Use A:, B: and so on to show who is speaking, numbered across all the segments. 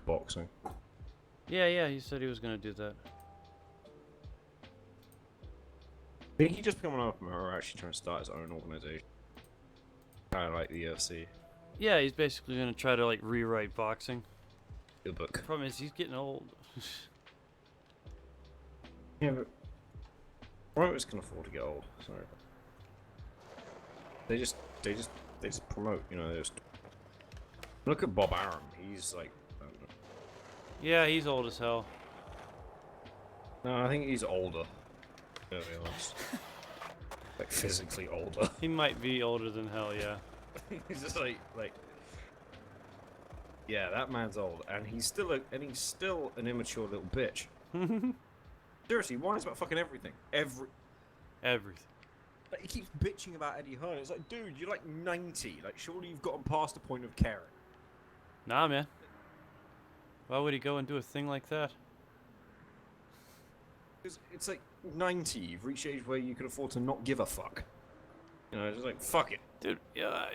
A: boxing.
B: Yeah, he said he was gonna do that.
A: I think he just become an open or actually trying to start his own organization. Kind of like the UFC.
B: Yeah, he's basically gonna try to like rewrite boxing.
A: Good book.
B: The problem is he's getting old.
A: Yeah, but promoters can afford to get old. Sorry. They just promote. You know, they just look at Bob Arum. He's like, I don't know.
B: Yeah, he's old as hell.
A: No, I think he's older. To be honest, like physically older.
B: He might be older than hell. Yeah.
A: He's just like. Yeah, that man's old, and he's still an immature little bitch. Seriously, he whines about fucking everything.
B: Everything.
A: Like, he keeps bitching about Eddie Hearn. It's like, dude, you're like 90. Like, surely you've gotten past the point of caring.
B: Nah, man. Why would he go and do a thing like that?
A: It's like 90. You've reached the age where you can afford to not give a fuck. You know, it's just like, fuck it.
B: Dude, yeah,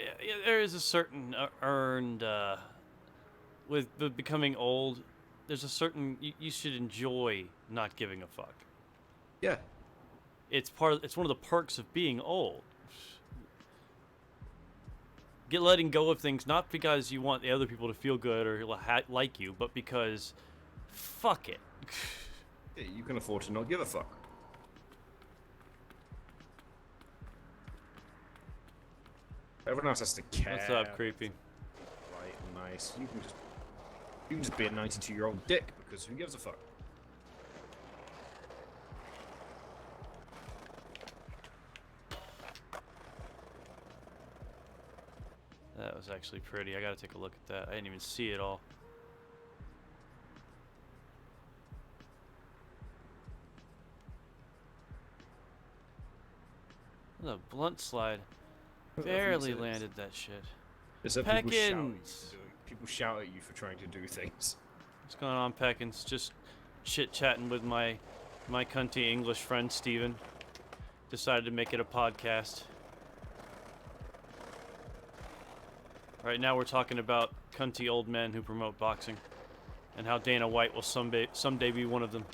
B: there is a certain earned, with becoming old, there's a certain, you should enjoy not giving a fuck.
A: Yeah.
B: It's one of the perks of being old. Get letting go of things, not because you want the other people to feel good or like you, but because, fuck it.
A: Yeah, you can afford to not give a fuck. Everyone else has to care.
B: What's up, creepy?
A: Right, nice. You can just be a 92-year-old dick because who gives a fuck?
B: That was actually pretty. I gotta take a look at that. I didn't even see it all. The blunt slide. Barely landed that shit. Peckins!
A: People shout at you for trying to do things.
B: What's going on, Peckins? Just chit-chatting with my cunty English friend, Steven. Decided to make it a podcast. Right now we're talking about cunty old men who promote boxing. And how Dana White will someday be one of them.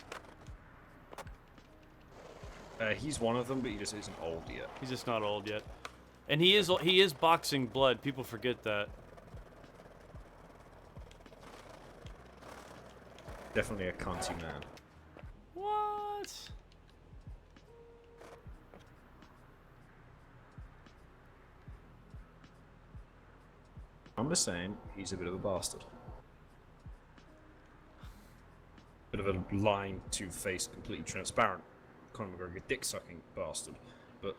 A: He's one of them, but he just isn't old yet.
B: He's just not old yet. And he is boxing blood. People forget that.
A: Definitely a cunty man.
B: What?
A: I'm just saying, he's a bit of a bastard. Bit of a lying, two-faced, completely transparent Conor McGregor dick-sucking bastard. But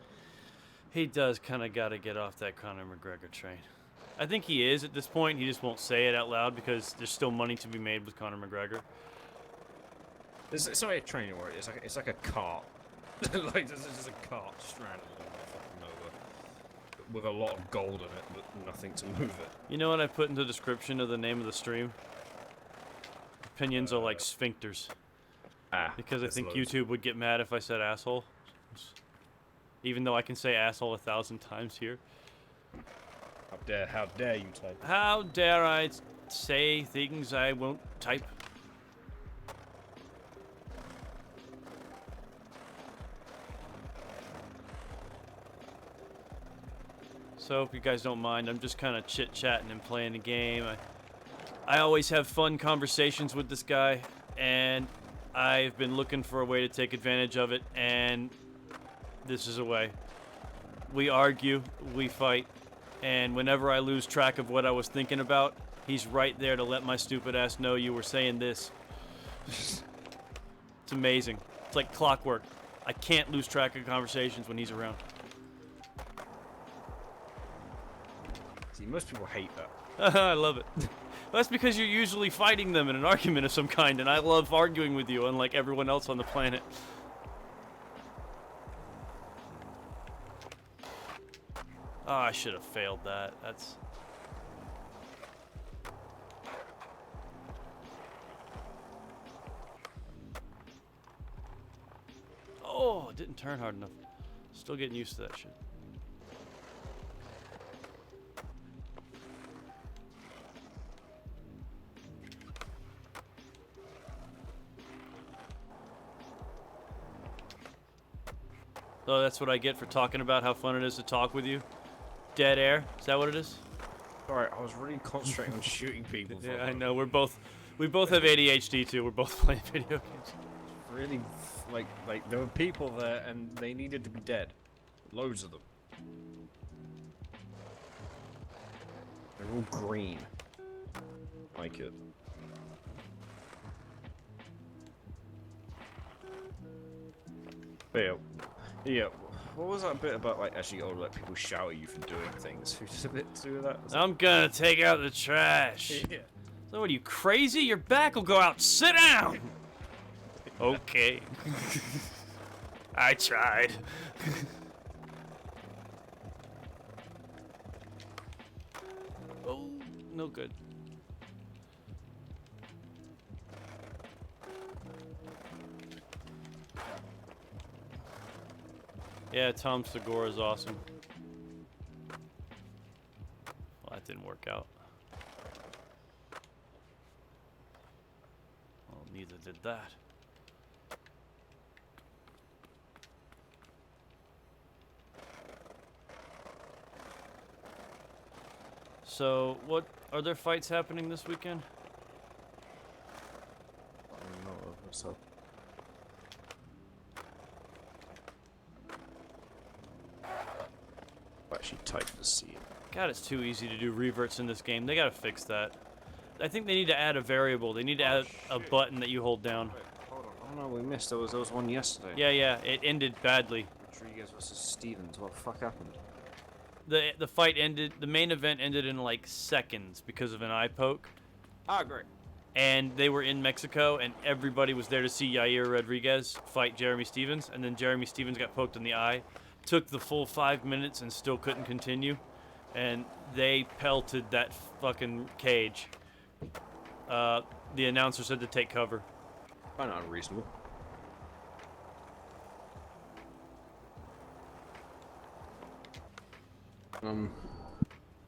B: He does kind of got to get off that Conor McGregor train. I think he is at this point. He just won't say it out loud because there's still money to be made with Conor McGregor.
A: it's not a train anymore. It's like a cart. Like there's just a cart stranded in the fucking nowhere with a lot of gold in it, but nothing to move it.
B: You know what I put in the description of the name of the stream? Opinions are like sphincters. Because I think YouTube would get mad if I said asshole. Even though I can say asshole 1,000 times here.
A: How dare you type?
B: How dare I say things I won't type? So if you guys don't mind, I'm just kind of chit-chatting and playing the game. I always have fun conversations with this guy, and I've been looking for a way to take advantage of it, and this is a way. We argue, we fight, and whenever I lose track of what I was thinking about, he's right there to let my stupid ass know you were saying this. It's amazing. It's like clockwork. I can't lose track of conversations when he's around.
A: See, most people hate that.
B: I love it. That's because you're usually fighting them in an argument of some kind, and I love arguing with you, unlike everyone else on the planet. Oh, I should have failed that. That's... Oh, it didn't turn hard enough. Still getting used to that shit. So that's what I get for talking about how fun it is to talk with you. Dead air. Is that what it is?
A: Alright, I was really concentrating on shooting people.
B: Yeah, I know. We both have ADHD too. We're both playing video games.
A: Really, like there were people there and they needed to be dead. Loads of them. They're all green. Like it. But yeah. What was that bit about, like, actually, oh, let people shout at you for doing things? Who did a bit to do with that?
B: I'm gonna take out the trash.
A: Yeah.
B: So what are you, crazy? Your back will go out. Sit down! Okay. I tried. Oh, no good. Yeah, Tom Segura is awesome. Well, that didn't work out. Well, neither did that. So, what are there fights happening this weekend?
A: I don't know what's up. Actually type to see it.
B: God, it's too easy to do reverts in this game. They gotta fix that. I think they need to add a variable. They need to add a button that you hold down.
A: Wait, hold on. Oh no, we missed. There was one yesterday.
B: Yeah, it ended badly.
A: Rodriguez versus Stevens. What the fuck happened?
B: The fight ended, the main event ended in like seconds because of an eye poke.
A: Ah, great.
B: And they were in Mexico, and everybody was there to see Yair Rodriguez fight Jeremy Stevens, and then Jeremy Stevens got poked in the eye. Took the full 5 minutes and still couldn't continue, and they pelted that fucking cage. The announcer said to take cover.
A: Kind of unreasonable. On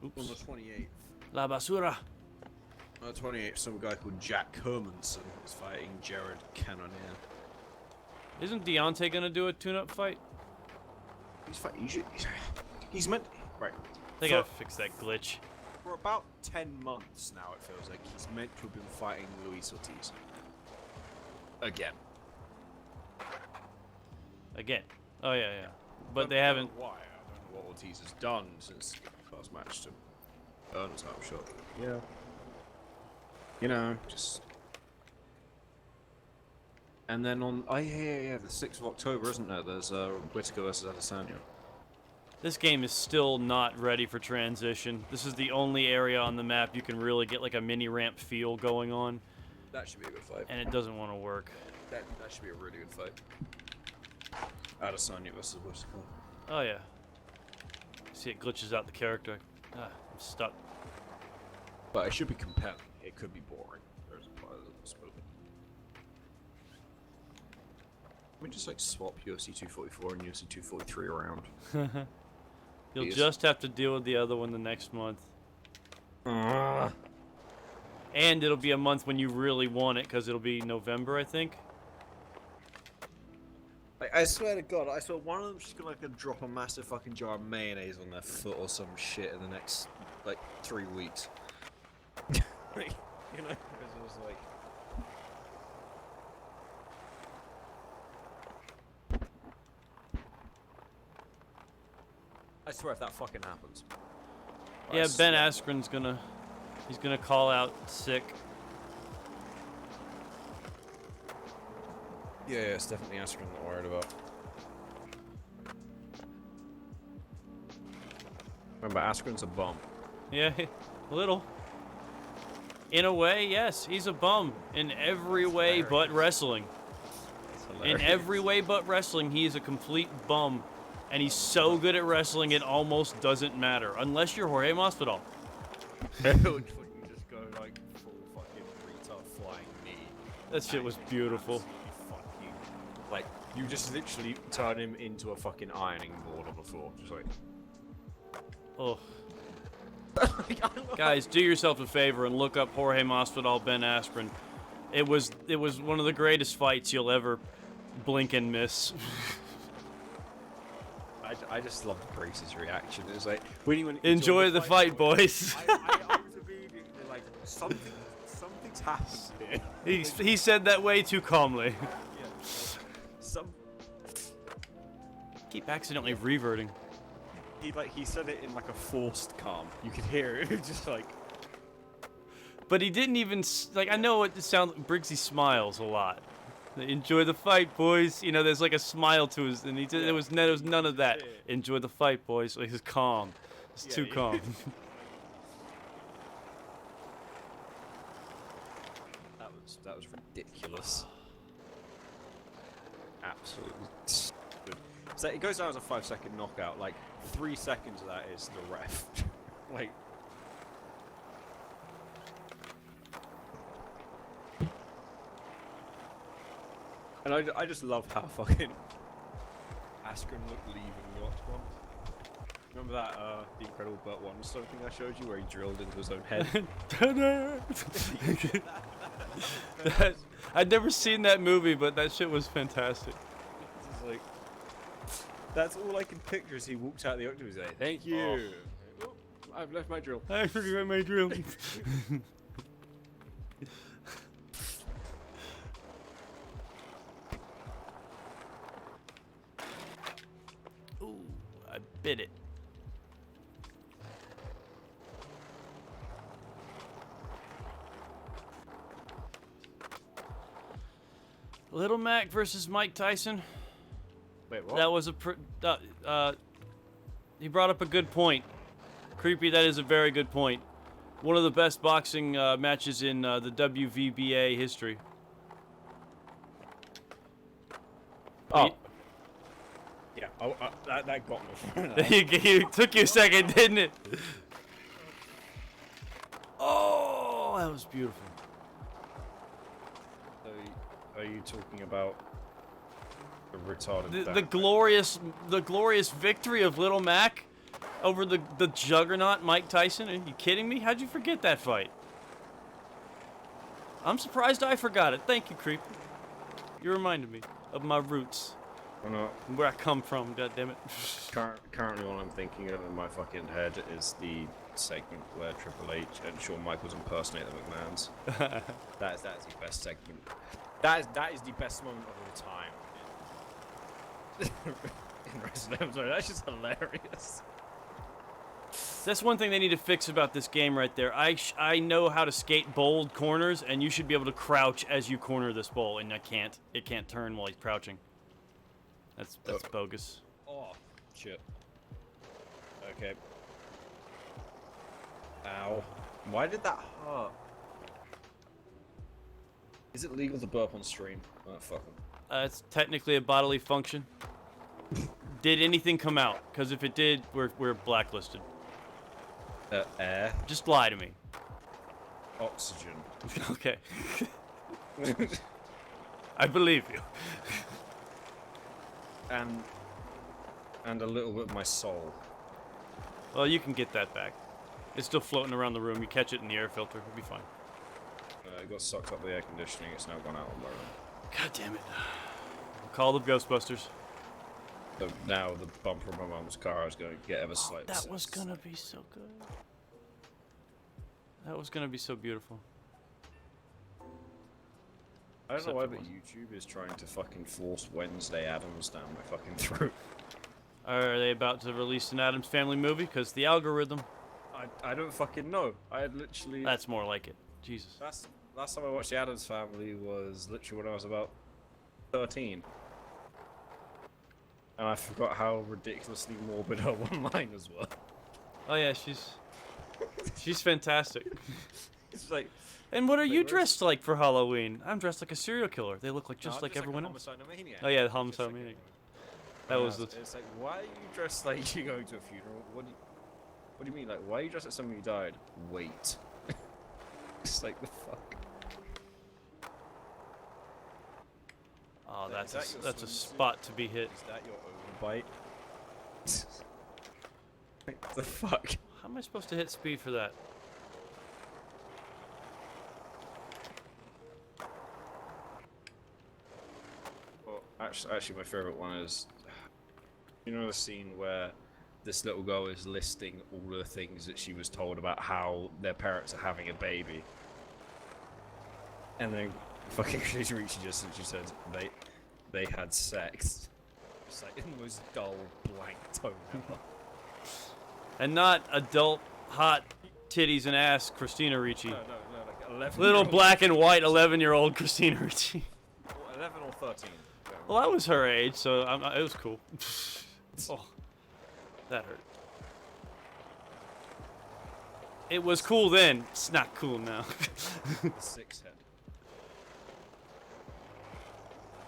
B: Oops.
A: the 28th.
B: La basura.
A: On the 28th, some guy called Jack Hermanson was fighting Jared Cannonier.
B: Isn't Deontay gonna do a tune-up fight?
A: He's meant. Right.
B: They gotta fix that glitch.
A: For about 10 months now, it feels like he's meant to have been fighting Luis Ortiz. Again.
B: Again. Oh yeah. But they
A: I don't
B: haven't.
A: know why? I don't know what Ortiz has done since he last matched him. Earn a title shot. Yeah. You know, just. And then on, yeah, the 6th of October, isn't there? There's Whittaker versus Adesanya.
B: This game is still not ready for transition. This is the only area on the map you can really get like a mini ramp feel going on,
A: That should be a good fight.
B: and it doesn't want to work.
A: That should be a really good fight. Adesanya versus Whittaker.
B: Oh yeah. See, it glitches out the character. I'm stuck.
A: But it should be compelling. It could be boring. There's a possibility. Let me just like swap UFC 244 and UFC 243 around.
B: You'll
A: Please.
B: just have to deal with the other one the next month. And it'll be a month when you really want it, because it'll be November, I think.
A: Like, I swear to God, I saw one of them just gonna like drop a massive fucking jar of mayonnaise on their foot or some shit in the next like 3 weeks. Like, you know, because it was like. I swear if that fucking happens.
B: Yeah, Ben Askren's he's gonna call out sick.
A: Yeah, it's definitely Askren that I'm worried about. Remember, Askren's a bum.
B: Yeah, a little. In a way, yes, he's a bum. In every way but wrestling. In every way but wrestling, he is a complete bum. And he's so good at wrestling, it almost doesn't matter. Unless you're Jorge Masvidal.
A: When you just go like full fucking retard flying knee.
B: That shit was beautiful.
A: Fucking, like, you just literally turn him into a fucking ironing board on the floor. Just like.
B: Oh. Guys, do yourself a favor and look up Jorge Masvidal, Ben Askren. It was one of the greatest fights you'll ever blink and miss.
A: I just love Grace's reaction. It's like, when you
B: Enjoy the fight, boys.
A: I was immediately like, something's happened here.
B: He said that way too calmly.
A: Yeah, some
B: Keep accidentally reverting.
A: he said it in like a forced calm. You could hear it, just like.
B: But he didn't even like. I know it sounds. Briggsy smiles a lot. Enjoy the fight, boys. You know, there's like a smile to his, and he did. There was none of that. Enjoy the fight, boys. Like, he's calm. It's too calm.
A: That was ridiculous. Absolutely stupid. So it goes down as a 5-second knockout. Like 3 seconds of that is the ref. Like. And I just love how fucking Askren looked leaving the octagon. Remember that the Incredible Burt one something I showed you where he drilled into his own head?
B: I'd never seen that movie, but that shit was fantastic.
A: It's just like, that's all I can picture as he walked out the octagon. He's like, "Thank you. Oh, I've left my drill."
B: I forgot my drill. Ooh, I bit it. Little Mac versus Mike Tyson.
A: Wait, what?
B: That was he brought up a good point. Creepy, that is a very good point. One of the best boxing matches in the WVBA history.
A: Oh. Yeah, that got me.
B: It took you a second, didn't it? Oh, that was beautiful.
A: Are you talking about the retarded?
B: The glorious victory of Little Mac over the juggernaut Mike Tyson? Are you kidding me? How'd you forget that fight? I'm surprised I forgot it. Thank you, Creep. You reminded me of my roots. Where I come from, goddammit.
A: Currently, all I'm thinking of in my fucking head is the segment where Triple H and Shawn Michaels impersonate the McMahons. That's the best segment. That is the best moment of all time in wrestling. I'm sorry, that's just hilarious.
B: That's one thing they need to fix about this game right there. I know how to skate bold corners, and you should be able to crouch as you corner this ball, and I can't. It can't turn while he's crouching. That's bogus.
A: Oh, shit. Okay. Ow. Why did that hurt? Is it legal to burp on stream? Oh, fuck 'em.
B: It's technically a bodily function. Did anything come out? Because if it did, we're blacklisted.
A: Air?
B: Just lie to me.
A: Oxygen.
B: Okay. I believe you.
A: And a little bit of my soul.
B: Well, you can get that back. It's still floating around the room. You catch it in the air filter. It'll be fine.
A: It got sucked up the air conditioning. It's now gone out on my room.
B: God damn it. Call the Ghostbusters.
A: So now the bumper of my mum's car is going to get ever slightly.
B: That was gonna be so good. That was gonna be so beautiful.
A: I don't know why, but YouTube is trying to fucking force Wednesday Addams down my fucking throat.
B: Are they about to release an Addams Family movie? Because the algorithm.
A: I don't fucking know. I had literally.
B: That's more like it. Jesus.
A: Last time I watched the Addams Family was literally when I was about 13. And I forgot how ridiculously morbid her one line as well.
B: Oh yeah, she's fantastic.
A: It's like.
B: And what are you dressed like for Halloween? I'm dressed like a serial killer. They look like just like everyone else. Oh yeah, the homicide maniac. That was the.
A: It's like, why are you dressed like you're going to a funeral? What do you mean? Like, why are you dressed like somebody who died? Wait. It's like the fuck.
B: Oh, that's a spot to be hit.
A: Is that your overbite? What the fuck?
B: How am I supposed to hit speed for that?
A: Well, actually, my favorite one is You know the scene where this little girl is listing all the things that she was told about how their parents are having a baby, and then fucking she just said they had sex. It's like in the most dull, blank tone ever.
B: And not adult, hot titties and ass Christina Ricci.
A: No, like 11.
B: Little black and white 11-year-old Christina Ricci.
A: 11 or 13.
B: Well, I was her age, so it was cool. Oh, that hurt. It was cool then. It's not cool now.
A: Six head.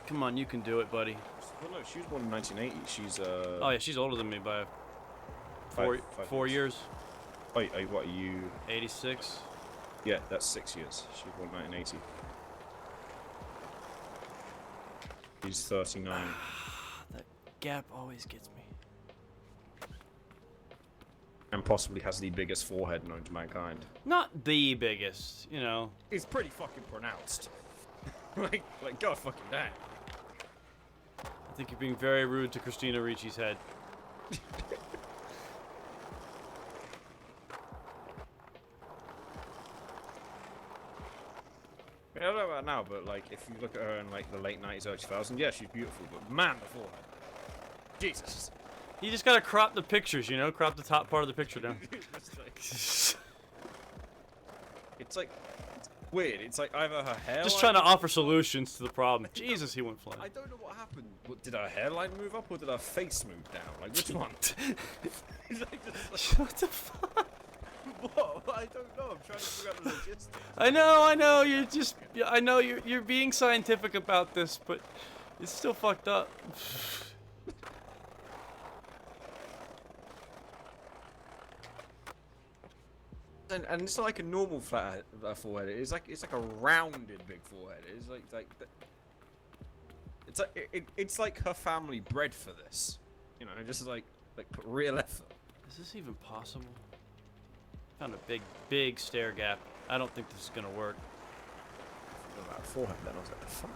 B: Come on, you can do it, buddy.
A: Well, no, she was born in 1980. She's
B: Oh yeah, she's older than me by
A: five
B: 4 years.
A: Wait, what are you?
B: 86.
A: Yeah, that's 6 years. She was born in 1980. She's 39.
B: That gap always gets me.
A: And possibly has the biggest forehead known to mankind.
B: Not the biggest, you know.
A: It's pretty fucking pronounced. like god fucking damn.
B: I think you're being very rude to Christina Ricci's head.
A: I don't know about now, but like if you look at her in like the late 90s, early 2000s, yeah, she's beautiful, but man, the forehead. Jesus.
B: You just gotta crop the pictures, you know? Crop the top part of the picture down.
A: It's like it's weird. It's like either her hairline.
B: Just trying to offer solutions to the problem. Jesus, he went flying.
A: I don't know what happened. Did her hairline move up or did her face move down? Like which one? It's like just
B: What the fuck?
A: what? I don't know. I'm trying to figure out the logistics.
B: I know. You're just. I know you're being scientific about this, but it's still fucked up.
A: And it's not like a normal flat forehead. It's like a rounded big forehead. It's like her family bred for this. You know, just like put real effort.
B: Is this even possible? Found a big stair gap. I don't think this is gonna work.
A: About forehead then. I was like, the fuck.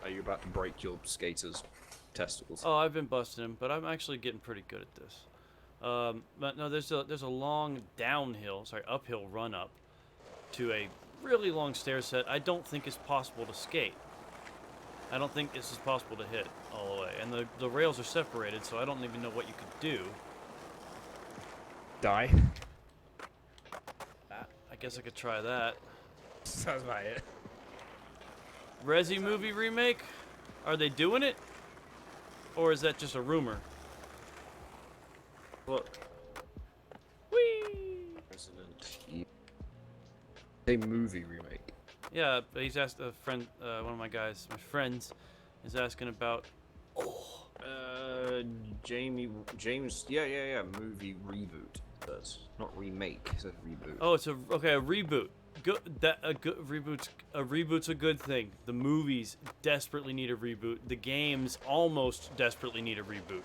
A: Are you about to break your skater's testicles?
B: Oh, I've been busting him, but I'm actually getting pretty good at this. But no, there's a long uphill run up to a really long stair set. I don't think it's possible to skate. I don't think this is possible to hit all the way. And the rails are separated, so I don't even know what you could do.
A: Die.
B: I guess I could try that.
A: Sounds about it.
B: Resi movie remake? Are they doing it? Or is that just a rumor?
A: What?
B: Whee!
A: Resident Evil. A movie remake.
B: Yeah, but he's asked a friend, one of my friends, is asking about.
A: James. Yeah. Movie reboot. That's not remake. It's a reboot.
B: Oh, it's a reboot. Good. A reboot's a good thing. The movies desperately need a reboot. The games almost desperately need a reboot.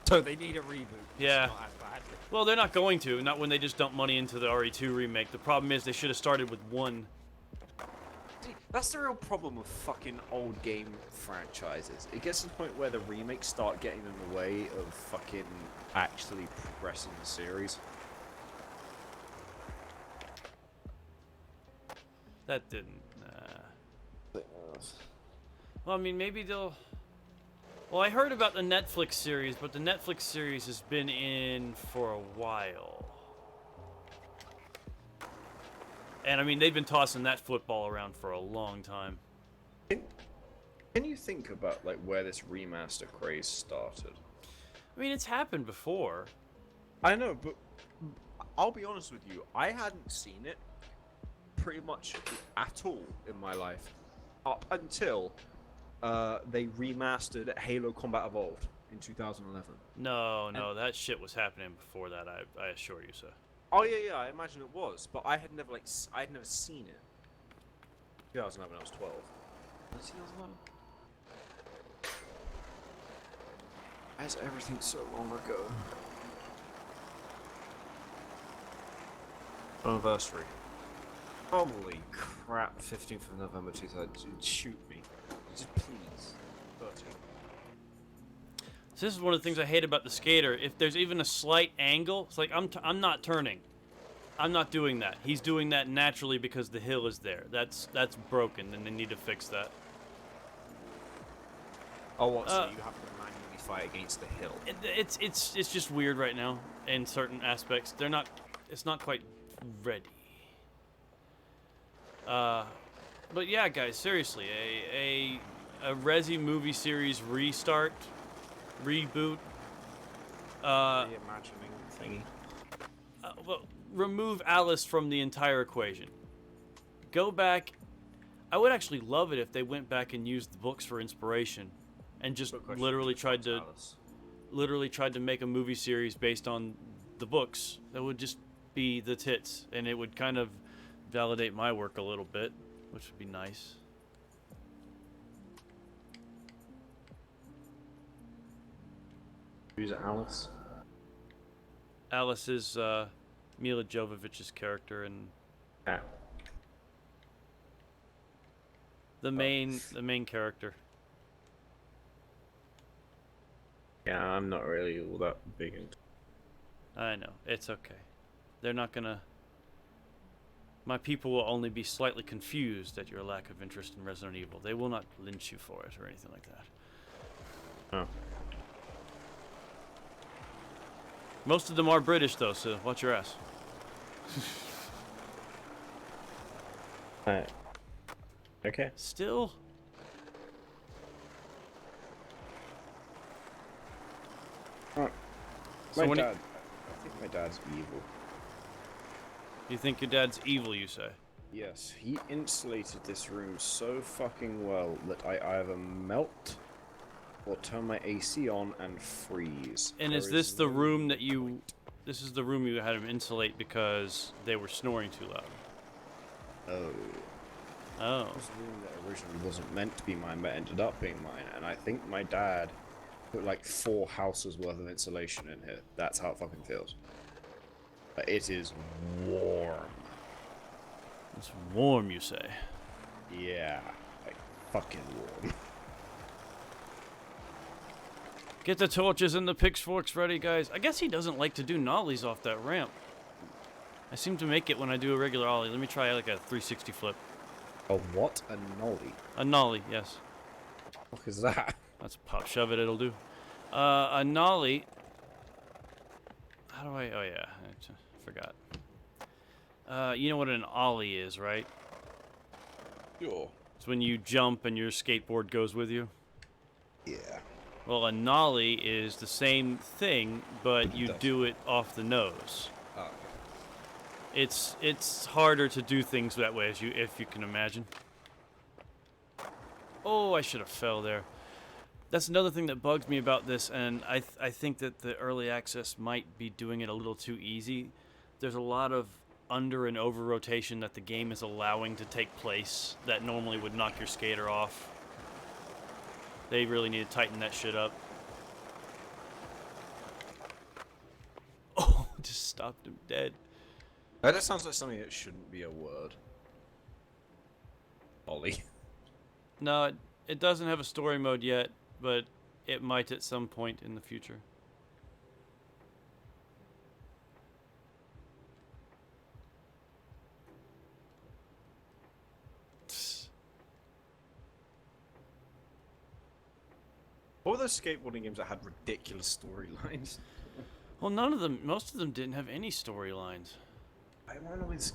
A: So they need a reboot.
B: Yeah.
A: It's not as bad.
B: Well, they're not going to. Not when they just dump money into the RE2 remake. The problem is they should have started with one.
A: See, that's the real problem with fucking old game franchises. It gets to the point where the remakes start getting in the way of fucking actually progressing the series.
B: That didn't. Well, I mean, maybe they'll. Well, I heard about the Netflix series, but the Netflix series has been in for a while. And I mean, they've been tossing that football around for a long time.
A: Can you think about like where this remaster craze started?
B: I mean, it's happened before.
A: I know, but I'll be honest with you. I hadn't seen it pretty much at all in my life up until they remastered Halo Combat Evolved in 2011.
B: No, that shit was happening before that. I assure you, sir.
A: Oh yeah, I imagine it was, but I had never seen it. 2011, I was 12. Was it 2011? Why is everything so long ago? Anniversary. Holy crap, 15th of November 2000. Shoot me. Just please. 13.
B: So this is one of the things I hate about the skater. If there's even a slight angle, it's like I'm not turning. I'm not doing that. He's doing that naturally because the hill is there. That's broken, and they need to fix that.
A: Oh, what? So you have to manually fight against the hill?
B: It's just weird right now in certain aspects. They're not. It's not quite ready. But yeah, guys, seriously, a Resi movie series restart, reboot.
A: Reimagining thingy.
B: Well, remove Alice from the entire equation. Go back. I would actually love it if they went back and used the books for inspiration, and just literally tried to make a movie series based on the books. That would just be the tits, and it would kind of validate my work a little bit, which would be nice.
A: Who's Alice?
B: Alice is Mila Jovovich's character, and
A: Yeah.
B: the main character.
A: Yeah, I'm not really all that big into.
B: I know, it's okay. They're not gonna. My people will only be slightly confused at your lack of interest in Resident Evil. They will not lynch you for it or anything like that.
A: Oh.
B: Most of them are British, though, so watch your ass.
A: Okay.
B: Still?
A: Oh.
B: So
A: My
B: when
A: dad. I think my dad's evil.
B: You think your dad's evil, you say?
A: Yes, he insulated this room so fucking well that I either melt or turn my AC on and freeze.
B: And is this the room that you... This is the room you had him insulate because they were snoring too loud?
A: Oh.
B: Oh.
A: This was a room that originally wasn't meant to be mine, but ended up being mine. And I think my dad put like 4 houses worth of insulation in here. That's how it fucking feels. But it is warm.
B: It's warm, you say?
A: Yeah, like fucking warm.
B: Get the torches and the pitchforks ready, guys. I guess he doesn't like to do nollies off that ramp. I seem to make it when I do a regular ollie. Let me try like a 360 flip.
A: A what? A nollie?
B: A nollie, yes.
A: What is that?
B: That's a pop shove it, it'll do. A nollie... How do I... Oh, yeah. I forgot. You know what an ollie is, right?
A: Sure.
B: It's when you jump and your skateboard goes with you.
A: Yeah.
B: Well, a nollie is the same thing, but you do it off the nose.
A: Oh, okay.
B: It's harder to do things that way, if you can imagine. Oh, I should have fell there. That's another thing that bugs me about this, and I think that the early access might be doing it a little too easy. There's a lot of under and over rotation that the game is allowing to take place that normally would knock your skater off. They really need to tighten that shit up. Oh, just stopped him dead.
A: That sounds like something that shouldn't be a word. Ollie.
B: No, it doesn't have a story mode yet, but it might at some point in the future.
A: What were those skateboarding games that had ridiculous storylines?
B: Well, most of them didn't have any storylines.
A: I remember these.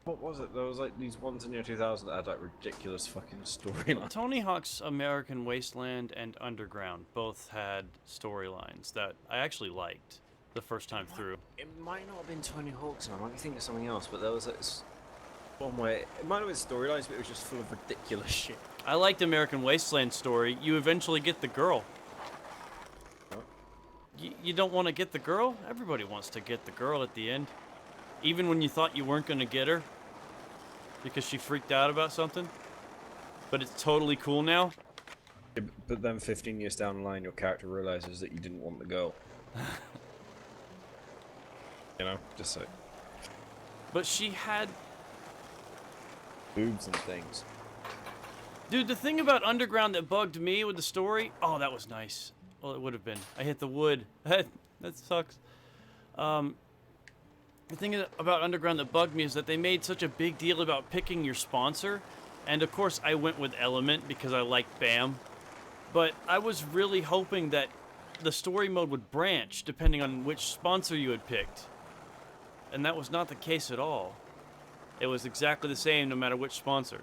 A: What was it? There was like these ones in the year 2000 that had like ridiculous fucking storylines.
B: Tony Hawk's American Wasteland and Underground both had storylines that I actually liked the first time through.
A: It might not have been Tony Hawk's, I might be thinking of something else, but there was this one where it might have been storylines, but it was just full of ridiculous shit.
B: I liked American Wasteland story. You eventually get the girl.
A: Huh?
B: You don't want to get the girl? Everybody wants to get the girl at the end. Even when you thought you weren't going to get her. Because she freaked out about something. But it's totally cool now.
A: Yeah, but then 15 years down the line, your character realizes that you didn't want the girl. You know? Just like...
B: But she had
A: boobs and things.
B: Dude, the thing about Underground that bugged me with the story, oh, that was nice. Well, it would have been. I hit the wood. That sucks. The thing about Underground that bugged me is that they made such a big deal about picking your sponsor. And of course, I went with Element because I like BAM. But I was really hoping that the story mode would branch depending on which sponsor you had picked. And that was not the case at all. It was exactly the same no matter which sponsor.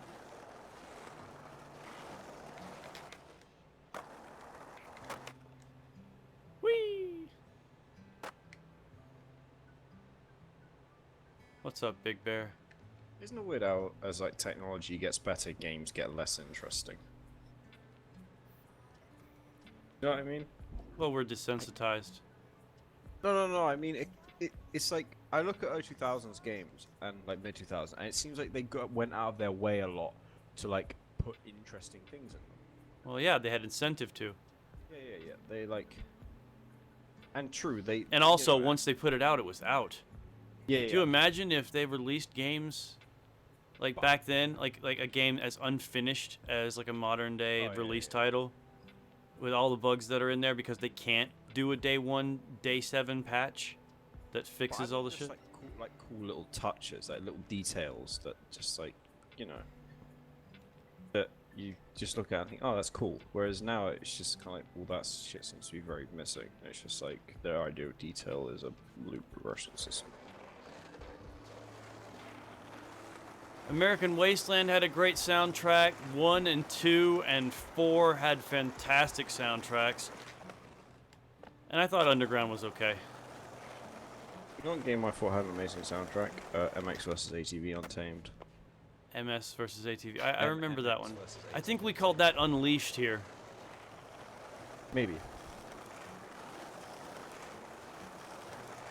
B: Whee! What's up, Big Bear?
A: Isn't it weird how, as like technology gets better, games get less interesting? You know what I mean?
B: Well, we're desensitized.
A: No. I mean, it's like I look at early 2000s games and like mid 2000s, and it seems like they went out of their way a lot to like put interesting things in them.
B: Well, yeah, they had incentive to.
A: Yeah. They like, and true, they.
B: And also,
A: you know,
B: once they put it out, it was out.
A: yeah.
B: Do you imagine if they released games like back then, like a game as unfinished as like a modern day release title, with all the bugs that are in there because they can't do a day 1, day 7 patch that fixes all the shit?
A: Like cool little touches, like little details that just like, you know, that you just look at and think, oh, that's cool. Whereas now it's just kind of like, well, that shit seems to be very missing. It's just like their idea of detail is a loop regression system.
B: American Wasteland had a great soundtrack. 1 and 2 and 4 had fantastic soundtracks. And I thought Underground was okay.
A: You know what game I thought had an amazing soundtrack? MX vs ATV Untamed.
B: MS versus ATV. I remember that one. I think we called that Unleashed here.
A: Maybe.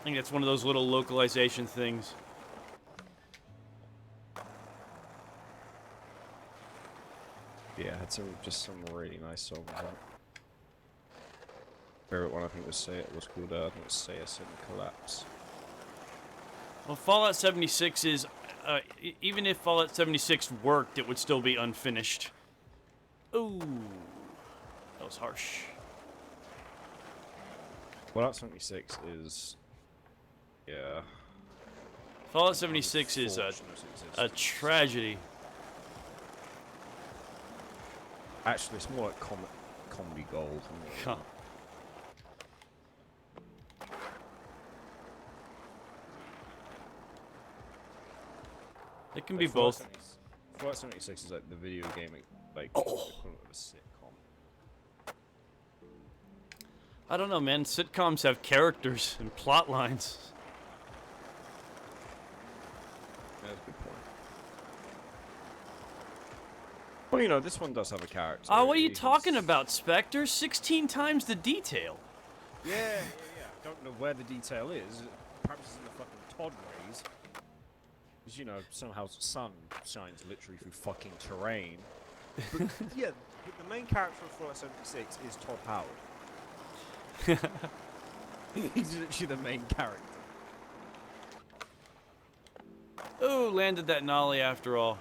B: I think that's one of those little localization things.
A: Yeah, it had some really nice songs on it. Favorite one I think was called I think it was Say a Sin Collapse.
B: Well, Fallout 76 is, even if Fallout 76 worked, it would still be unfinished. Ooh, that was harsh.
A: Fallout 76 is, yeah.
B: Fallout 76 is a tragedy.
A: Actually, it's more like comedy gold.
B: Huh. It can be both.
A: Fallout 76 is like the video gaming, like, equivalent of a sitcom.
B: I don't know, man. Sitcoms have characters and plot lines.
A: Yeah, that's a good point. Well, you know, this one does have a character.
B: Oh, what are you talking about, Spectre? 16 times the detail.
A: Yeah. I don't know where the detail is. Perhaps it's in the fucking Todd rays. Because, you know, somehow the sun shines literally through fucking terrain. But, yeah, the main character of Fallout 76 is Todd Howard. He's literally the main character.
B: Ooh, landed that nollie after all.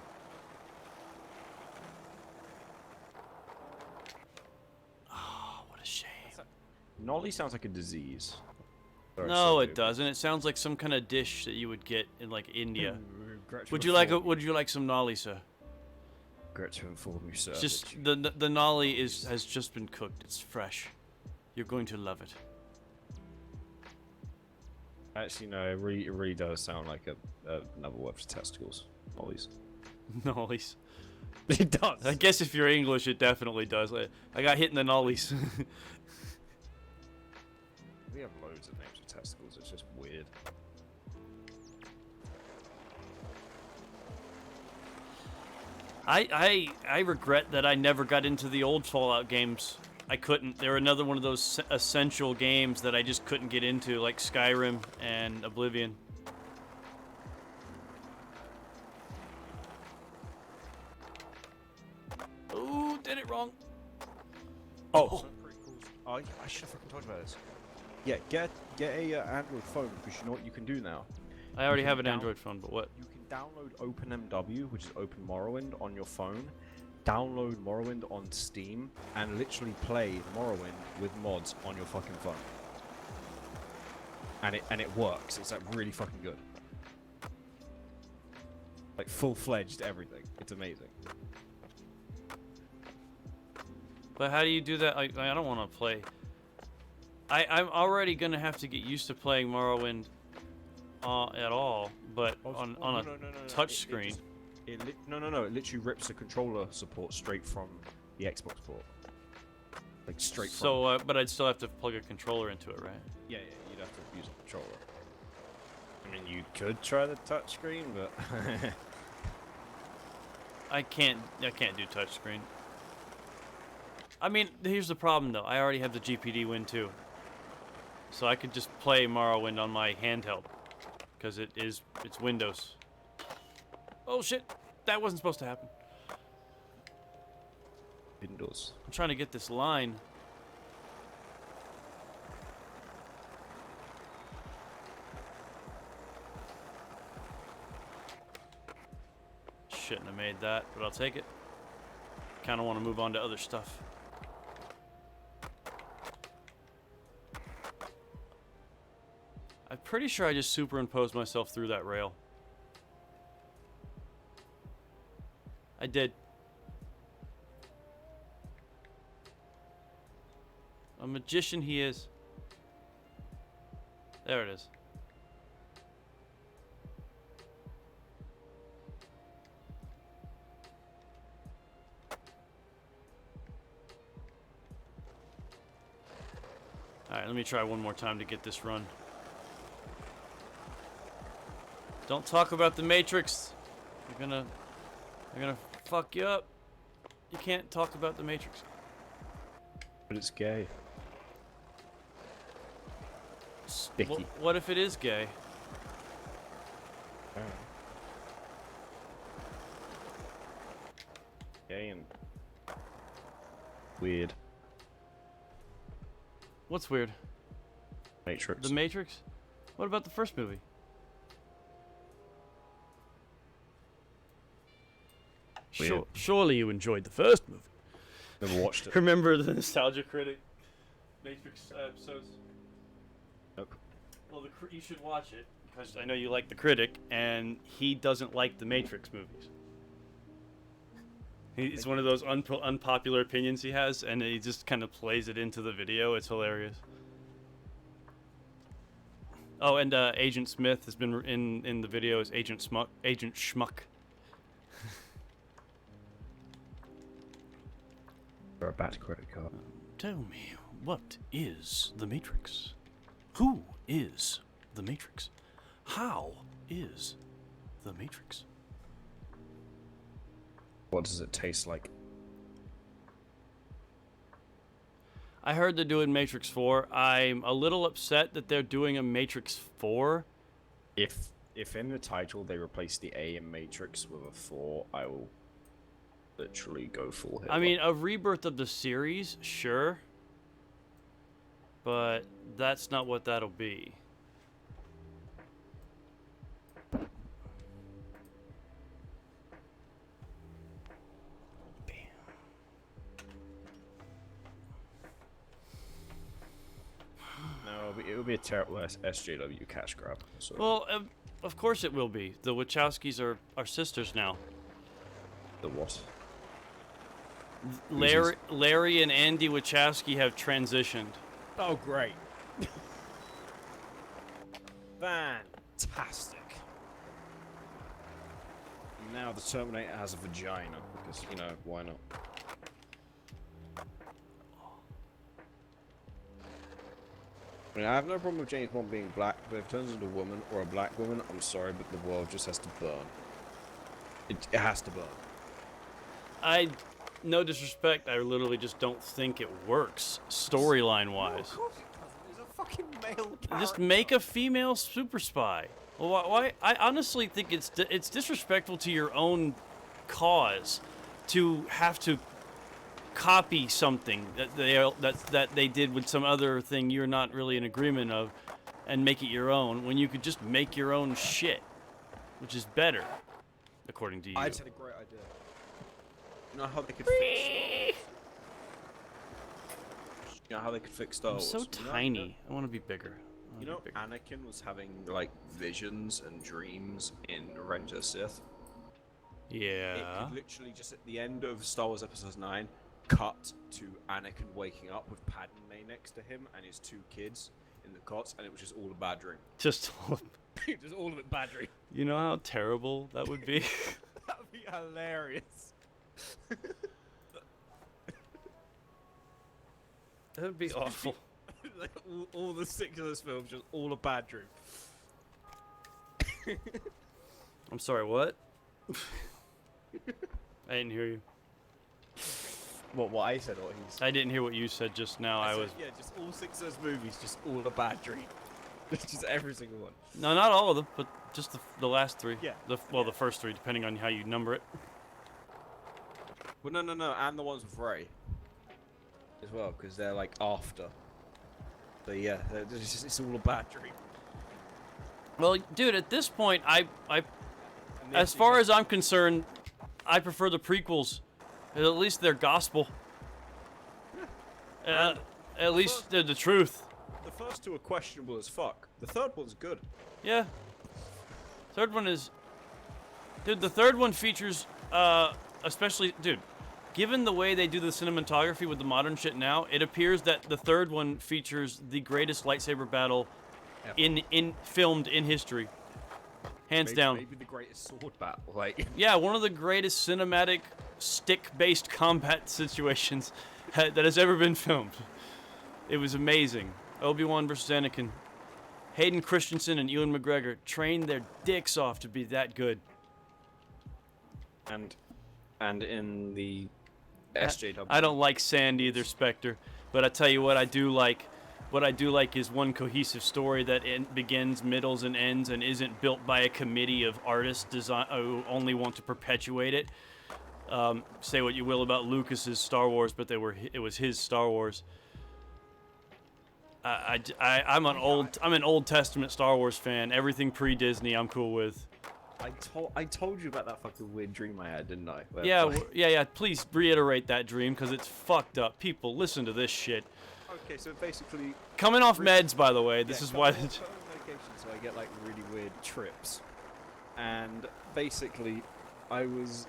B: Oh, what a shame.
A: Nolly sounds like a disease.
B: No, it doesn't. It sounds like some kind of dish that you would get in like India. Would you like some nolly, sir?
A: Regret to inform you, sir.
B: It's just the nolly has just been cooked. It's fresh. You're going to love it.
A: Actually, no. It really does sound like another word for testicles. Nollies.
B: Nollies.
A: It does.
B: I guess if you're English, it definitely does. I got hit in the nollies.
A: We have loads of names for testicles. It's just weird.
B: I regret that I never got into the old Fallout games. I couldn't. They're another one of those essential games that I just couldn't get into, like Skyrim and Oblivion. Ooh, did it wrong.
A: Oh. Pretty cool. Oh, yeah, I should have fucking talked about this. Yeah, get a Android phone because you know what you can do now.
B: I already have an Android phone, but what?
A: You can download OpenMW, which is Open Morrowind, on your phone. Download Morrowind on Steam and literally play Morrowind with mods on your fucking phone. And it works. It's like really fucking good. Like full-fledged everything. It's amazing.
B: But how do you do that? I don't want to play. I'm already gonna have to get used to playing Morrowind at all, but on a touch screen.
A: No. It literally rips the controller support straight from the Xbox port. Like straight from.
B: So, but I'd still have to plug a controller into it, right?
A: Yeah, you'd have to use a controller. I mean, you could try the touchscreen, but
B: I can't do touchscreen. I mean, here's the problem though. I already have the GPD Win 2. So I could just play Morrowind on my handheld, because it's Windows. Oh shit, that wasn't supposed to happen.
A: Windows.
B: I'm trying to get this line. Shouldn't have made that, but I'll take it. Kind of want to move on to other stuff. I'm pretty sure I just superimposed myself through that rail. I did. A magician he is. There it is. Alright, let me try one more time to get this run. Don't talk about the Matrix. They're gonna fuck you up. You can't talk about the Matrix.
A: But it's gay. Sticky.
B: What if it is gay?
A: Oh. Gay and weird.
B: What's weird?
A: Matrix.
B: The Matrix? What about the first movie?
A: Weird.
B: Surely you enjoyed the first movie.
A: Never watched it.
B: Remember the Nostalgia Critic Matrix episodes?
A: Nope.
B: Well, you should watch it, because I know you like the critic, and he doesn't like the Matrix movies. It's one of those unpopular opinions he has, and he just kind of plays it into the video. It's hilarious. Oh, and Agent Smith has been in the video as Agent Schmuck.
A: Or a bad credit card.
B: Tell me, what is the Matrix? Who is the Matrix? How is the Matrix?
A: What does it taste like?
B: I heard they're doing Matrix 4. I'm a little upset that they're doing a Matrix 4.
A: If in the title they replace the A in Matrix with a 4, I will literally go full hit.
B: I mean, a rebirth of the series, sure. But that's not what that'll be.
A: No, it would be a terrible SJW cash grab. So.
B: Well, of course it will be. The Wachowskis are sisters now.
A: The what?
B: Larry and Andy Wachowski have transitioned.
A: Oh, great. Fantastic. Now the Terminator has a vagina, because, you know, why not? I mean, I have no problem with James Bond being black, but if it turns into a woman or a black woman, I'm sorry, but the world just has to burn. It has to burn.
B: No disrespect, I literally just don't think it works storyline-wise.
A: No, he's a fucking male character.
B: Just make a female super spy. Well, why? I honestly think it's disrespectful to your own cause to have to copy something that they did with some other thing you're not really in agreement of, and make it your own when you could just make your own shit. which is better, according to you.
A: I just had a great idea. You know how they could fix... You know how they could fix Star
B: I'm
A: Wars?
B: so
A: You know-
B: tiny. I want to be bigger.
A: You know, Anakin was having, like, visions and dreams in Revenge of the Sith. It
B: Yeah.
A: could literally just at the end of Star Wars Episode 9 cut to Anakin waking up with Padme next to him and his 2 kids in the cots, and it was just all a bad dream.
B: Just,
A: Just all of it bad dream.
B: you know how terrible that would be?
A: That would be hilarious.
B: That would be awful.
A: Like all the 6 of those films, just all a bad dream.
B: I'm sorry, what? I didn't hear you.
A: What I said or he said?
B: I didn't hear what you said just now. I was...
A: Yeah, just all 6 of those movies, just all a bad dream. Just every single one.
B: No, not all of them, but just the last 3.
A: Yeah.
B: The first 3, depending on how you number it.
A: Well, no, and the ones with Ray as well, because they're like after. So yeah, it's all a bad dream.
B: Well, dude, at this point,
A: And
B: as far as I'm concerned, I prefer the prequels. At least they're gospel. At least they're the truth.
A: the first 2 are questionable as fuck. The third one's good.
B: Yeah. Third one is... Dude, the third one features, especially... Dude, given the way they do the cinematography with the modern shit now, it appears that the third one features the greatest lightsaber battle filmed in history. Hands down.
A: Maybe the greatest sword battle. Like,
B: Yeah, one of the greatest cinematic stick-based combat situations that has ever been filmed. It was amazing. Obi-Wan versus Anakin. Hayden Christensen and Ewan McGregor trained their dicks off to be that good.
A: and in the SJW.
B: I don't like sand either, Spectre, but I tell you what I do like. What I do like is one cohesive story that begins, middles, and ends, and isn't built by a committee of artists who only want to perpetuate it. Say what you will about Lucas's Star Wars, but it was his Star Wars. I'm an Old Testament Star Wars fan. Everything pre-Disney, I'm cool with.
A: I told you about that fucking weird dream I had, didn't I? Where,
B: Yeah,
A: like-
B: yeah. Please reiterate that dream, because it's fucked up. People, listen to this shit.
A: Okay, so basically,
B: Coming off meds, by the way. This is why.
A: medication, so I get like really weird trips. And basically, I was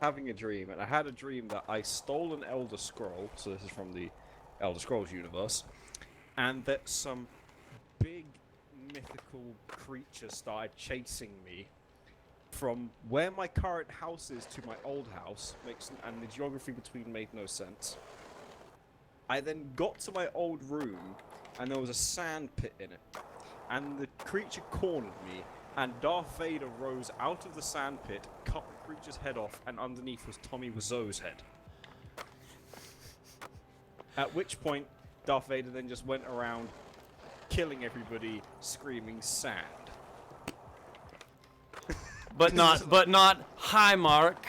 A: having a dream, and I had a dream that I stole an Elder Scroll. So this is from the Elder Scrolls universe, and that some big mythical creature started chasing me from where my current house is to my old house. And the geography between made no sense. I then got to my old room, and there was a sand pit in it. And the creature cornered me, and Darth Vader rose out of the sand pit, cut the creature's head off, and underneath was Tommy Wiseau's head. At which point, Darth Vader then just went around killing everybody, screaming sand.
B: But not hi, Mark.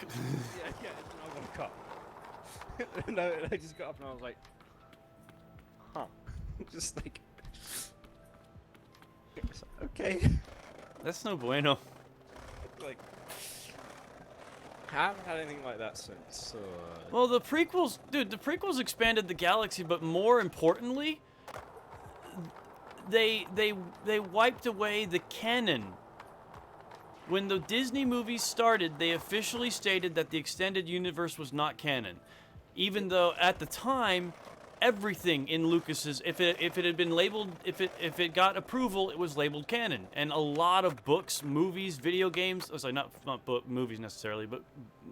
A: Yeah, and I woke up. No, I just got up and I was like, huh. Just like, okay.
B: That's no bueno.
A: Like, I haven't had anything like that since. So,
B: Well, the prequels, dude, the prequels expanded the galaxy, but more importantly, they wiped away the canon. When the Disney movies started, they officially stated that the extended universe was not canon, even though at the time, everything in Lucas's, if it had been labeled, if it got approval, it was labeled canon, and a lot of books, movies, video games, oh, sorry, not movies necessarily, but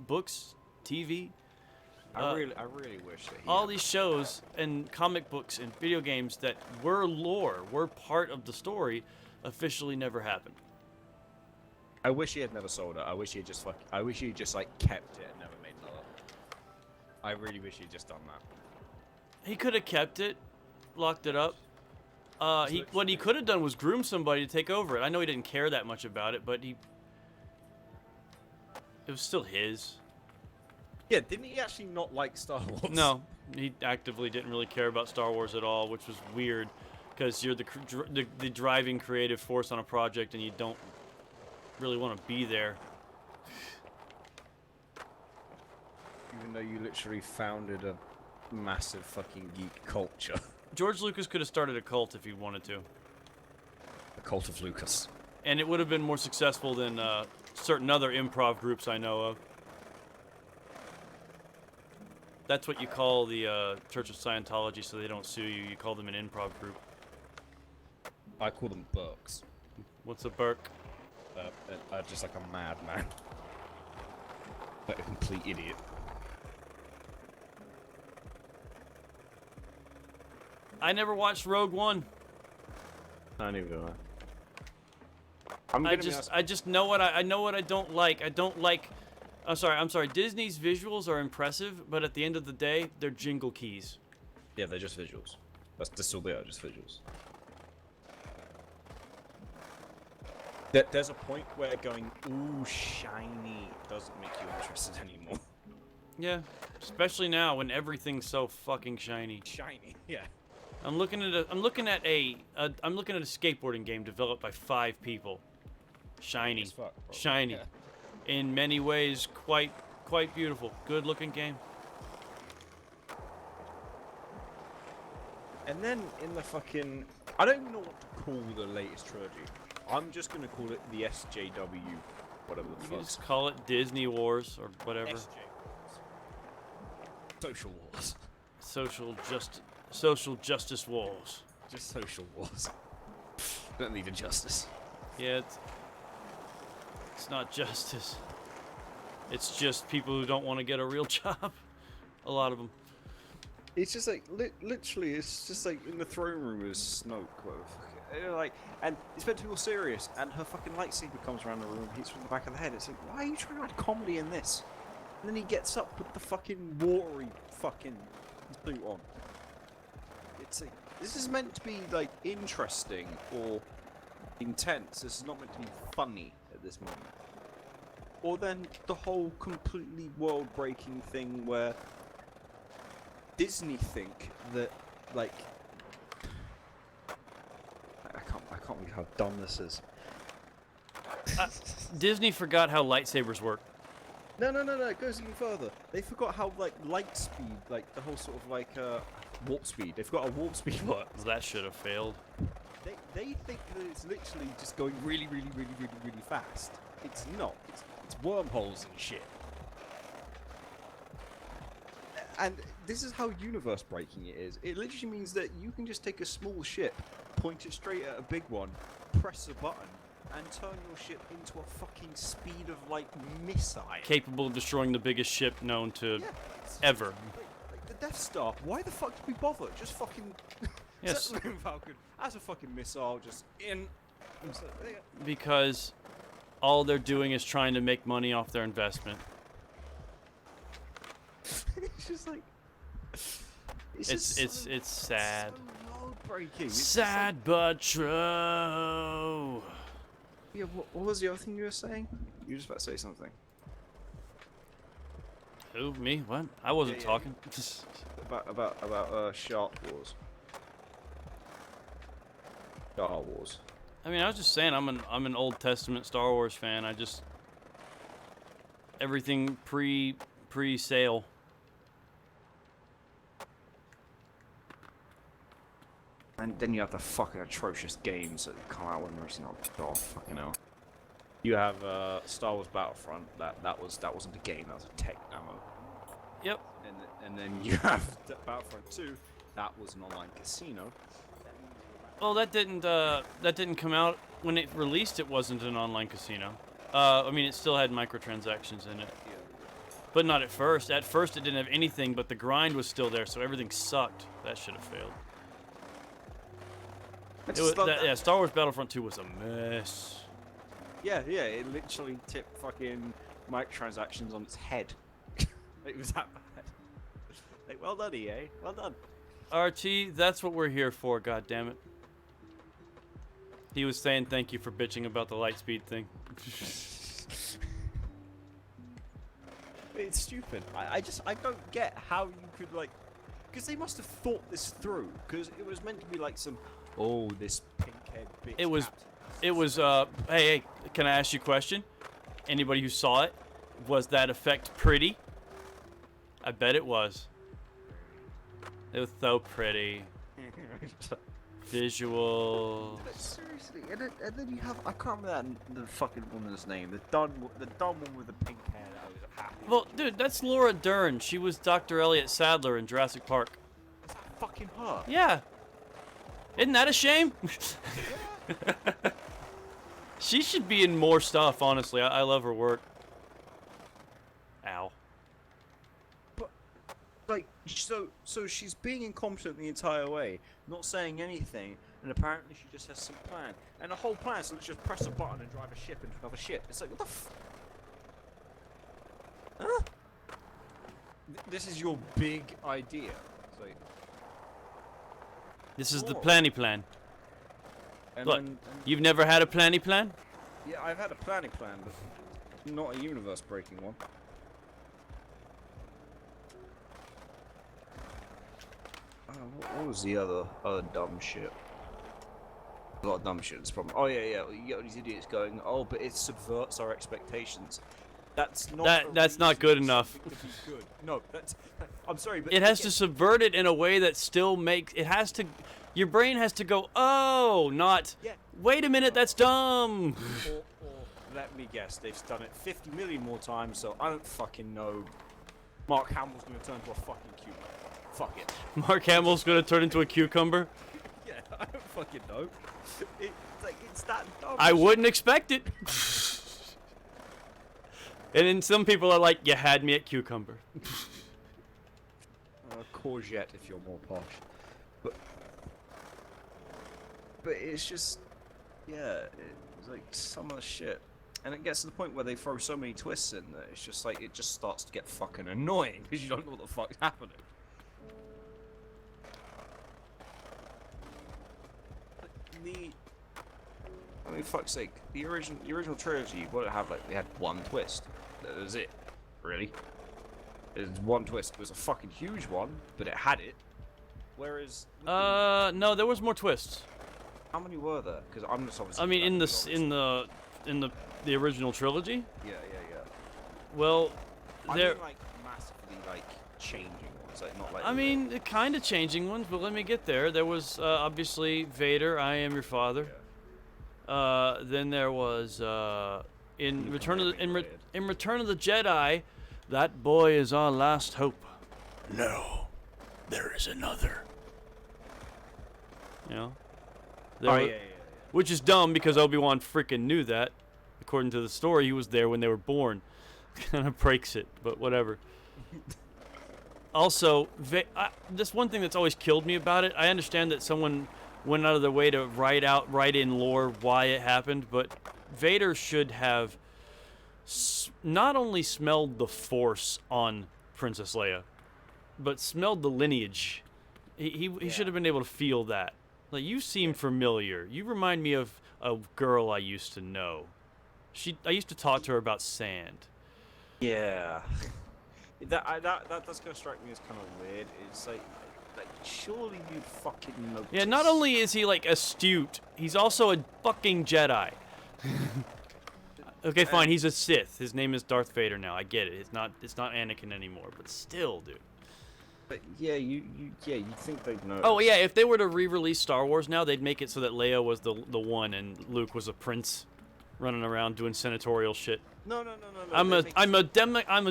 B: books, TV.
A: I really wish that
B: All these shows and comic books and video games that were lore, were part of the story, officially never happened.
A: I wish he had never sold it. I wish he had just like kept it and never made another. I really wish he'd just done that.
B: He could have kept it, locked it up. What he could have done was groom somebody to take over it. I know he didn't care that much about it, but it was still his.
A: Yeah, didn't he actually not like Star Wars?
B: No, he actively didn't really care about Star Wars at all, which was weird, because you're the driving creative force on a project and you don't really want to be there.
A: Even though you literally founded a massive fucking geek culture.
B: George Lucas could have started a cult if he wanted to.
A: The cult of Lucas.
B: And it would have been more successful than certain other improv groups I know of. That's what you call the Church of Scientology, so they don't sue you. You call them an improv group.
A: I call them Burks.
B: What's a Burke?
A: Just like a madman. Like a complete idiot.
B: I never watched Rogue One.
A: I neither do
B: I just know what I know what I don't like. I don't like. I'm sorry. Disney's visuals are impressive, but at the end of the day, they're jingle keys.
A: Yeah, they're just visuals. That's all they are, just visuals. There's a point where going, ooh, shiny, doesn't make you interested anymore.
B: Yeah, especially now when everything's so fucking shiny.
A: Shiny, yeah.
B: I'm looking at a skateboarding game developed by 5 people. Shiny,
A: Fuck,
B: shiny,
A: yeah.
B: in many ways quite beautiful. Good looking game.
A: And then in the fucking, I don't even know what to call the latest trilogy. I'm just gonna call it the SJW, whatever the
B: You
A: fuck.
B: can just call it Disney Wars or whatever.
A: SJ. Social wars.
B: Social justice wars.
A: Just social wars. Don't need a justice.
B: Yeah, it's not justice. It's just people who don't want to get a real job. A lot of them.
A: It's just like literally, it's just like in the throne room with Snoke, like, and it's meant to be all serious, and her fucking lightsaber comes around the room, hits her in the back of the head. It's like, why are you trying to add comedy in this? And then he gets up with the fucking watery fucking suit on. It's like, this is meant to be like interesting or intense. This is not meant to be funny at this moment. Or then the whole completely world-breaking thing where Disney think that, like, I can't believe how dumb this is.
B: Disney forgot how lightsabers work.
A: No, it goes even further. They forgot how, like, light speed, like, the whole sort of, like, warp speed. They forgot how warp speed works.
B: That should have failed.
A: They think that it's literally just going really fast. It's not. It's wormholes and shit. And this is how universe breaking it is. It literally means that you can just take a small ship, point it straight at a big one, press a button, and turn your ship into a fucking speed of light missile.
B: Capable of destroying the biggest ship known to
A: Yeah,
B: ever.
A: Like the Death Star. Why the fuck did we bother? Just fucking
B: Yes.
A: set the Moon Falcon as a fucking missile, just in.
B: Because all they're doing is trying to make money off their investment.
A: It's just like.
B: It's sad.
A: So world-breaking. It's
B: Sad but true.
A: Yeah, what was the other thing you were saying? You were just about to say something.
B: Who? Me? What? I wasn't
A: Yeah.
B: talking.
A: About Shark Wars. Star Wars.
B: I mean, I was just saying I'm an Old Testament Star Wars fan. I just everything pre-sale.
A: And then you have the fucking atrocious games that come out when there's not. Oh fucking hell. You have Star Wars Battlefront. That wasn't a game. That was a tech demo.
B: Yep.
A: And then you have Battlefront 2. That was an online casino.
B: Well, that didn't come out when it released. It wasn't an online casino. I mean, it still had microtransactions in it, but not at first. At first, it didn't have anything, but the grind was still there, so everything sucked. That should have failed. Yeah, Star Wars Battlefront 2 was a mess.
A: Yeah, it literally tipped fucking microtransactions on its head. It was that bad. Like, well done, EA. Well done.
B: RT, that's what we're here for, goddammit. He was saying thank you for bitching about the light speed thing.
A: It's stupid. I don't get how you could, like, because they must have thought this through. Because it was meant to be like some, oh, this pink-haired bitch.
B: It was,
A: captain.
B: hey, can I ask you a question? Anybody who saw it, was that effect pretty? I bet it was. It was so pretty. Visual.
A: But seriously, and then you have, I can't remember the fucking woman's name, the dumb one with the pink hair that I was happy.
B: Well, dude, that's Laura Dern. She was Dr. Elliot Sadler in Jurassic Park.
A: Is that fucking her?
B: Yeah. Isn't that a shame? She should be in more stuff, honestly. I love her work. Ow.
A: But, like, so she's being incompetent the entire way, not saying anything, and apparently she just has some plan. And the whole plan is to just press a button and drive a ship into another ship. It's like, what the f... Huh? This is your big idea. It's like...
B: This is the planny plan.
A: And
B: Look, you've never had a planny plan?
A: yeah, I've had a planning plan, but not a universe-breaking one. What was the other dumb shit? A lot of dumb shit. This problem. Oh yeah. You get all these idiots going. Oh, but it subverts our expectations. That's not.
B: That's not good enough.
A: To be good. No, that's. I'm sorry, but
B: It has to subvert it in a way that still makes it has to. Your brain has to go, oh, not.
A: Yeah.
B: Wait a minute, that's dumb.
A: Or let me guess, they've done it 50 million more times, so I don't fucking know. Mark Hamill's gonna turn into a fucking cucumber. Fuck it.
B: Mark Hamill's gonna turn into a cucumber.
A: Yeah, I don't fucking know. It's like it's that dumb.
B: I wouldn't expect it. And then some people are like, you had me at cucumber.
A: Courgette if you're more posh. But it's just, yeah, it's like some of the shit. And it gets to the point where they throw so many twists in that it's just like, it just starts to get fucking annoying because you don't know what the fuck's happening. I mean, fuck's sake, the original trilogy, what did it have? Like, they had one twist. That was it. Really? It was one twist. It was a fucking huge one, but it had it. Whereas...
B: No, there was more twists.
A: How many were there? Because I'm just obviously...
B: I mean, in the original trilogy?
A: Yeah.
B: Well,
A: I
B: there...
A: mean, like, massively, like, changing ones. Like, not like...
B: I mean, kind of changing ones, but let me get there. There was, obviously, Vader, I am your father.
A: Yeah.
B: Then there was, in Return of the Jedi, that boy is our last hope. No, there is another. You know?
A: Yeah.
B: Which is dumb because Obi-Wan freaking knew that. According to the story, he was there when they were born. Kind of breaks it, but whatever. Also, this one thing that's always killed me about it, I understand that someone went out of their way to write in lore why it happened, but Vader should have not only smelled the Force on Princess Leia, but smelled the lineage. He should have been able to feel that. Like, you seem familiar. You remind me of a girl I used to know. I used to talk to her about sand.
A: Yeah. That does kind of strike me as kind of weird. It's like surely you fucking know.
B: Yeah, not only is he, like, astute, he's also a fucking Jedi. Okay, fine, he's a Sith. His name is Darth Vader now. I get it. It's not Anakin anymore, but still, dude.
A: But yeah, you think they'd know.
B: Oh yeah, if they were to re-release Star Wars now, they'd make it so that Leia was the one and Luke was a prince running around doing senatorial shit.
A: No.
B: I'm a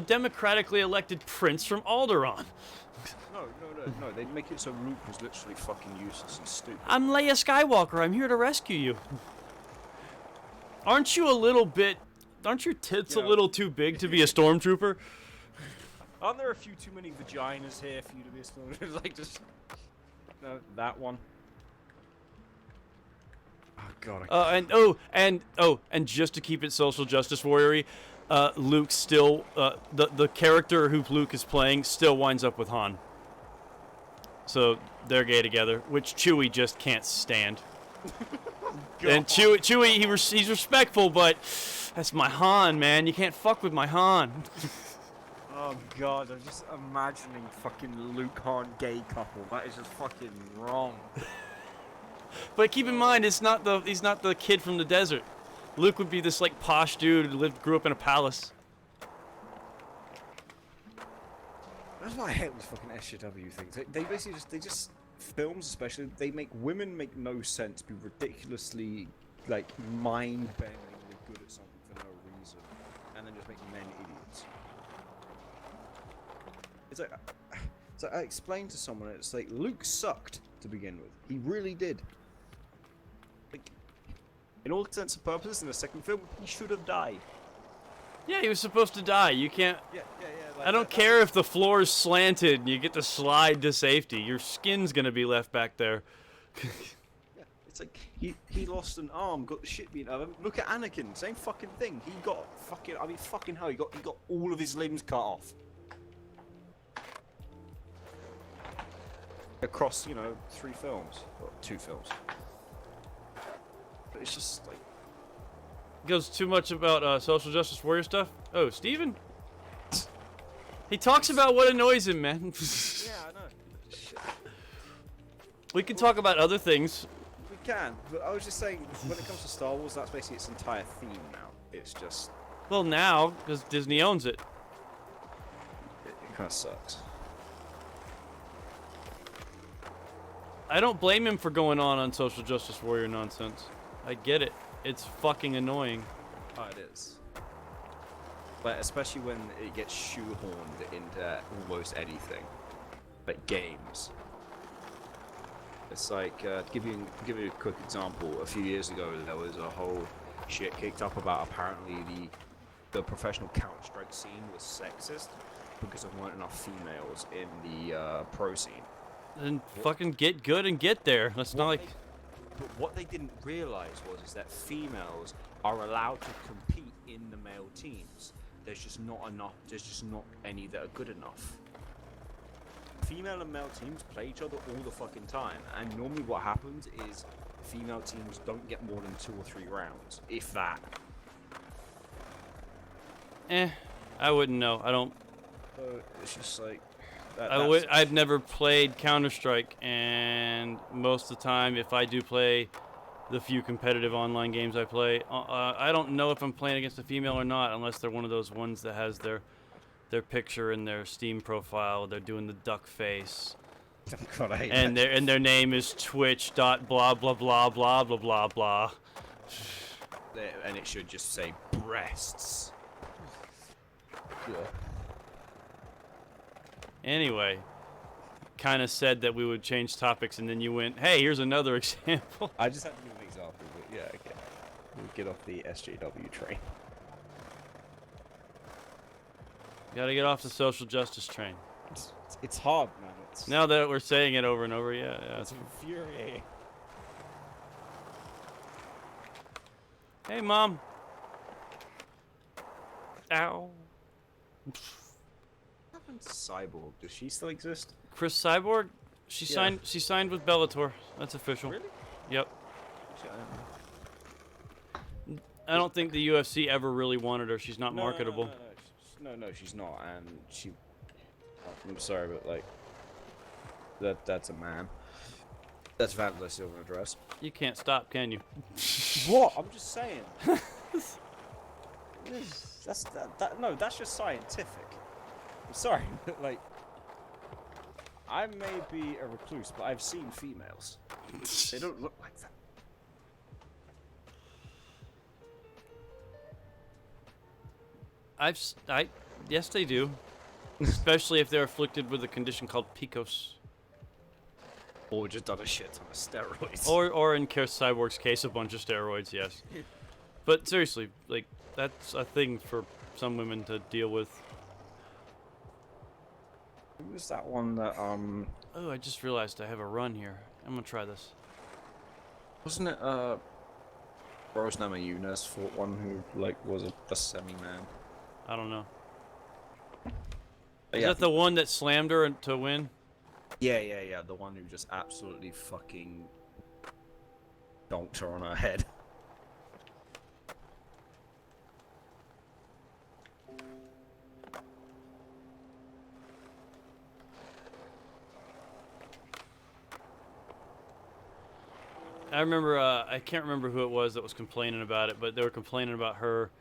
B: democratically elected prince from Alderaan.
A: No. They'd make it so Luke was literally fucking useless and stupid.
B: I'm Leia Skywalker. I'm here to rescue you. Aren't your tits a little too big to be a stormtrooper?
A: Aren't there a few too many vaginas here for you to be a stormtrooper? Like, just... No, that one. Oh, God.
B: And just to keep it social justice warrior-y, Luke still, the character who Luke is playing still winds up with Han. So, they're gay together, which Chewie just can't stand. And Chewie, he's respectful, but that's my Han, man. You can't fuck with my Han.
A: Oh God, I'm just imagining fucking Luke Han gay couple. That is just fucking wrong.
B: But keep in mind, he's not the kid from the desert. Luke would be this like posh dude who grew up in a palace.
A: That's why I hate these fucking SJW things. They basically just films especially, they make women make no sense, be ridiculously like mind-bendingly good at something for no reason, and then just make men idiots. It's like I explained to someone, it's like Luke sucked to begin with. He really did. Like, in all intents and purposes, in the second film, he should have died.
B: Yeah, he was supposed to die. You can't.
A: Yeah. Like,
B: I don't care if the floor is slanted and you get to slide to safety. Your skin's gonna be left back there.
A: Yeah, it's like he lost an arm, got the shit beat out of him. Look at Anakin, same fucking thing. He got fucking hell, he got all of his limbs cut off. Across, 3 films. Or 2 films. But it's just like...
B: Goes too much about social justice warrior stuff. Oh, Steven? He talks about what annoys him, man.
A: Yeah, I know. Shit.
B: We can talk about other things.
A: We can, but I was just saying, when it comes to Star Wars, that's basically its entire theme now. It's just...
B: Well, now, because Disney owns it.
A: It kind of sucks.
B: I don't blame him for going on social justice warrior nonsense. I get it. It's fucking annoying.
A: Oh, it is. But especially when it gets shoehorned into almost anything. Like games. It's like, to give you a quick example, a few years ago there was a whole shit kicked up about apparently the professional Counter-Strike scene was sexist because there weren't enough females in the pro scene.
B: Then fucking get good and get there. That's not like...
A: But what they didn't realize is that females are allowed to compete in the male teams. There's just not enough. There's just not any that are good enough. Female and male teams play each other all the fucking time, and normally what happens is female teams don't get more than 2 or 3 rounds, if that.
B: I wouldn't know. I don't...
A: It's just like...
B: I've never played Counter-Strike, and most of the time, if I do play the few competitive online games I play, I don't know if I'm playing against a female or not, unless they're one of those ones that has their picture in their Steam profile. They're doing the duck face,
A: God, I hate
B: and
A: that.
B: their name is Twitch.blah blah blah blah blah blah blah.
A: And it should just say breasts. Yeah.
B: Anyway, kind of said that we would change topics, and then you went, hey, here's another example.
A: I just had to give an example, but yeah, okay. We'll get off the SJW train.
B: Gotta get off the social justice train.
A: It's hard, man.
B: Now that we're saying it over and over, yeah.
A: It's infuriating.
B: Hey, Mom. Ow.
A: Cyborg, does she still exist?
B: Chris Cyborg? She signed with Bellator. That's official.
A: Really?
B: Yep. I don't think the UFC ever really wanted her. She's not marketable.
A: No, she's not. And she... I'm sorry, but like... That's a man. That's Vanilla Silver in a dress.
B: You can't stop, can you?
A: What? I'm just saying. That's just scientific. I'm sorry, but like... I may be a recluse, but I've seen females. They don't look like that.
B: Yes, they do. Especially if they're afflicted with a condition called PCOS.
A: Or just done a shit ton of steroids.
B: Or in Chris Cyborg's case, a bunch of steroids, yes. But seriously, like, that's a thing for some women to deal with.
A: Who was that one that,
B: Oh, I just realized I have a run here. I'm gonna try this.
A: Wasn't it, Rose Namajunas fought one who, like, was a semi-man?
B: I don't know.
A: But
B: Is
A: yeah,
B: that the one that slammed her to win?
A: Yeah, the one who just absolutely fucking donked her on her head.
B: I remember, I can't remember who it was that was complaining about it, but they were complaining about her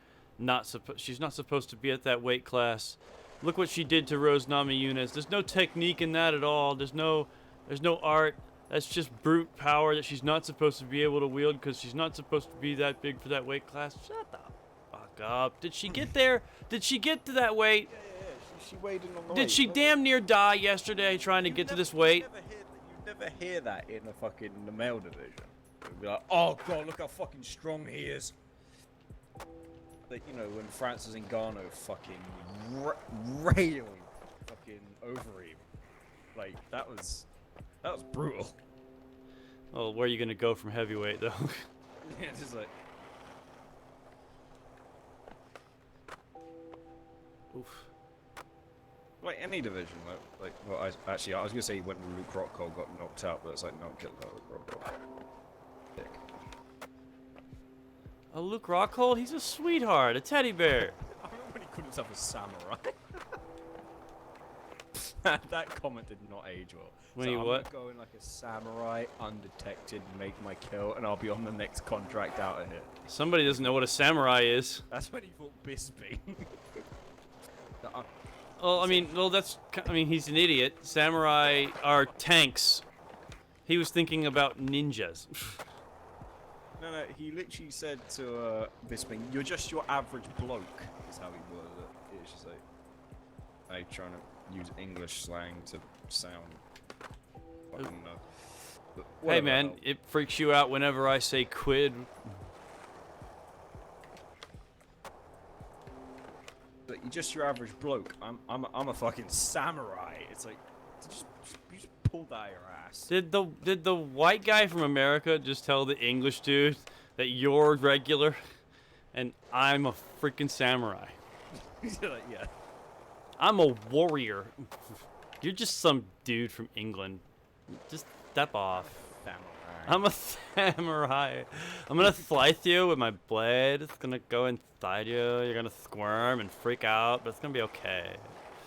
B: she's not supposed to be at that weight class. Look what she did to Rose Namajunas. There's no technique in that at all. There's no art. That's just brute power that she's not supposed to be able to wield because she's not supposed to be that big for that weight class. Shut the fuck up. Did she get there? Did she get to that weight?
A: Yeah. She weighed in on the
B: Did
A: weight.
B: she damn near die yesterday trying to get to this weight?
A: You never hear that in the male division. You'd be like, oh god, look how fucking strong he is. Like, you know, when Francis Ngannou fucking railed fucking over him. Like, that was brutal.
B: Well, where are you gonna go from heavyweight though?
A: Yeah, just like.
B: Oof.
A: Like any division, well, I was gonna say when Luke Rockhold got knocked out, but it's like, no, kill that Luke Rockhold. Dick.
B: Oh, Luke Rockhold? He's a sweetheart, a teddy bear.
A: I remember when he couldn't have a samurai. That comment did not age well.
B: When
A: so
B: he
A: I'm
B: what?
A: gonna go in like a samurai, undetected, make my kill, and I'll be on the next contract out of here.
B: Somebody doesn't know what a samurai is.
A: That's when he fought Bisping.
B: Well, I mean, he's an idiot. Samurai are tanks. He was thinking about ninjas.
A: No, he literally said to Bisping, "You're just your average bloke," is how he worded it. It's just like, trying to use English slang to sound fucking but
B: Hey
A: whatever,
B: man,
A: hell.
B: it freaks you out whenever I say quid.
A: But you're just your average bloke. I'm a fucking samurai. It's like, you just pull that out of your ass.
B: Did the white guy from America just tell the English dude that you're regular and I'm a freaking samurai?
A: Like, yeah.
B: I'm a warrior. You're just some dude from England. Just step off.
A: Samurai.
B: I'm a samurai. I'm gonna slice you with my blade. It's gonna go inside you. You're gonna squirm and freak out, but it's gonna be okay.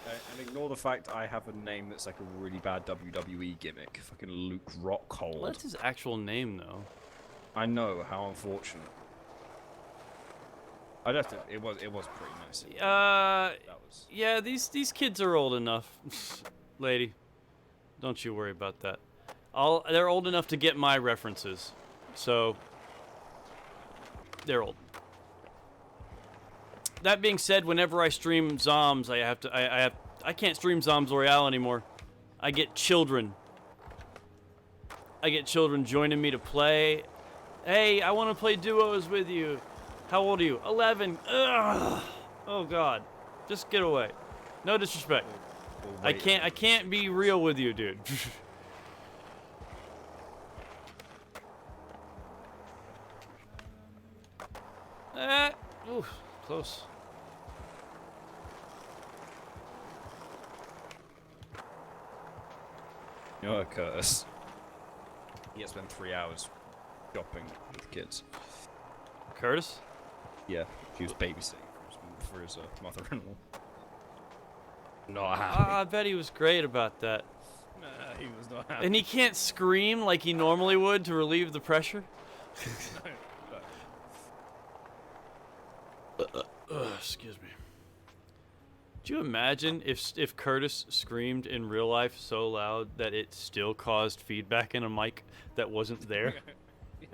A: And ignore the fact I have a name that's like a really bad WWE gimmick. Fucking Luke Rockhold.
B: What's his actual name, though?
A: I know, how unfortunate. I'd have to. It was pretty nice. That was.
B: Yeah, these kids are old enough, lady. Don't you worry about that. They're old enough to get my references, so they're old. That being said, whenever I stream Zoms, I can't stream Zoms L'Oreal anymore. I get children. I get children joining me to play. Hey, I want to play duos with you. How old are you? 11. Ugh. Oh God, just get away. No disrespect.
A: Well,
B: I can't be real with you, dude. Ooh, close.
A: You know what, Curtis? He has spent 3 hours shopping with the kids.
B: Curtis?
A: Yeah, he was babysitting for his mother-in-law. Not happy.
B: I bet he was great about that.
A: Nah, he was not happy.
B: And he can't scream like he normally would to relieve the pressure? Excuse me. Do you imagine if Curtis screamed in real life so loud that it still caused feedback in a mic that wasn't there?
A: Yeah.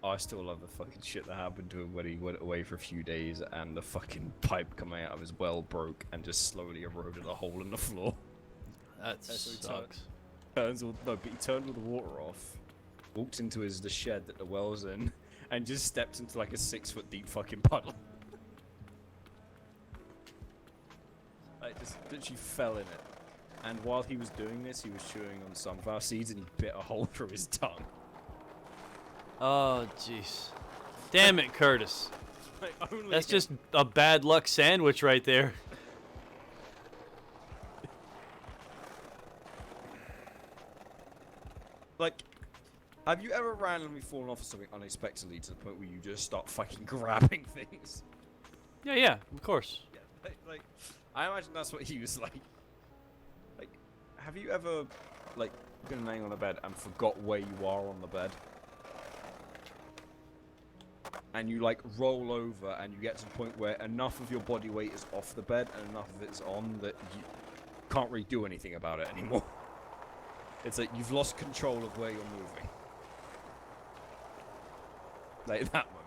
A: Oh, I still love the fucking shit that happened to him when he went away for a few days and the fucking pipe coming out of his well broke and just slowly eroded a hole in the floor.
B: That
A: That's what he
B: sucks.
A: But he turned all the water off, walked into the shed that the well's in, and just stepped into like a 6-foot deep fucking puddle. Like, just literally fell in it. And while he was doing this, he was chewing on sunflower seeds and he bit a hole through his tongue.
B: Oh, jeez. Damn it, Curtis.
A: Like, only
B: That's
A: him.
B: just a bad luck sandwich right there.
A: Like, have you ever randomly fallen off of something unexpectedly to the point where you just start fucking grabbing things?
B: Yeah, of course.
A: Yeah, like, I imagine that's what he was like. Like, have you ever, like, been laying on the bed and forgot where you are on the bed. And you like roll over and you get to the point where enough of your body weight is off the bed and enough of it's on that you can't really do anything about it anymore. It's like you've lost control of where you're moving. Like that moment.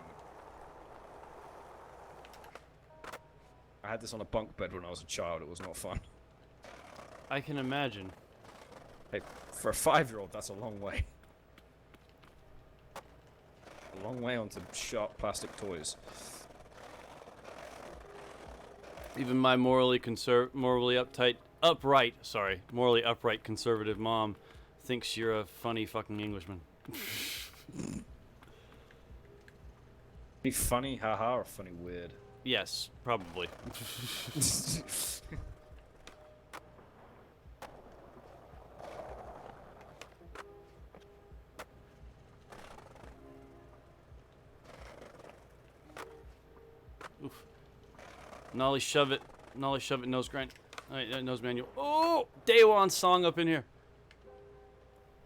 A: I had this on a bunk bed when I was a child. It was not fun.
B: I can imagine.
A: Hey, for a 5-year-old, that's a long way. A long way onto sharp plastic toys.
B: Even my morally upright conservative mom thinks you're a funny fucking Englishman.
A: Be funny, haha, or funny weird?
B: Yes, probably. Oof. Nolly shove it, nose grind. Alright, nose manual. Oh! Daewon's song up in here.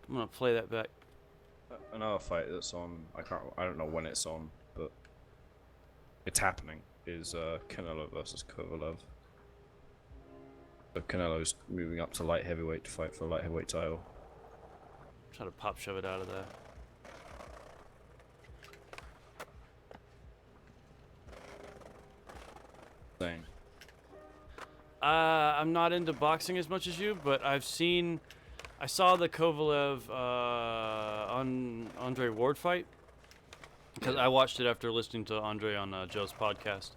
B: I'm gonna play that back.
A: Another fight that's on, I don't know when it's on, but it's happening, is Canelo versus Kovalev. So Canelo's moving up to light heavyweight to fight for the light heavyweight title.
B: Try to pop shove it out of there.
A: Same.
B: I'm not into boxing as much as you, but I saw the Kovalev on Andre Ward fight because I watched it after listening to Andre on Joe's podcast,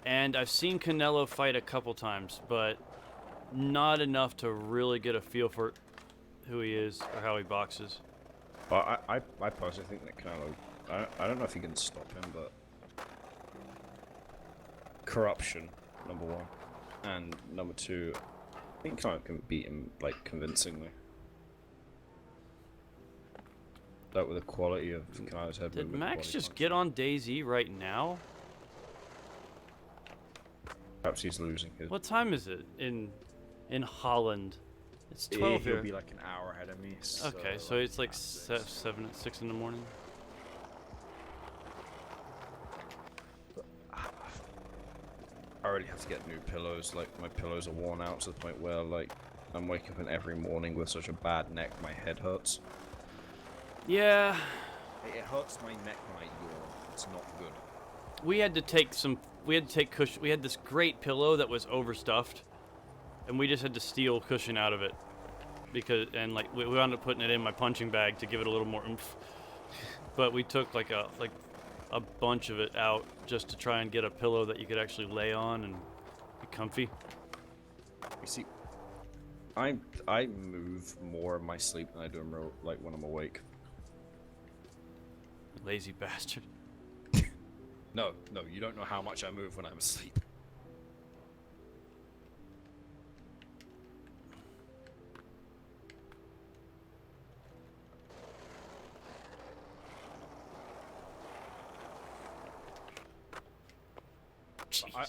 B: and I've seen Canelo fight a couple times, but not enough to really get a feel for who he is or how he boxes.
A: Well, I personally think that Canelo, I don't know if he can stop him, but corruption, number one, and number two, I think Canelo can beat him like convincingly. That with the quality of Canelo's head
B: Did
A: movement,
B: Max
A: body
B: just
A: punch.
B: get on DayZ right now?
A: Perhaps he's losing his.
B: What time is it in Holland? It's 12
A: He'll
B: here.
A: be like an hour ahead of me.
B: Okay, so it's like
A: half 6.
B: 6 in the morning.
A: I already have to get new pillows. Like my pillows are worn out to the point where like I'm waking up in every morning with such a bad neck, my head hurts.
B: Yeah,
A: It hurts my neck when I yawn. It's not good.
B: we had to take cushion. We had this great pillow that was overstuffed, and we just had to steal cushion out of it because we wound up putting it in my punching bag to give it a little more oomph. But we took like a bunch of it out just to try and get a pillow that you could actually lay on and be comfy.
A: You see, I move more in my sleep than I do in like when I'm awake.
B: Lazy bastard.
A: No, you don't know how much I move when I'm asleep.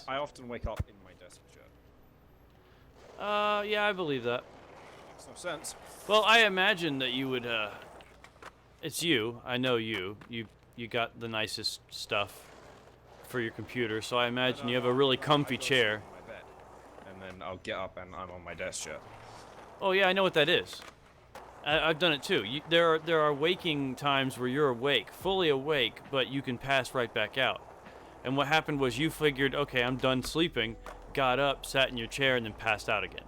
A: I often wake up in my desk chair.
B: Yeah, I believe that.
A: Makes no sense.
B: Well, I imagine that you would, it's you. I know you. You got the nicest stuff for your computer, so I imagine you have a really comfy
A: I go
B: chair.
A: sleep in my bed, and then I'll get up and I'm on my desk chair.
B: Oh yeah, I know what that is. I've done it too. There are waking times where you're awake, fully awake, but you can pass right back out. And what happened was you figured, okay, I'm done sleeping, got up, sat in your chair, and then passed out again.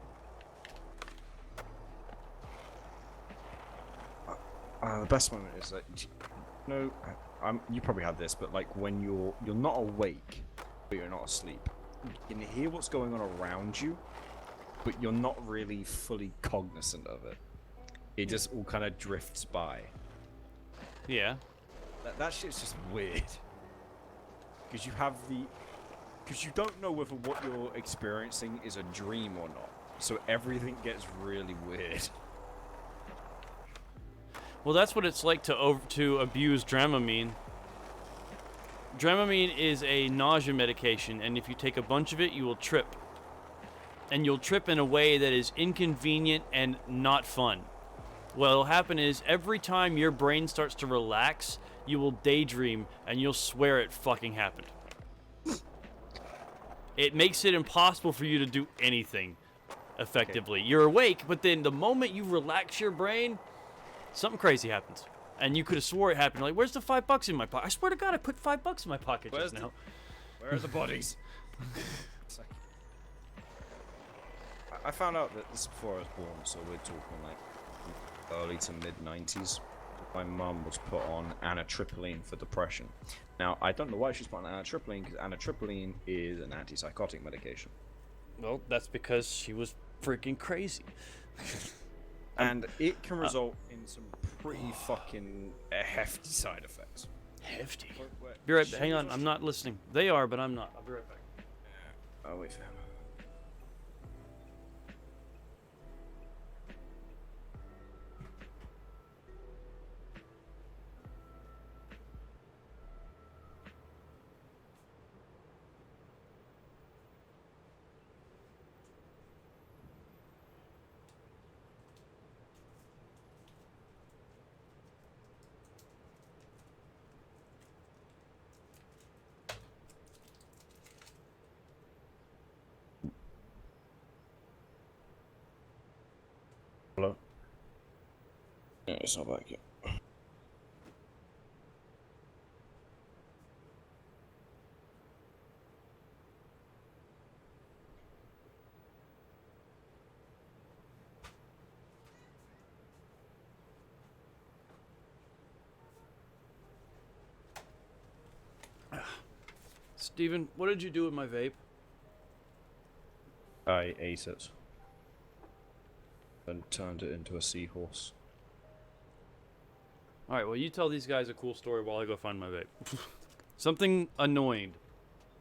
A: The best moment is that, you probably have this, but like when you're not awake, but you're not asleep. You can hear what's going on around you, but you're not really fully cognizant of it. It just all kind of drifts by.
B: Yeah.
A: That shit's just weird. Because you don't know whether what you're experiencing is a dream or not. So everything gets really weird.
B: Well, that's what it's like to abuse Dramamine. Dramamine is a nausea medication, and if you take a bunch of it, you will trip. And you'll trip in a way that is inconvenient and not fun. What'll happen is every time your brain starts to relax, you will daydream and you'll swear it fucking happened. It makes it impossible for you to do anything effectively. Okay. You're awake, but then the moment you relax your brain, something crazy happens. And you could have swore it happened. Like, where's the $5 in my pocket? I swear to God, I put $5 in my pocket just now.
A: Where are the bodies? I found out that this is before I was born, so we're talking like early to mid 90s. My mum was put on amitriptyline for depression. Now, I don't know why she's put on amitriptyline, because amitriptyline is an antipsychotic medication.
B: Well, that's because she was freaking crazy.
A: And it can result in some pretty fucking hefty side effects.
B: Hefty? Be right back. Hang on, I'm not listening. They are, but I'm not. I'll be right back.
A: Oh, wait, fam. Hello? Yeah, it's not back yet.
B: Steven, what did you do with my vape?
A: I ate it. And turned it into a seahorse.
B: Alright, well, you tell these guys a cool story while I go find my vape. Something annoying.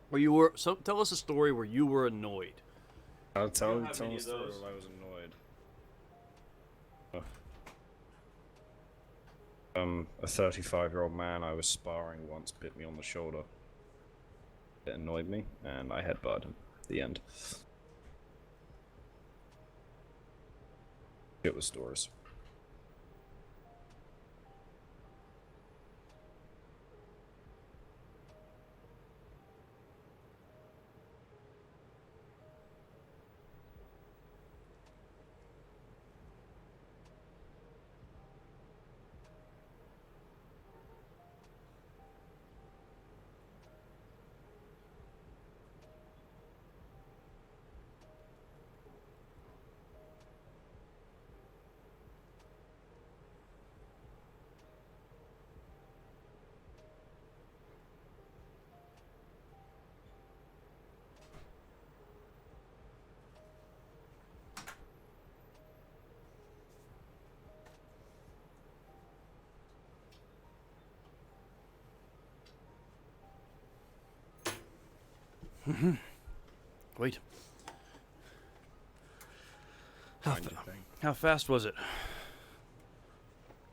B: Where you were. So, tell us a story where you were annoyed.
A: I'll tell a story where I was annoyed. A 35-year-old man I was sparring once bit me on the shoulder. It annoyed me, and I headbutted him. The end. It was stores.
B: Wait. How fast was it?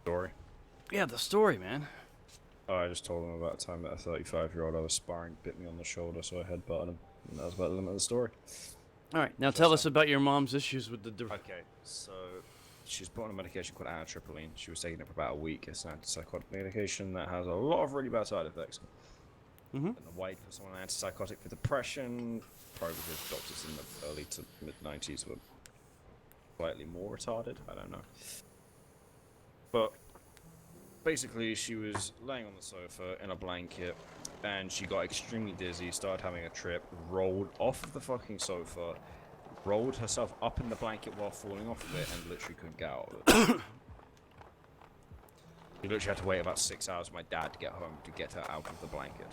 A: Story.
B: Yeah, the story, man.
A: Oh, I just told him about a time that a 35-year-old I was sparring bit me on the shoulder, so I headbutted him. And that was about the limit of the story.
B: Alright, now tell us about your mom's issues with the...
A: Okay, so she's put on a medication called amitriptyline. She was taking it for about a week. It's an antipsychotic medication that has a lot of really bad side effects. And the white for someone antipsychotic for depression, probably because doctors in the early to mid-90s were slightly more retarded. I don't know. But basically, she was laying on the sofa in a blanket, and she got extremely dizzy, started having a trip, rolled off of the fucking sofa, rolled herself up in the blanket while falling off of it, and literally couldn't get out of it. She literally had to wait about 6 hours for my dad to get home to get her out of the blanket.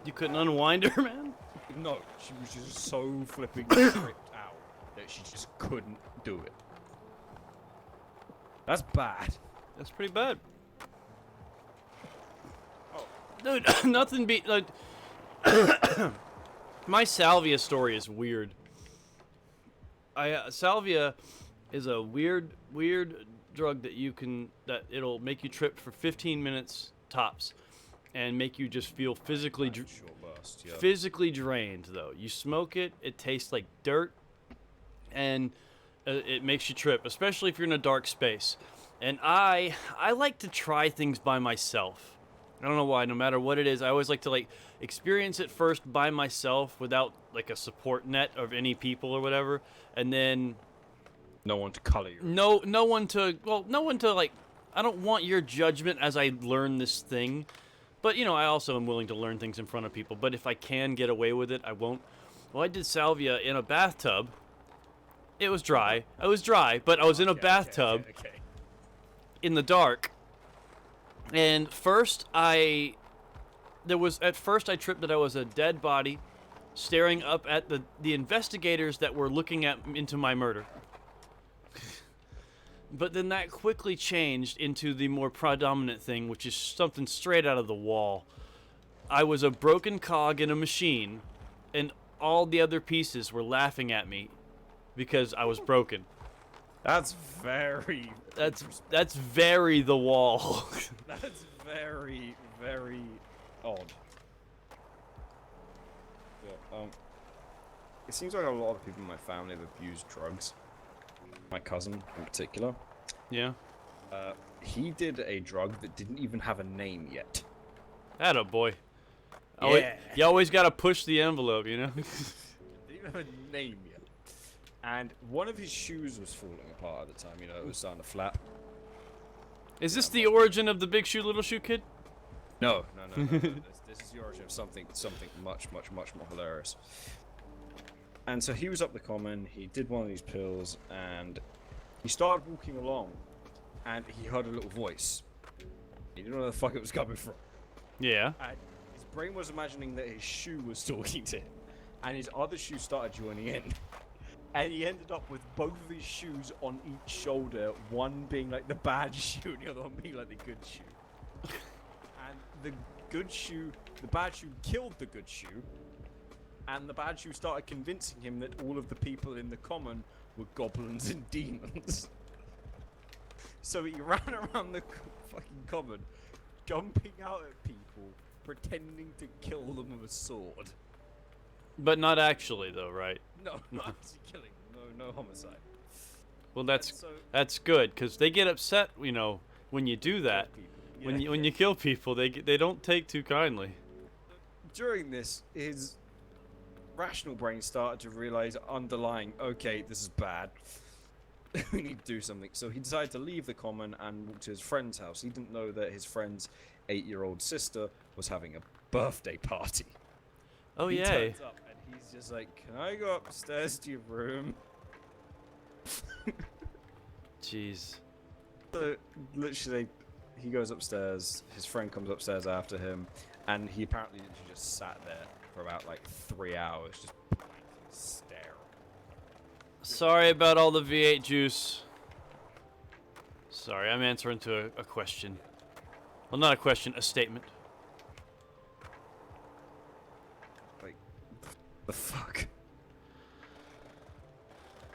B: You couldn't unwind her, man?
A: No, she was just so flipping tripped out that she just couldn't do it. That's bad.
B: That's pretty bad. Oh. Dude, nothing beat... Like, my salvia story is weird. Salvia is a weird drug that you can... That it'll make you trip for 15 minutes tops. And make you just feel physically physically drained, though. You smoke it, it tastes like dirt, and it makes you trip, especially if you're in a dark space. And I like to try things by myself. I don't know why. No matter what it is, I always like to like experience it first by myself without like a support net of any people or whatever, and then
A: No one to color you.
B: no one to like. I don't want your judgment as I learn this thing, but you know I also am willing to learn things in front of people. But if I can get away with it, I won't. Well, I did salvia in a bathtub. It was dry. I was dry, but I was in a bathtub
A: Okay.
B: in the dark. And at first I tripped that I was a dead body staring up at the investigators that were looking into my murder. But then that quickly changed into the more predominant thing, which is something straight out of the wall. I was a broken cog in a machine, and all the other pieces were laughing at me because I was broken.
A: That's very.
B: That's very the wall.
A: That's very, very odd. Yeah, it seems like a lot of people in my family have abused drugs. My cousin, in particular.
B: Yeah.
A: He did a drug that didn't even have a name yet.
B: Atta boy.
A: Yeah.
B: You always gotta push the envelope, you know?
A: Didn't even have a name yet. And one of his shoes was falling apart at the time, you know, it was starting to flap.
B: Is this the origin of the Big Shoe, Little Shoe kid?
A: No. This is the origin of something much more hilarious. And so he was up the common, he did one of these pills, and he started walking along, and he heard a little voice. He didn't know where the fuck it was coming from.
B: Yeah.
A: And his brain was imagining that his shoe was talking to him, and his other shoe started joining in. And he ended up with both of his shoes on each shoulder, one being like the bad shoe and the other one being like the good shoe. And the bad shoe killed the good shoe, and the bad shoe started convincing him that all of the people in the common were goblins and demons. So he ran around the fucking common, jumping out at people, pretending to kill them with a sword.
B: But not actually, though, right?
A: No, not actually killing them. No homicide.
B: Well, that's good, because they get upset, you know, when you do that. When you kill people, they don't take too kindly.
A: During this, his rational brain started to realize underlying, okay, this is bad. We need to do something. So he decided to leave the common and walk to his friend's house. He didn't know that his friend's 8-year-old sister was having a birthday party.
B: Oh,
A: He
B: yay.
A: turns up and he's just like, can I go upstairs to your room?
B: Jeez.
A: So literally, he goes upstairs, his friend comes upstairs after him, and he apparently literally just sat there for about like 3 hours, just staring.
B: Sorry about all the V8 juice. Sorry, I'm answering to a question. Well, not a question, a statement.
A: Like, the fuck?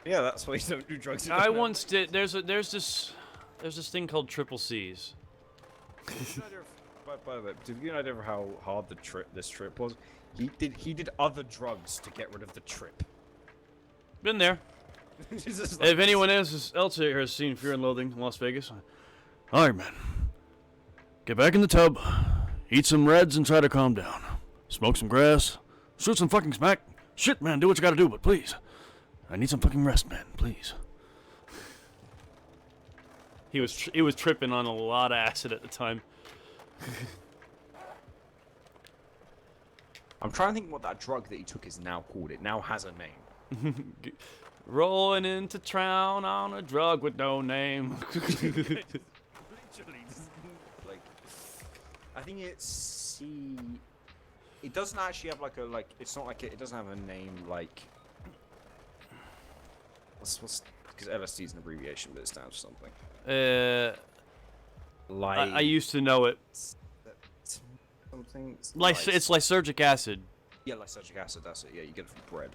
A: Yeah, that's why you don't do drugs.
B: I once did. There's this thing called triple C's.
A: By the way, to give you an idea of how hard this trip was, he did other drugs to get rid of the trip.
B: Been there.
A: Just like,
B: If anyone else here has seen Fear and Loathing in Las Vegas, alright, man. Get back in the tub, eat some Reds, and try to calm down. Smoke some grass, shoot some fucking smack. Shit, man, do what you gotta do, but please, I need some fucking rest, man, please. He was tripping on a lot of acid at the time.
A: I'm trying to think what that drug that he took is now called. It now has a name.
B: Rolling into town on a drug with no name.
A: Literally, just, like, I think it's It doesn't actually have like a It's not like it doesn't have a name like. What's because LSD is an abbreviation, but it stands for something. Like
B: I used to know it.
A: Something.
B: It's lysergic acid.
A: Yeah, lysergic acid. That's it. Yeah, you get it from bread.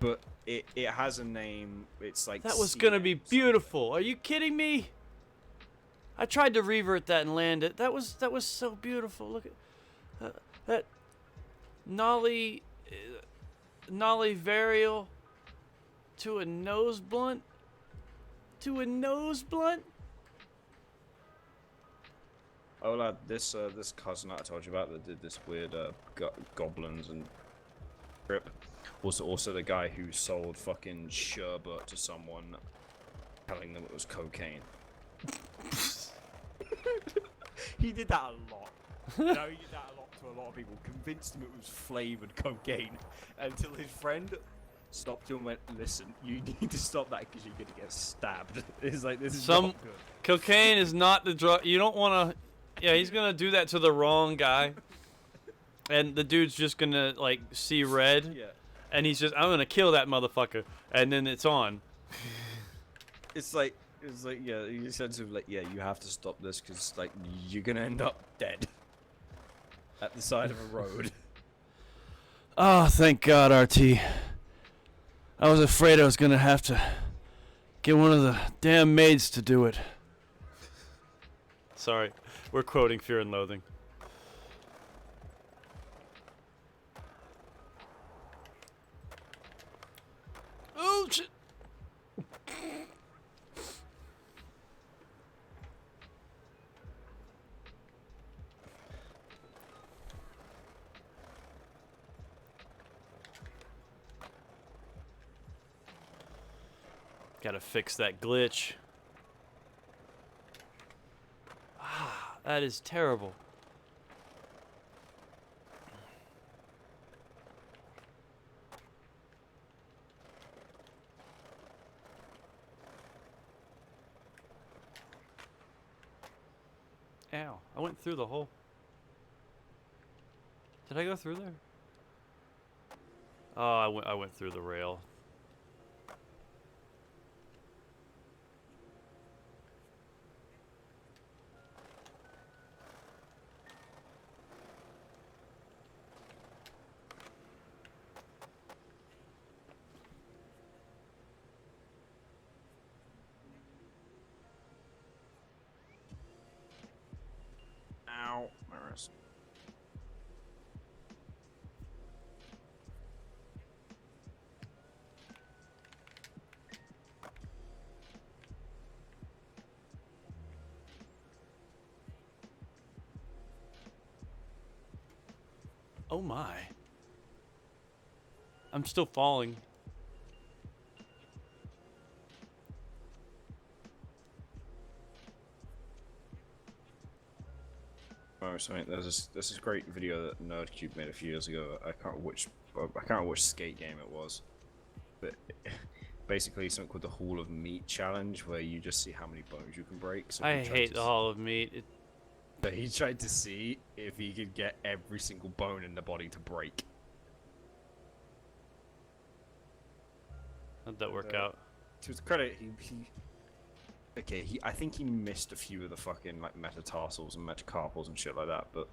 A: But it has a name. It's like
B: That was gonna be beautiful. Are you kidding me? I tried to revert that and land it. That was so beautiful. Look at that Nolly varial to a nose blunt. to a nose blunt?
A: Oh, lad, this cousin that I told you about that did this weird goblins and trip was also the guy who sold fucking sherbet to someone, telling them it was cocaine. He did that a lot. You know, he did that a lot to a lot of people. Convinced him it was flavored cocaine, until his friend stopped him and went, "Listen, you need to stop that because you're gonna get stabbed." It's like, this is not good.
B: Cocaine is not the drug. You don't want to. Yeah, he's gonna do that to the wrong guy, and the dude's just gonna like see red.
A: Yeah.
B: And he's just, I'm gonna kill that motherfucker, and then it's on.
A: It's like, yeah, you said to him, like, yeah, you have to stop this because, like, you're gonna end up dead at the side of a road.
B: Oh, thank God, RT. I was afraid I was gonna have to get one of the damn maids to do it. Sorry, we're quoting Fear and Loathing. Oh, shit. Gotta fix that glitch. Ah, that is terrible. Ow, I went through the hole. Did I go through there? Oh, I went through the rail.
A: Ow, my wrist.
B: Oh my. I'm still falling.
A: Oh, something. There's this great video that NerdCube made a few years ago. I can't remember which skate game it was, but basically something called the Hall of Meat challenge, where you just see how many bones you can break. So
B: I hate the Hall of Meat.
A: So he tried to see if he could get every single bone in the body to break.
B: How'd that work out?
A: To his credit, I think he missed a few of the fucking like metatarsals and metacarpals and shit like that, but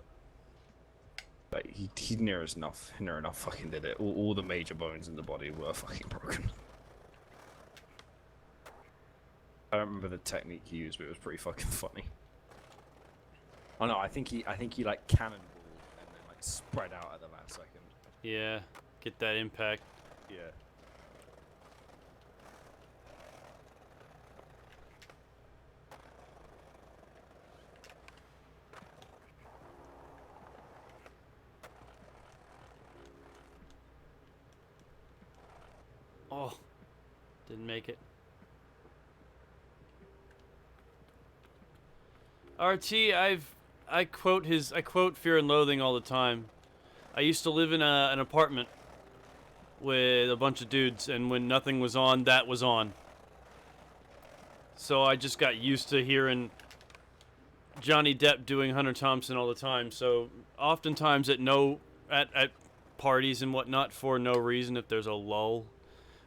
A: like he near enough fucking did it. All the major bones in the body were fucking broken. I don't remember the technique he used, but it was pretty fucking funny. Oh no, I think he like cannonballed and then like spread out at the last second.
B: Yeah, get that impact.
A: Yeah.
B: Oh, didn't make it. RT, I quote Fear and Loathing all the time. I used to live in an apartment with a bunch of dudes, and when nothing was on, that was on. So I just got used to hearing Johnny Depp doing Hunter Thompson all the time. So oftentimes at parties and whatnot, for no reason, if there's a lull,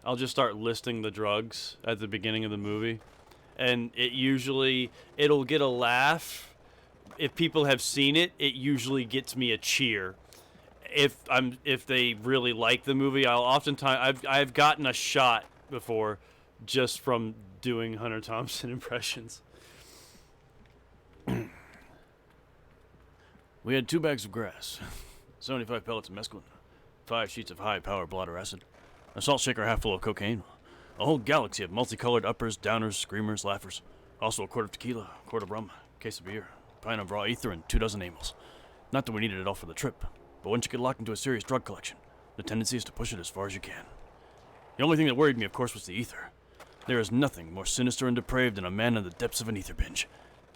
B: I'll just start listing the drugs at the beginning of the movie. And it'll get a laugh. If people have seen it, it usually gets me a cheer. If they really like the movie, I've gotten a shot before just from doing Hunter Thompson impressions. We had 2 bags of grass, 75 pellets of mescaline, 5 sheets of high-powered blotter acid, a salt shaker half full of cocaine, A whole galaxy of multicolored uppers, downers, screamers, laughers. Also a quart of tequila, a quart of rum, a case of beer, a pint of raw ether, and 24 amyls. Not that we needed it all for the trip, but once you get locked into a serious drug collection, the tendency is to push it as far as you can. The only thing that worried me, of course, was the ether. There is nothing more sinister and depraved than a man in the depths of an ether binge,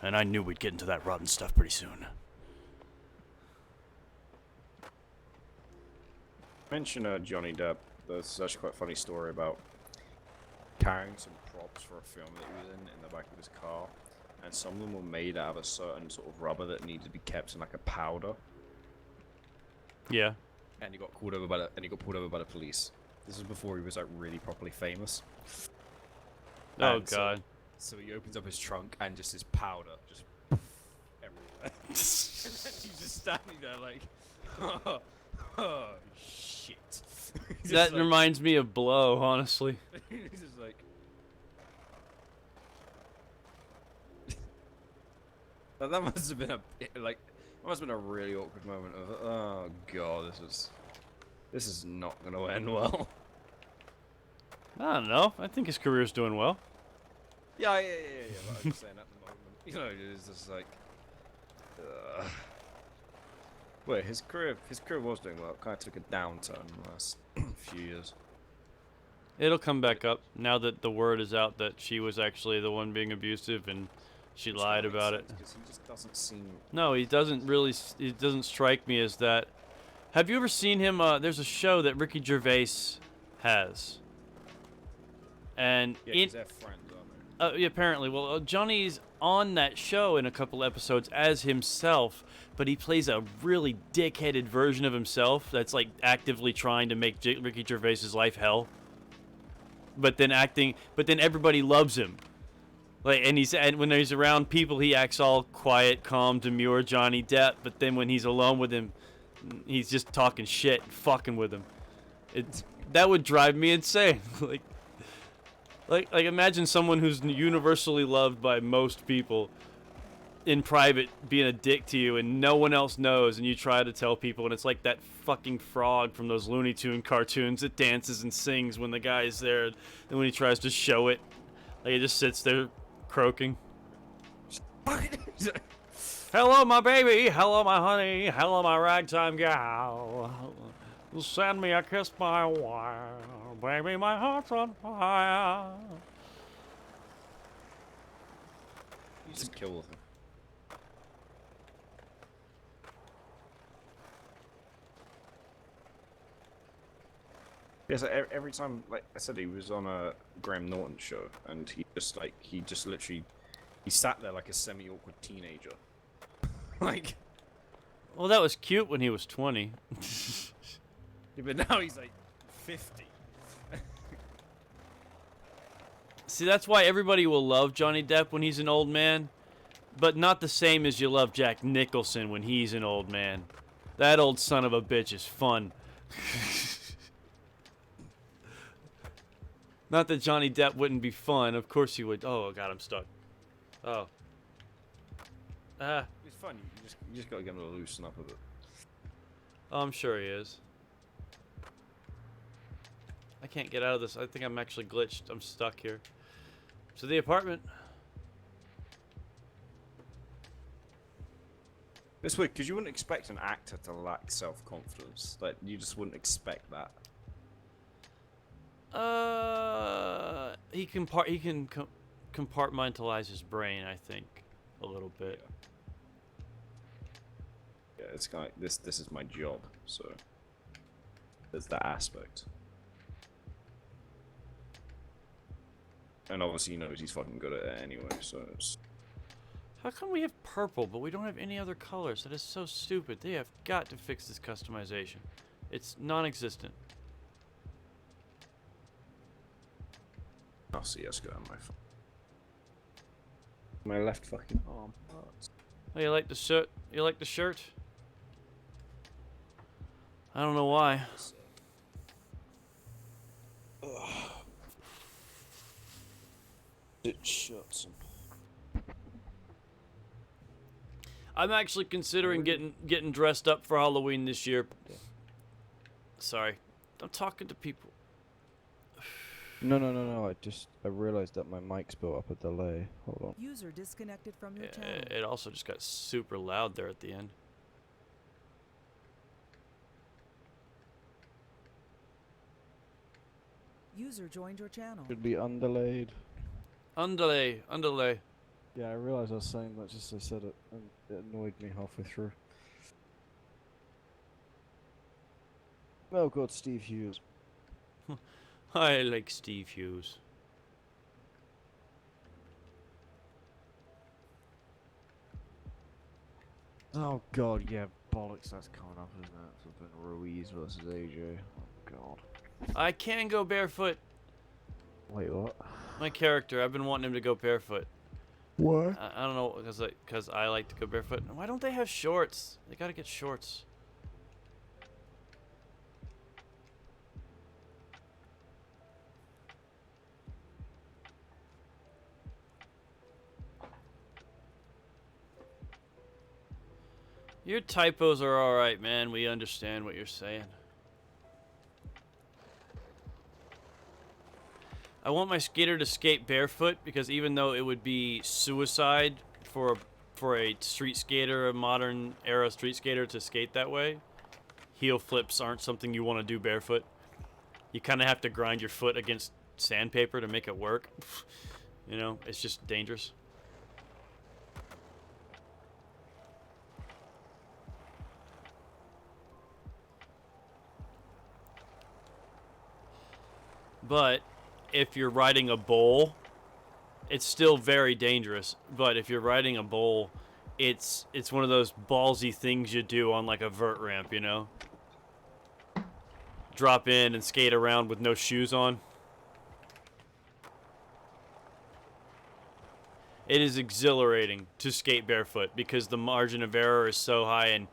B: and I knew we'd get into that rotten stuff pretty soon.
A: Mention Johnny Depp. There's actually quite a funny story about carrying some props for a film that he was in the back of his car, and some of them were made out of a certain sort of rubber that needed to be kept in like a powder.
B: Yeah.
A: And he got pulled over by the police. This was before he was like really properly famous.
B: Oh
A: And
B: god.
A: So he opens up his trunk and just his powder just everywhere. And then he's just standing there like, oh shit. He's
B: That
A: just like,
B: reminds me of Blow, honestly.
A: he's just like. That must have been a really awkward moment of, oh god, this is not gonna end well.
B: I don't know. I think his career's doing well.
A: Yeah. But I'm just saying at the moment, you know, it's just like, wait, his career was doing well. It kind of took a downturn in the last few years.
B: It'll come back up now that the word is out that she was actually the one being abusive and she lied about it.
A: Because he just doesn't seem.
B: No, he doesn't really. He doesn't strike me as that. Have you ever seen him? There's a show that Ricky Gervais has. And
A: Yeah, 'cause they're friends, aren't they?
B: yeah, apparently, well, Johnny's on that show in a couple episodes as himself, but he plays a really dickheaded version of himself that's like actively trying to make Ricky Gervais's life hell. But then everybody loves him. Like, and when he's around people, he acts all quiet, calm, demure, Johnny Depp. But then when he's alone with him, he's just talking shit, and fucking with him. That would drive me insane. Like imagine someone who's universally loved by most people in private being a dick to you and no one else knows, and you try to tell people, and it's like that fucking frog from those Looney Tune cartoons that dances and sings when the guy's there, and when he tries to show it, like he just sits there croaking. Hello, my baby. Hello, my honey. Hello, my ragtime gal. Send me a kiss, my wire. Baby, my heart's on fire.
A: You just kill him. Yeah, so every time, like I said, he was on a Graham Norton show, and he just literally, he sat there like a semi-awkward teenager. Like,
B: Well, that was cute when he was 20.
A: yeah, but now he's like 50.
B: See, that's why everybody will love Johnny Depp when he's an old man, but not the same as you love Jack Nicholson when he's an old man. That old son of a bitch is fun. Not that Johnny Depp wouldn't be fun. Of course he would. Oh, God, I'm stuck. Oh.
A: It's fun. You just gotta get him to loosen up a bit.
B: Oh, I'm sure he is. I can't get out of this. I think I'm actually glitched. I'm stuck here. So the apartment.
A: It's weird because you wouldn't expect an actor to lack self-confidence. Like, you just wouldn't expect that.
B: He can compartmentalize his brain, I think, a little bit.
A: Yeah, it's kind of like, this is my job, so there's that aspect. And obviously he knows he's fucking good at it anyway, so it's...
B: How come we have purple, but we don't have any other colors? That is so stupid. They have got to fix this customization. It's non-existent.
A: I'll see us go on my phone. My left fucking arm hurts.
B: Oh, you like the shirt? You like the shirt? I don't know why.
A: It shuts.
B: I'm actually considering getting dressed up for Halloween this year. Sorry, I'm talking to people.
C: No. I realized that my mic's built up a delay. Hold on.
D: User disconnected from your channel.
B: It also just got super loud there at the end.
D: User joined your channel.
C: Should be undelayed.
B: Underlay.
C: Yeah, I realized I was saying that just as I said it, and it annoyed me halfway through. Oh god, Steve Hughes.
B: I like Steve Hughes.
C: Oh god, yeah, bollocks, that's coming up, isn't it? Flipping Ruiz versus AJ. Oh god.
B: I can go barefoot.
C: Wait, what?
B: My character, I've been wanting him to go barefoot.
C: What?
B: I don't know, because I like to go barefoot. Why don't they have shorts? They gotta get shorts. Your typos are alright, man. We understand what you're saying. I want my skater to skate barefoot because even though it would be suicide for a street skater, a modern era street skater to skate that way, heel flips aren't something you want to do barefoot. You kind of have to grind your foot against sandpaper to make it work. You know, it's just dangerous. But if you're riding a bowl, it's still very dangerous. But if you're riding a bowl, it's one of those ballsy things you do on like a vert ramp, you know? Drop in and skate around with no shoes on. It is exhilarating to skate barefoot because the margin of error is so high, and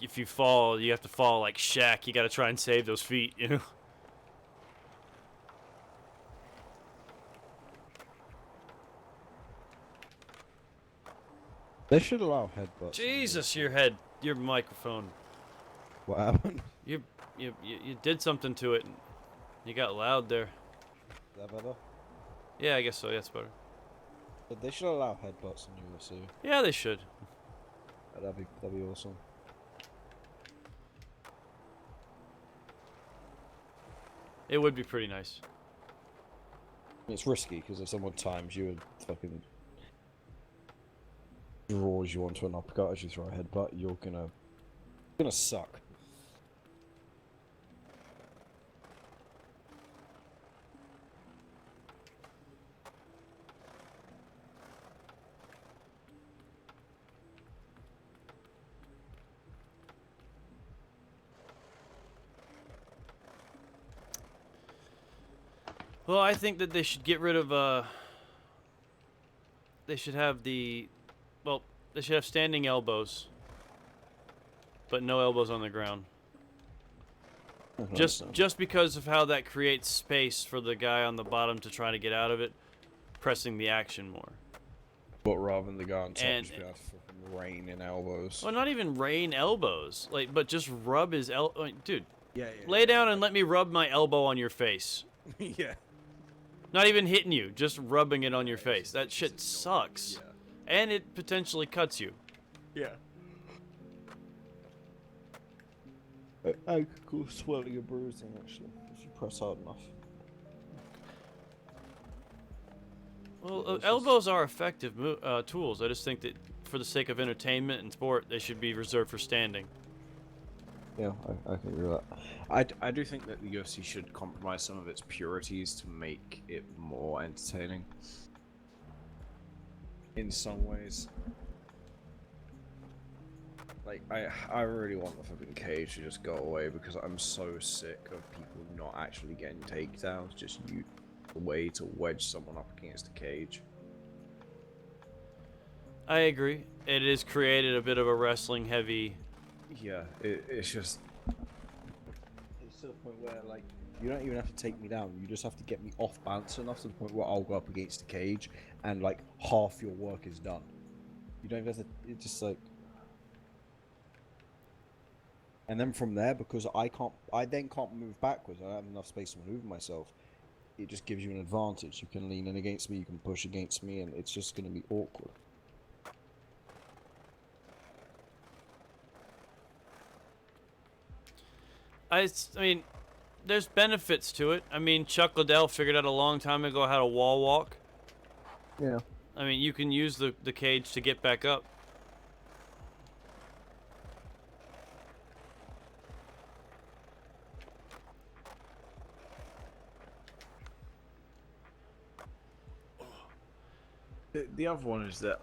B: if you fall, you have to fall like Shaq. You got to try and save those feet, you know?
C: They should allow headbutts.
B: Jesus, your head, your microphone.
C: What happened?
B: You did something to it. You got loud there.
C: Is that better?
B: Yeah, I guess so. That's better.
C: But they should allow headbutts in UFC.
B: Yeah, they should.
C: That'd be awesome.
B: It would be pretty nice.
C: It's risky because if someone times you and fucking draws you onto an uppercut as you throw a headbutt, you're gonna suck.
B: Well, I think that they should get rid of, they should have well, they should have standing elbows, but no elbows on the ground. Just because of how that creates space for the guy on the bottom to try to get out of it, pressing the action more.
C: But rather than the guy on top,
B: And-
C: just be able to fucking rain in elbows.
B: Well, not even rain elbows, but just rub his dude,
C: Yeah,
B: lay down and let me rub my elbow on your face.
C: yeah.
B: Not even hitting you, just rubbing it on your face. That shit sucks. And it potentially cuts you.
C: Yeah. I could cause swelling or bruising, actually, if you press hard enough.
B: Well, elbows are effective tools. I just think that for the sake of entertainment and sport, they should be reserved for standing.
C: Yeah, I can agree with that. I do think that the UFC should compromise some of its purities to make it more entertaining. In some ways. Like, I really want the fucking cage to just go away because I'm so sick of people not actually getting takedowns, just use a way to wedge someone up against a cage.
B: I agree. It has created a bit of a wrestling heavy.
C: Yeah, it's just... It's to the point where, like, you don't even have to take me down. You just have to get me off balance enough to the point where I'll go up against the cage and, like, half your work is done. You don't even have to... It's just, like... And then from there, because I then can't move backwards, I don't have enough space to maneuver myself, it just gives you an advantage. You can lean in against me, you can push against me, and it's just going to be awkward.
B: I mean, there's benefits to it. I mean, Chuck Liddell figured out a long time ago how to wall walk.
C: Yeah.
B: I mean, you can use the cage to get back up.
C: The other one is that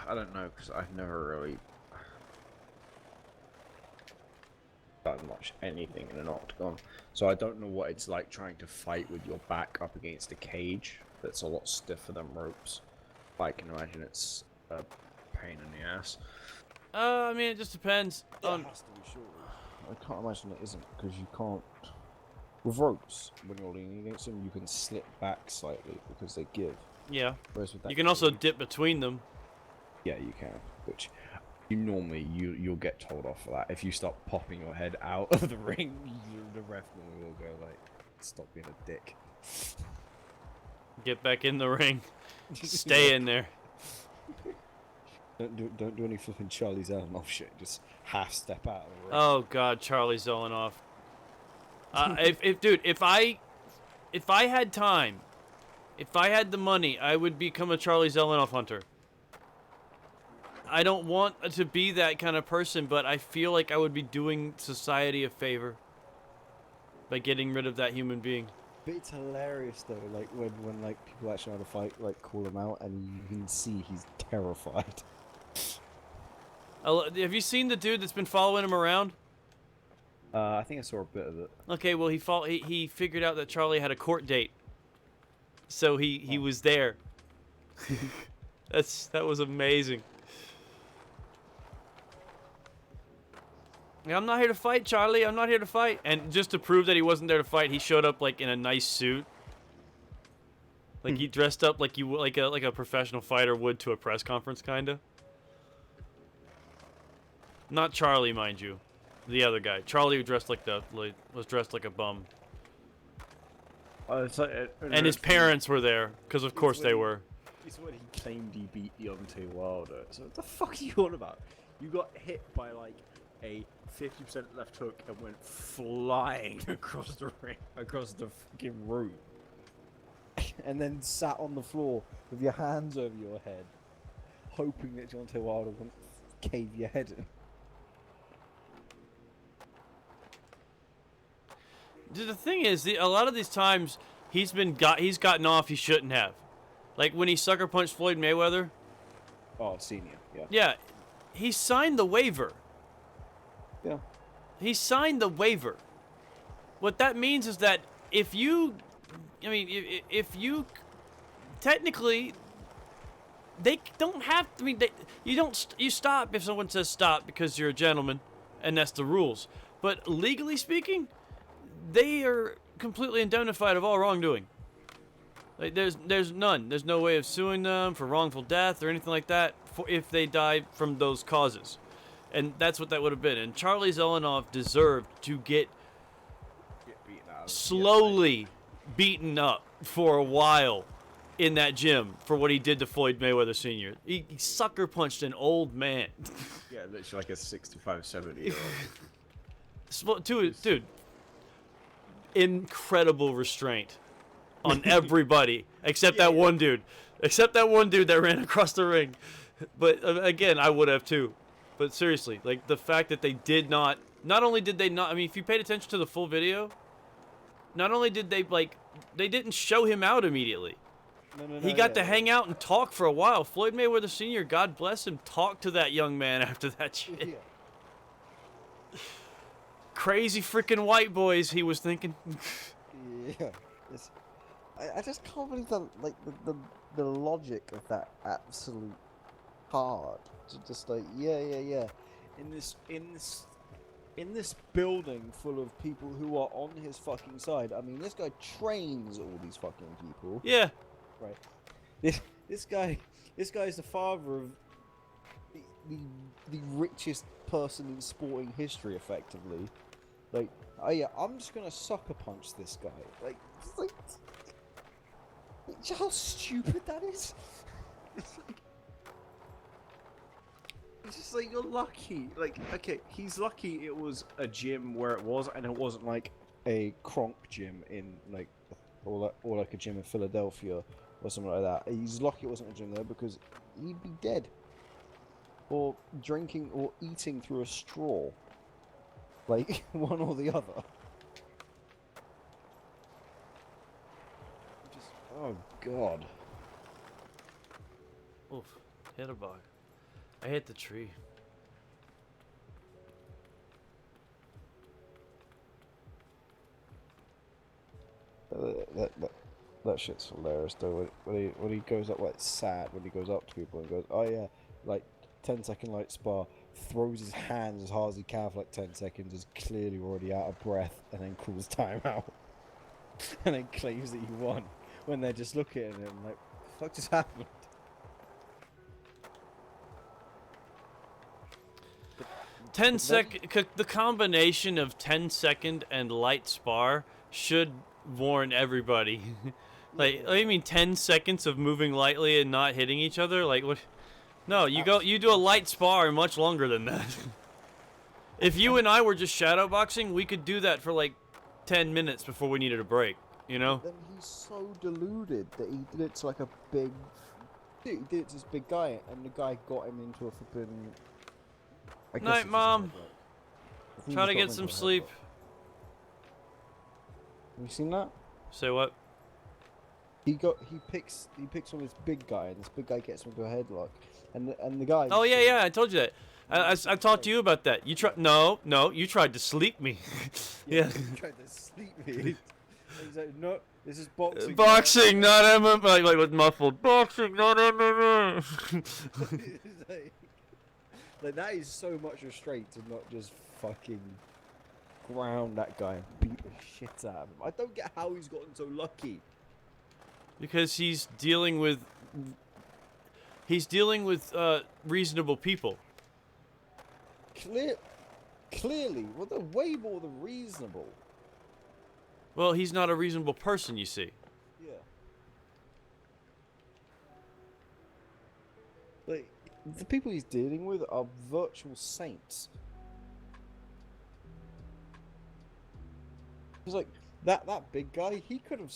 C: I don't know, because I've never really done much anything in an octagon, so I don't know what it's like trying to fight with your back up against a cage that's a lot stiffer than ropes. I can imagine it's a pain in the ass.
B: I mean, it just depends on.
C: It has to be, surely. I can't imagine it isn't, because you can't. With ropes, when you're leaning against them, you can slip back slightly because they give.
B: Yeah.
C: Whereas with that
B: You can also
C: cage-
B: dip between them.
C: Yeah, you can, which you normally you'll get told off for that. If you start popping your head out of the ring, the ref will go like, "Stop being a dick."
B: Get back in the ring. Stay in there.
C: Don't do any flipping Charlie Zelenoff shit. Just half step out of the ring.
B: Oh God, Charlie Zelenoff. If I had time, if I had the money, I would become a Charlie Zelenoff hunter. I don't want to be that kind of person, but I feel like I would be doing society a favor by getting rid of that human being.
C: But it's hilarious though, like when like people actually know how to fight, like call him out, and you can see he's terrified.
B: Have you seen the dude that's been following him around?
C: I think I saw a bit of it.
B: Okay, well he figured out that Charlie had a court date, so he was there. That was amazing. I'm not here to fight, Charlie. I'm not here to fight. And just to prove that he wasn't there to fight, he showed up like in a nice suit. Like he dressed up like like a professional fighter would to a press conference, kinda. Not Charlie, mind you, the other guy. Charlie was dressed like a bum. And his parents were there, because of course they were.
C: It's when he claimed he beat Deontay Wilder. So what the fuck are you on about? You got hit by like a 50% left hook and went flying across the ring, across the fucking room, and then sat on the floor with your hands over your head, hoping that Deontay Wilder wouldn't cave your head in.
B: The thing is, a lot of these times he's gotten off he shouldn't have. Like when he sucker punched Floyd Mayweather.
C: Oh, senior, yeah.
B: Yeah, he signed the waiver.
C: Yeah.
B: He signed the waiver. What that means is that if you technically, they don't have. I mean, you stop if someone says stop because you're a gentleman, and that's the rules. But legally speaking, they are completely indemnified of all wrongdoing. Like there's none. There's no way of suing them for wrongful death or anything like that if they die from those causes. And that's what that would have been. And Charlie Zelenoff deserved to get slowly beaten up for a while in that gym for what he did to Floyd Mayweather Sr. He sucker punched an old man.
C: Yeah, literally like a 65, 70-year-old.
B: Dude, incredible restraint on everybody except that one dude. Except that one dude that ran across the ring. But again, I would have too. But seriously, like the fact that they did not only did they not, I mean, if you paid attention to the full video, not only did they didn't show him out immediately. He got to hang out and talk for a while. Floyd Mayweather Sr., God bless him, talked to that young man after that shit.
C: Yeah.
B: Crazy freaking white boys, he was thinking.
C: Yeah. I just can't believe that, like, the logic of that absolute card. Just like, yeah. In this building full of people who are on his fucking side. I mean, this guy trains all these fucking people.
B: Yeah.
C: Right. This guy is the father of the richest person in sporting history, effectively. Like, oh yeah, I'm just gonna sucker punch this guy. Like You know how stupid that is? It's just like you're lucky. Like, okay, he's lucky it was a gym where it was, and it wasn't like a Kronk gym in like, or like a gym in Philadelphia or something like that. He's lucky it wasn't a gym there because he'd be dead, or drinking or eating through a straw. Like one or the other. Just, oh god.
B: Oof, hit a bug. I hit the tree.
C: That shit's hilarious though. When he goes up, like, sad when he goes up to people and goes, oh yeah, like 10-second light spar, throws his hands as hard as he can for like 10 seconds, is clearly already out of breath, and then calls timeout, and then claims that he won. When they're just looking at him like, the fuck just happened?
B: 10-second. The combination of 10-second and light spar should warn everybody. Like, I mean, 10 seconds of moving lightly and not hitting each other. Like, what? No, you do a light spar much longer than that. If you and I were just shadowboxing, we could do that for like 10 minutes before we needed a break. You know?
C: Then he's so deluded that he did it to like a big. Dude, he did it to this big guy, and the guy got him into a flipping.
B: Night, Mom. Try to get some sleep.
C: Have you seen that?
B: Say what?
C: He picks on this big guy, and this big guy gets him into a headlock, and the guy.
B: Oh yeah, I told you that. I talked to you about that. You tried. No, you tried to sleep me. Yeah.
C: He tried to sleep me. He's like, no, this is boxing.
B: Boxing, not MMA. Like with muffled. Boxing, not MMA.
C: Like that is so much restraint to not just fucking ground that guy and beat the shit out of him. I don't get how he's gotten so lucky.
B: Because he's dealing with reasonable people.
C: Clearly, well, they're way more than reasonable.
B: Well, he's not a reasonable person, you see.
C: Yeah. Like, the people he's dealing with are virtual saints. It's like that big guy. He could have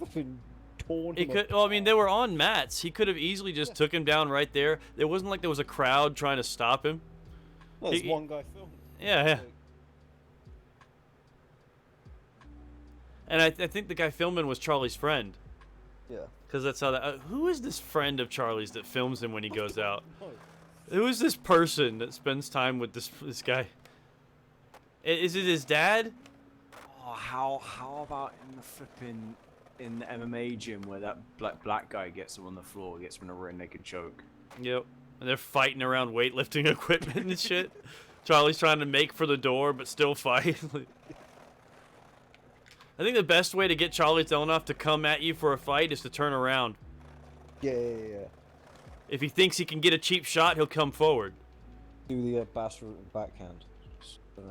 C: fucking torn him.
B: Well, I mean, they were on mats. He could have easily just took him down right there. It wasn't like there was a crowd trying to stop him.
C: Well, there's one guy filming.
B: Yeah. And I think the guy filming was Charlie's friend.
C: Yeah.
B: Because that's how that. Who is this friend of Charlie's that films him when he goes out?
C: No.
B: Who is this person that spends time with this guy? Is it his dad?
A: Oh, how about in the MMA gym where that black guy gets him on the floor, gets him in a rear naked choke?
B: Yep. And they're fighting around weightlifting equipment and shit. Charlie's trying to make for the door, but still fight. I think the best way to get Charlie Delanoff to come at you for a fight is to turn around.
C: Yeah.
B: If he thinks he can get a cheap shot, he'll come forward.
C: Do the bastard backhand.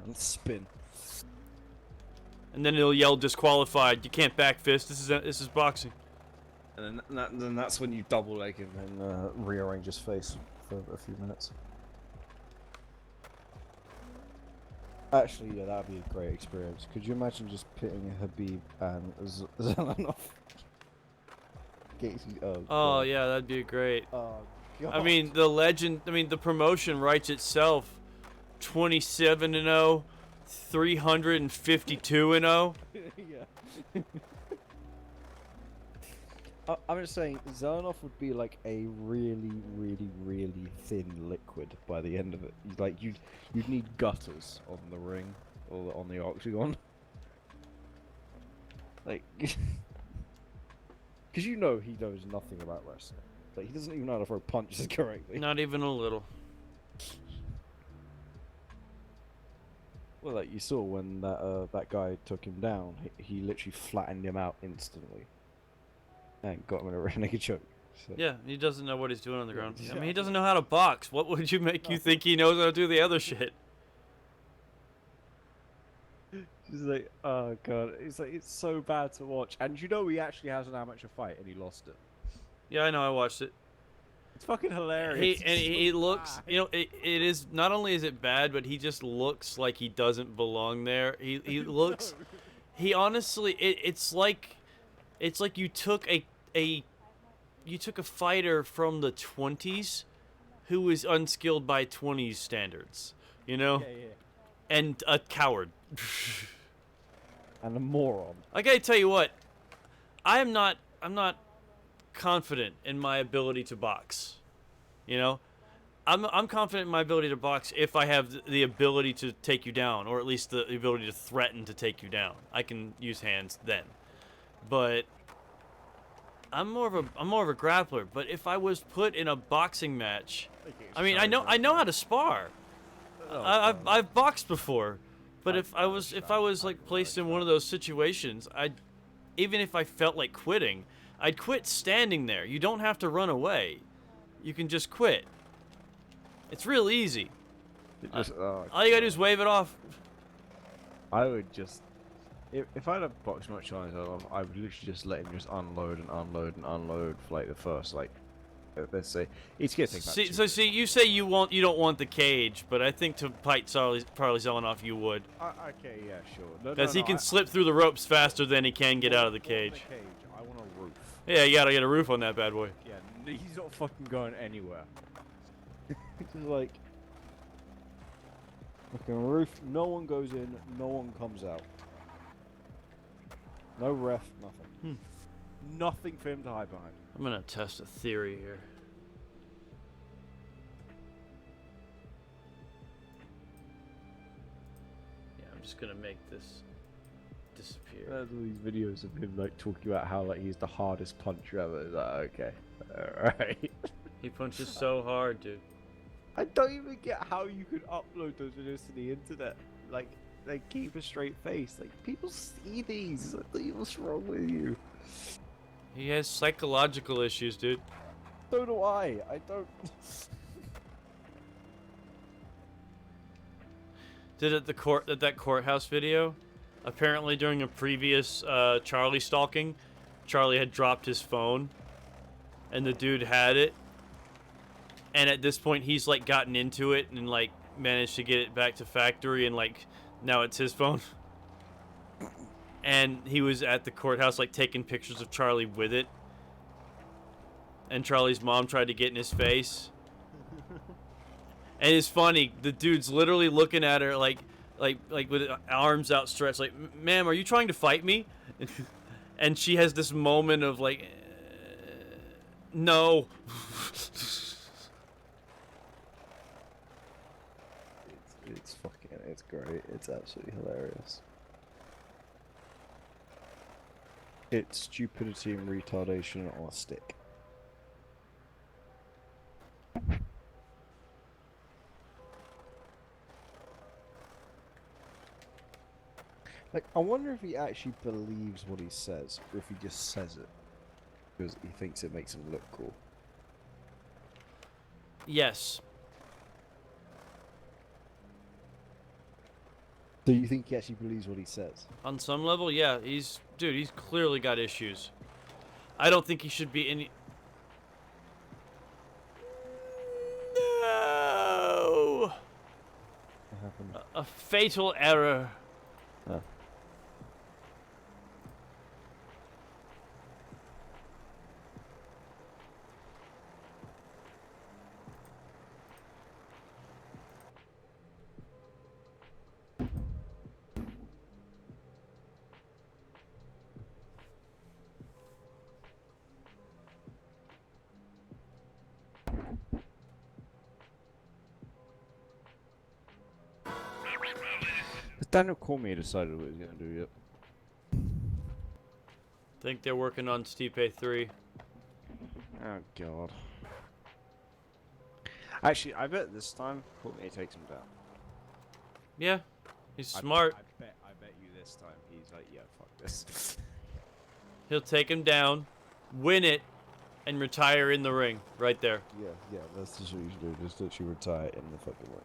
C: And spin.
B: And then he'll yell disqualified. You can't back fist. This is boxing.
C: And then that's when you double leg him and rearrange his face for a few minutes. Actually, yeah, that'd be a great experience. Could you imagine just pitting Habib and Zelenoff?
B: Oh yeah, that'd be great.
C: Oh god.
B: I mean, the promotion writes itself. 27-0, 352-0.
C: Yeah. I'm just saying, Zelenoff would be like a really, really, really thin liquid by the end of it. Like you'd need gutters on the ring or on the octagon. Like, because you know he knows nothing about wrestling. Like he doesn't even know how to throw punches correctly.
B: Not even a little.
C: Well, like you saw when that guy took him down, he literally flattened him out instantly. And got him in a renegade choke. So.
B: Yeah, he doesn't know what he's doing on the ground. I mean, he doesn't know how to box. What would you make you think he knows how to do the other shit?
C: It's like, oh god, it's like it's so bad to watch. And you know he actually has an amateur fight and he lost it.
B: Yeah, I know. I watched it.
C: It's fucking hilarious.
B: He looks, you know, it is not only is it bad, but he just looks like he doesn't belong there. He looks, he honestly, it's like you took a fighter from the 20s who was unskilled by 20s standards, you know, and a coward.
C: And a moron.
B: I gotta tell you what, I'm not confident in my ability to box. You know, I'm confident in my ability to box if I have the ability to take you down, or at least the ability to threaten to take you down. I can use hands then, but I'm more of a grappler. But if I was put in a boxing match, I mean, I know how to spar. I've boxed before, but if I was like placed in one of those situations, even if I felt like quitting, I'd quit standing there. You don't have to run away. You can just quit. It's real easy. All you gotta do is wave it off.
C: I would just, if I had a box match on, I would literally just let him just unload and unload and unload for like the first, like, let's say it's gonna take about
B: See, you say you don't want the cage, but I think to fight Charlie Zelenoff you would.
C: Okay, yeah, sure.
B: Because he can slip through the ropes faster than he can get out of the cage.
C: I want a roof.
B: Yeah, you gotta get a roof on that bad boy.
C: Yeah, he's not fucking going anywhere. Just like fucking roof. No one goes in. No one comes out. No ref. Nothing. Nothing for him to hide behind.
B: I'm gonna test a theory here. Yeah, I'm just gonna make this disappear.
C: There's all these videos of him like talking about how like he's the hardest puncher ever. It's like, okay, alright.
B: He punches so hard, dude.
C: I don't even get how you could upload those videos to the internet. Like keep a straight face. Like people see these. Like, what's wrong with you?
B: He has psychological issues, dude.
C: So do I. I don't.
B: Did that courthouse video? Apparently, during a previous Charlie stalking, Charlie had dropped his phone, and the dude had it. And at this point, he's like gotten into it and like managed to get it back to factory, and like now it's his phone. And he was at the courthouse like taking pictures of Charlie with it. And Charlie's mom tried to get in his face. And it's funny, the dude's literally looking at her like with arms outstretched, like, "Ma'am, are you trying to fight me?" And she has this moment of like, "No."
C: It's great. It's absolutely hilarious. It's stupidity and retardation on a stick. Like, I wonder if he actually believes what he says, or if he just says it because he thinks it makes him look cool.
B: Yes.
C: Do you think he actually believes what he says?
B: On some level, yeah. He's clearly got issues. I don't think he should be any. No.
C: What happened?
B: A fatal error.
C: Oh. Daniel Cormier decided what he was going to do yet.
B: Think they're working on Stipe 3.
C: Oh god. Actually, I bet this time Cormier takes him down.
B: Yeah, he's smart.
C: I bet you this time he's like, yeah, fuck this.
B: He'll take him down, win it, and retire in the ring right there.
C: Yeah, that's just what you should do. Just literally retire in the fucking ring.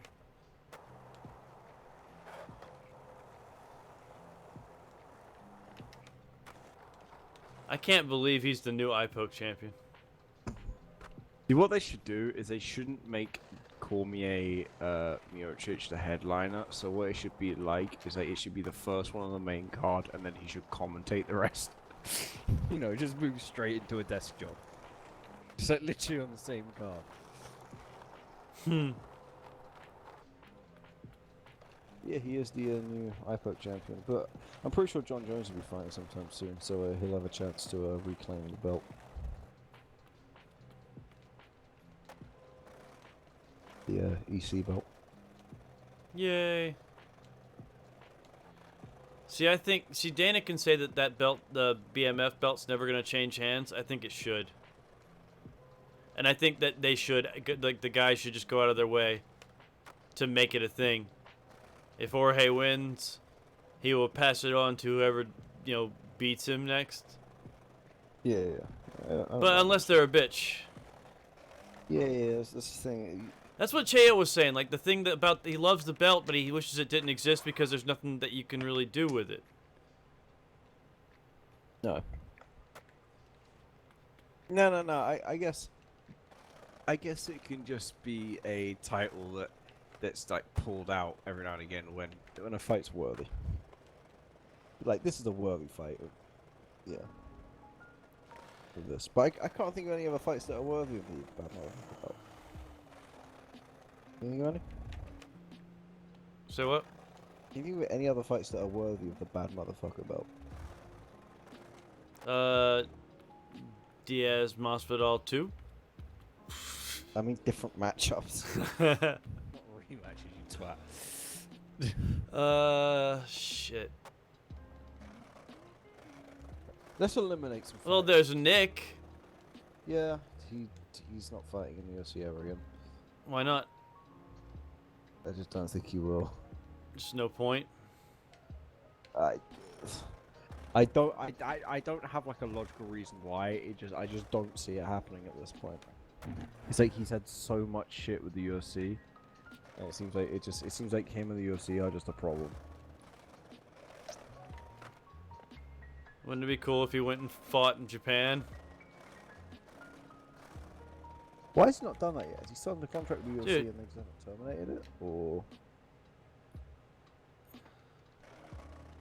B: I can't believe he's the new iPoke champion.
C: See, what they should do is they shouldn't make Cormier Miocic the headliner. So what it should be like is that it should be the first one on the main card, and then he should commentate the rest. You know, just move straight into a desk job. Just like literally on the same card. Yeah, he is the new iPoke champion, but I'm pretty sure John Jones will be fighting sometime soon, so he'll have a chance to reclaim the belt. The EC belt.
B: Yay. See, Dana can say that that belt, the BMF belt's never going to change hands. I think it should. And I think that they should, like, the guys should just go out of their way to make it a thing. If Jorge wins, he will pass it on to whoever, you know, beats him next.
C: Yeah.
B: But unless they're a bitch.
C: Yeah, that's the thing.
B: That's what Cheo was saying. Like, the thing that about he loves the belt, but he wishes it didn't exist because there's nothing that you can really do with it.
C: No. I guess it can just be a title that's like pulled out every now and again when a fight's worthy. Like, this is a worthy fight. Yeah. For this, but I can't think of any other fights that are worthy of the bad motherfucker belt. Can you think of any?
B: So what?
C: Can you think of any other fights that are worthy of the bad motherfucker belt?
B: Diaz Masvidal 2.
C: I mean, different matchups.
A: Not rematches, you twat.
B: Shit.
C: Let's eliminate some.
B: Well,
C: fights.
B: there's Nick.
C: Yeah, he's not fighting in the UFC ever again.
B: Why not?
C: I just don't think he will.
B: Just no point.
C: I don't have like a logical reason why. I just don't see it happening at this point. It's like he's had so much shit with the UFC, and it seems like him and the UFC are just a problem.
B: Wouldn't it be cool if he went and fought in Japan?
C: Why has he not done that yet? Has he signed the contract with the UFC
B: Dude.
C: and they've terminated it, or?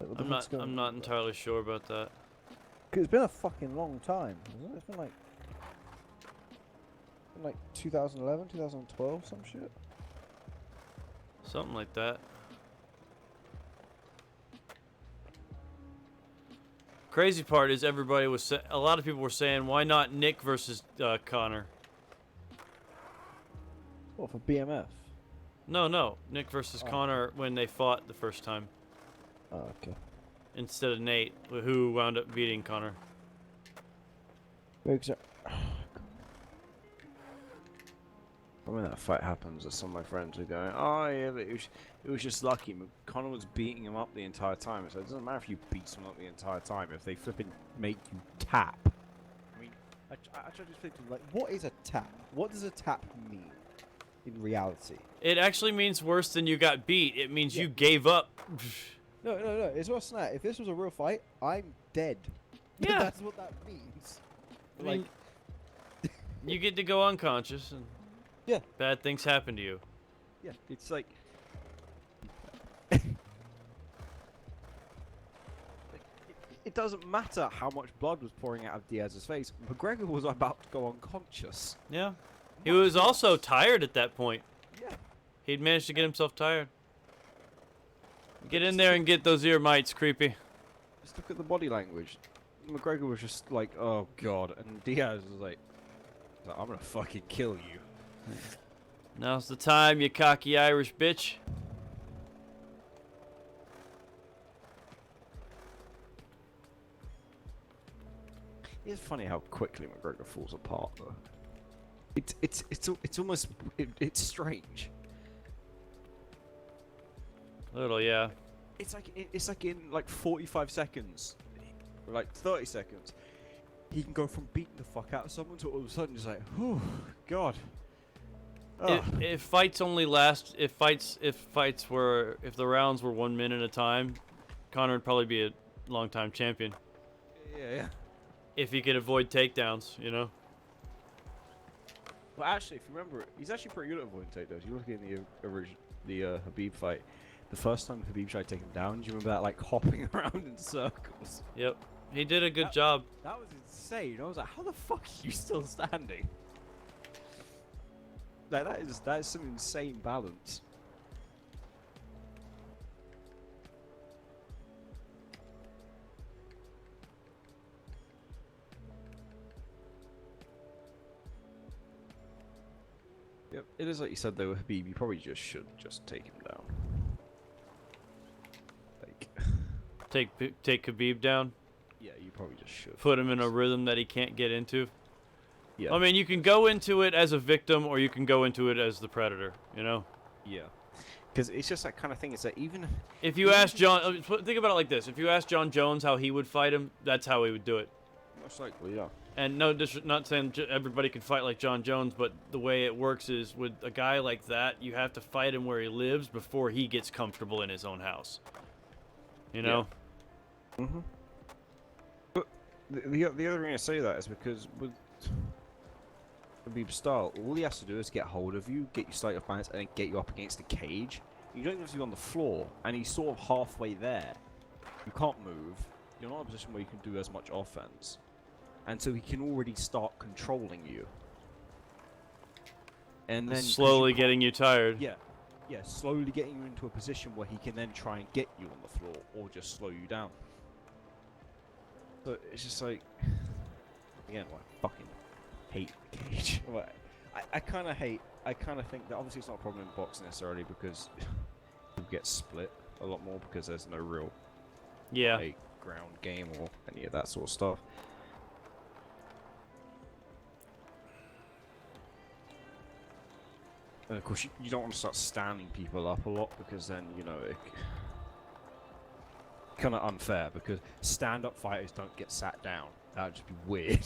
C: Like, what the fuck's going
B: I'm
C: on
B: not
C: with that?
B: entirely sure about that.
C: 'Cause it's been a fucking long time, hasn't it? It's been like 2011, 2012, some shit.
B: Something like that. Crazy part is everybody was a lot of people were saying, why not Nick versus Connor?
C: What, for BMF?
B: No, Nick versus
C: Oh.
B: Connor when they fought the first time
C: Oh, okay.
B: instead of Nate, who wound up beating Connor.
C: When that fight happens, some of my friends are going, "Oh yeah, but it was just lucky. Connor was beating him up the entire time. So it doesn't matter if you beat someone up the entire time. If they flipping make you tap, I mean, I try to think like, what is a tap? What does a tap mean in reality?
B: It actually means worse than you got beat. It means
C: Yeah.
B: you gave up.
C: No. It's worse than that. If this was a real fight, I'm dead.
B: Yeah.
C: That's what that means.
B: I mean, you get to go unconscious and
C: Yeah.
B: bad things happen to you.
C: Yeah, it's like it doesn't matter how much blood was pouring out of Diaz's face. McGregor was about to go unconscious.
B: Yeah. He was also tired at that point.
C: Yeah.
B: He'd managed to get himself tired. Get in there and get those ear mites, creepy.
C: Just look at the body language. McGregor was just like, "Oh God," and Diaz was like, "I'm gonna fucking kill you."
B: Now's the time, you cocky Irish bitch.
C: It's funny how quickly McGregor falls apart, though. It's almost it's strange.
B: Little, yeah.
C: It's like in like 45 seconds, or like 30 seconds, he can go from beating the fuck out of someone to all of a sudden just like, "Oh God."
B: If fights only last, if the rounds were 1 minute at a time, Connor would probably be a long-time champion.
C: Yeah.
B: if he could avoid takedowns, you know.
C: Well, actually, if you remember, he's actually pretty good at avoiding takedowns. You look at the Habib fight. The first time Habib tried to take him down, do you remember that, like, hopping around in circles?
B: Yep, he did a good job.
C: That was insane. I was like, how the fuck are you still standing? Like, that is some insane balance. Yep, it is like you said though, Habib, you probably just should just take him down. Like,
B: Take Khabib down.
C: yeah, you probably just should.
B: Put him in a rhythm that he can't get into.
C: Yeah.
B: I mean, you can go into it as a victim, or you can go into it as the predator. You know.
C: Yeah. Because it's just that kind of thing. It's that even
B: If you ask John, think about it like this: if you ask John Jones how he would fight him, that's how he would do it.
C: most likely, yeah.
B: And no, not saying everybody can fight like John Jones, but the way it works is with a guy like that, you have to fight him where he lives before he gets comfortable in his own house. You know?
C: Yeah. Mhm. But the other reason I say that is because with Habib's style, all he has to do is get hold of you, get you slightly off balance, and then get you up against the cage. You don't even have to be on the floor, and he's sort of halfway there. You can't move. You're not in a position where you can do as much offense. And so he can already start controlling you. And then
B: Slowly getting you tired.
C: Yeah. Yeah, slowly getting you into a position where he can then try and get you on the floor or just slow you down. But it's just like, again, I fucking hate the cage. I kind of think that obviously it's not a problem in boxing necessarily because people get split a lot more because there's no real like, ground game or any of that sort of stuff. And of course, you don't want to start standing people up a lot because then, you know, it kind of unfair because stand-up fighters don't get sat down. That would just be weird.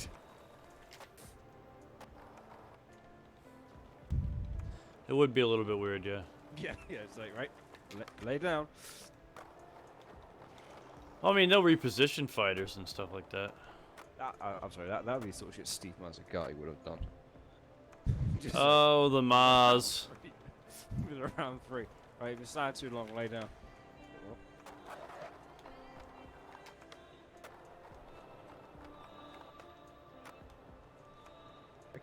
B: It would be a little bit weird, yeah.
C: Yeah, it's like, right, lay down.
B: I mean, they'll reposition fighters and stuff like that.
C: I'm sorry, that would be sort of shit Steve Mazzagatti would have done. Just
B: Oh, the Maz.
C: with around 3. Right, if you stand too long, lay down.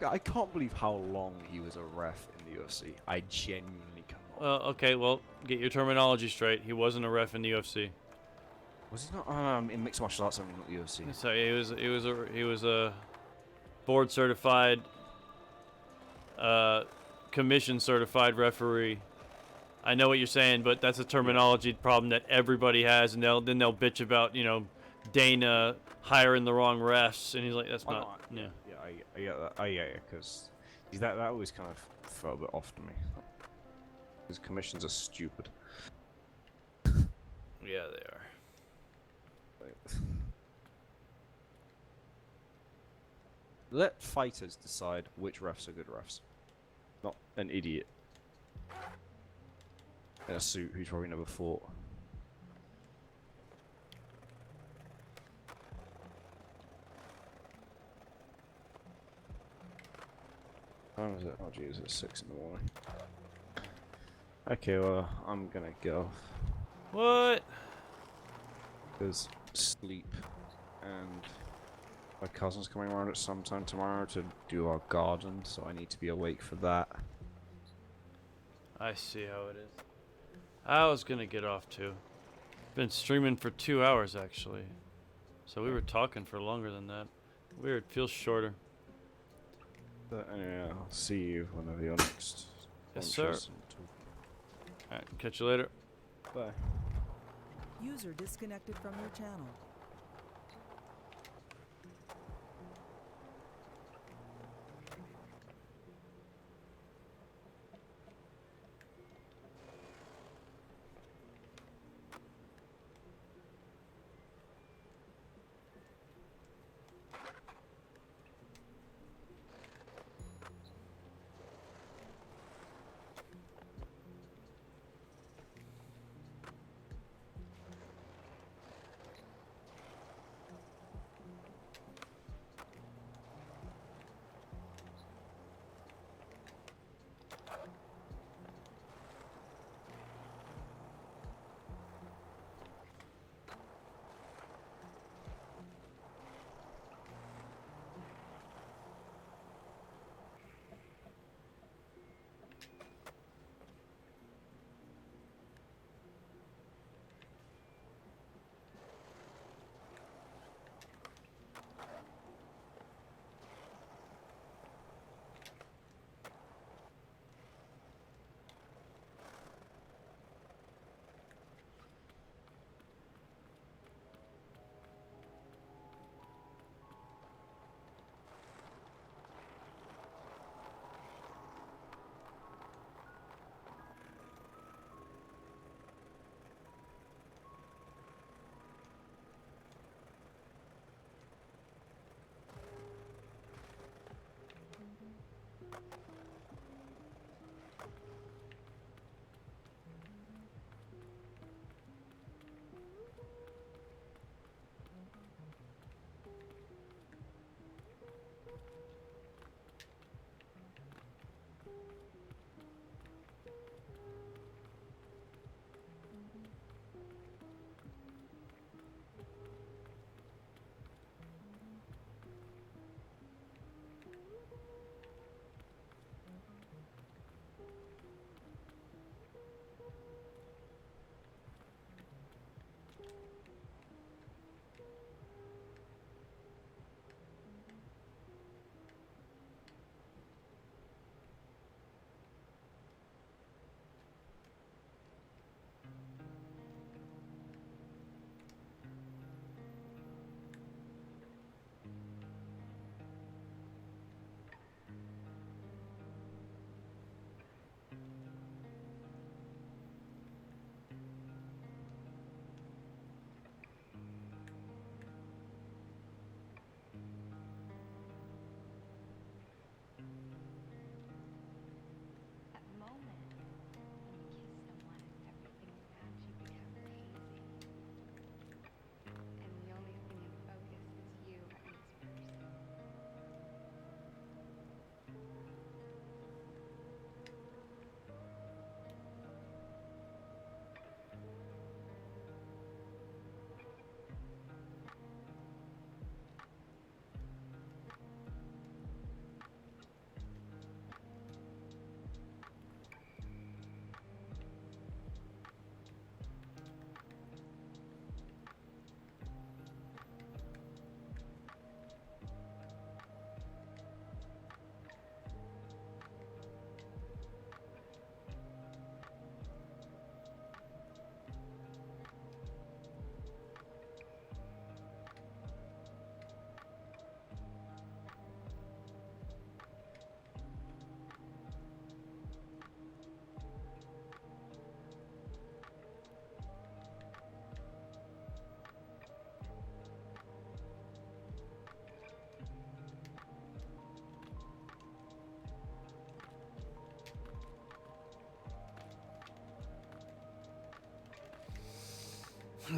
C: I can't believe how long he was a ref in the UFC. I genuinely cannot.
B: Well, okay, well, get your terminology straight. He wasn't a ref in the UFC.
C: Was he not in mixed martial arts? I mean, not the UFC.
B: So he was a board certified, commission certified referee. I know what you're saying, but that's a terminology problem that everybody has, and then they'll bitch about, you know, Dana hiring the wrong refs, and he's like, that's not. Yeah.
C: I get that. I get it, because that always kind of felt a bit off to me. His commissions are stupid.
B: Yeah, they are.
C: Let fighters decide which refs are good refs. Not an idiot in a suit who's probably never fought. How time is it? Oh jeez, it's 6 in the morning. Okay, well, I'm gonna go.
B: What?
C: Because sleep and my cousin's coming around at some time tomorrow to do our garden, so I need to be awake for that.
B: I see how it is. I was gonna get off too. Been streaming for 2 hours actually. So we were talking for longer than that. Weird, feels shorter.
C: But anyway, I'll see you whenever you're next.
B: Yes, sir. Alright, catch you later.
C: Bye.
D: User disconnected from your channel.
E: And for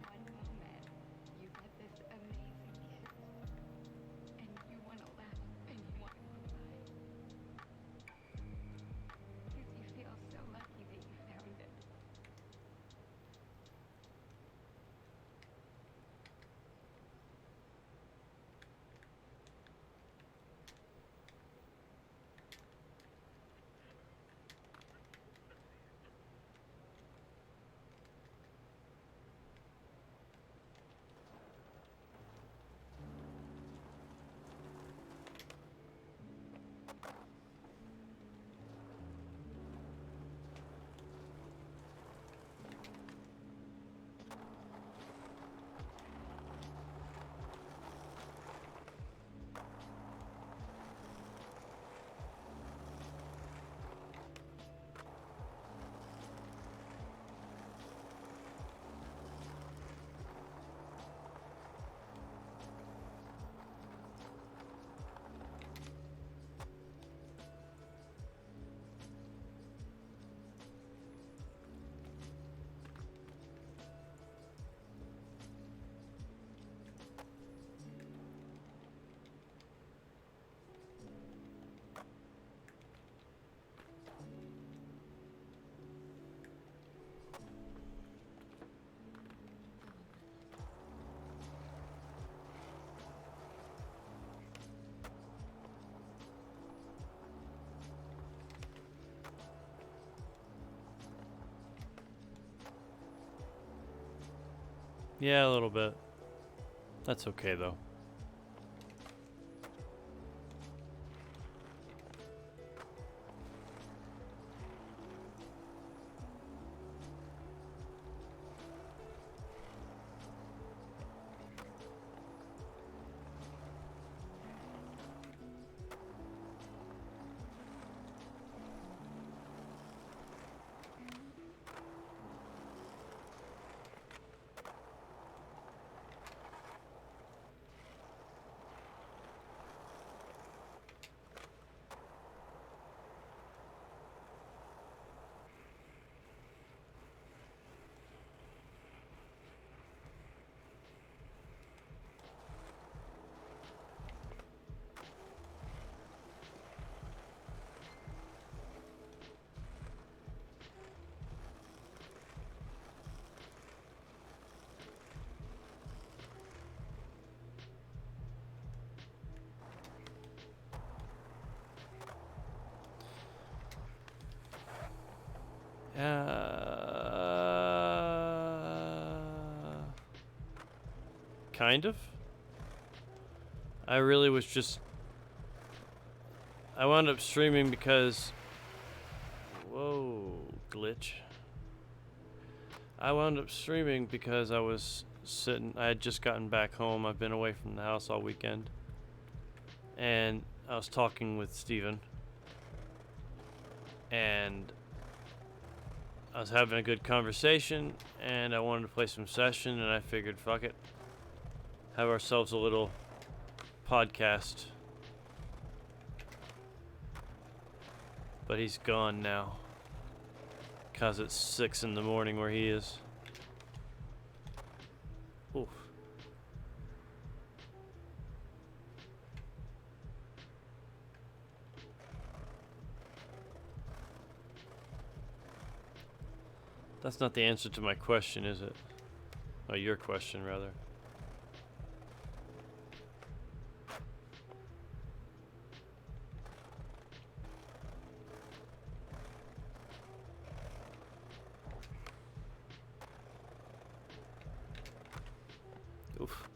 E: one moment, you got this amazing kiss. And you want to laugh and you want to cry. Because you feel so lucky that you found it.
B: Yeah, a little bit. That's okay though. Kind of. I really was just... I wound up streaming because... Whoa, glitch. I wound up streaming because I was sitting... I had just gotten back home. I've been away from the house all weekend. And I was talking with Steven. And I was having a good conversation, and I wanted to play some Session, and I figured, fuck it. Have ourselves a little podcast. But he's gone now. 'Cause it's 6 in the morning where he is. Oof. That's not the answer to my question, is it? Oh, your question, rather. Oof.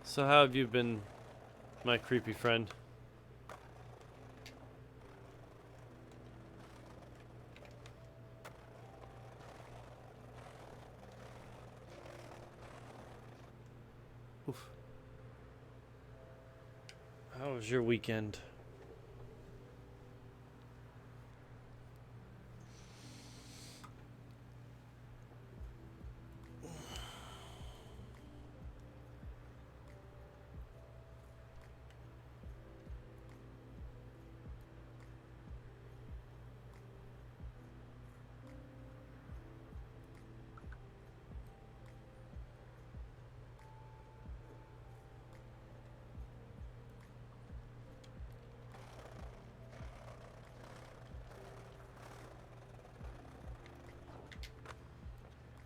B: So how have you been, my creepy friend? How was your weekend?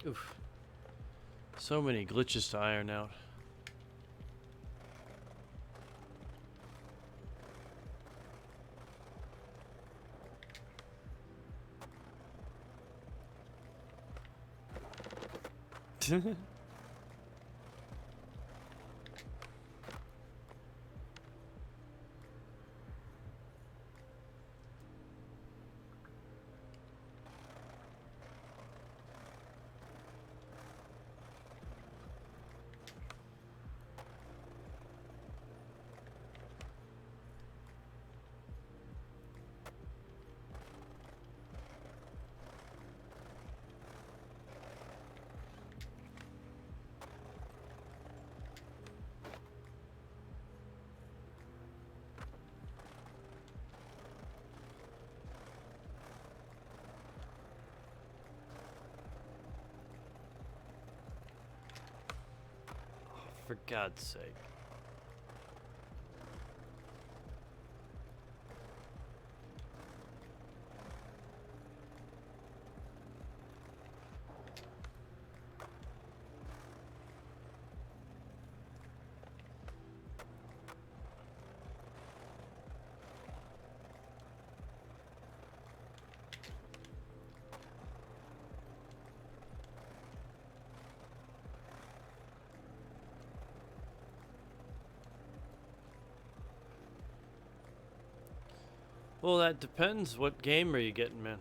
B: Oof. So many glitches to iron out. For God's sake. Well, that depends. What game are you getting, man?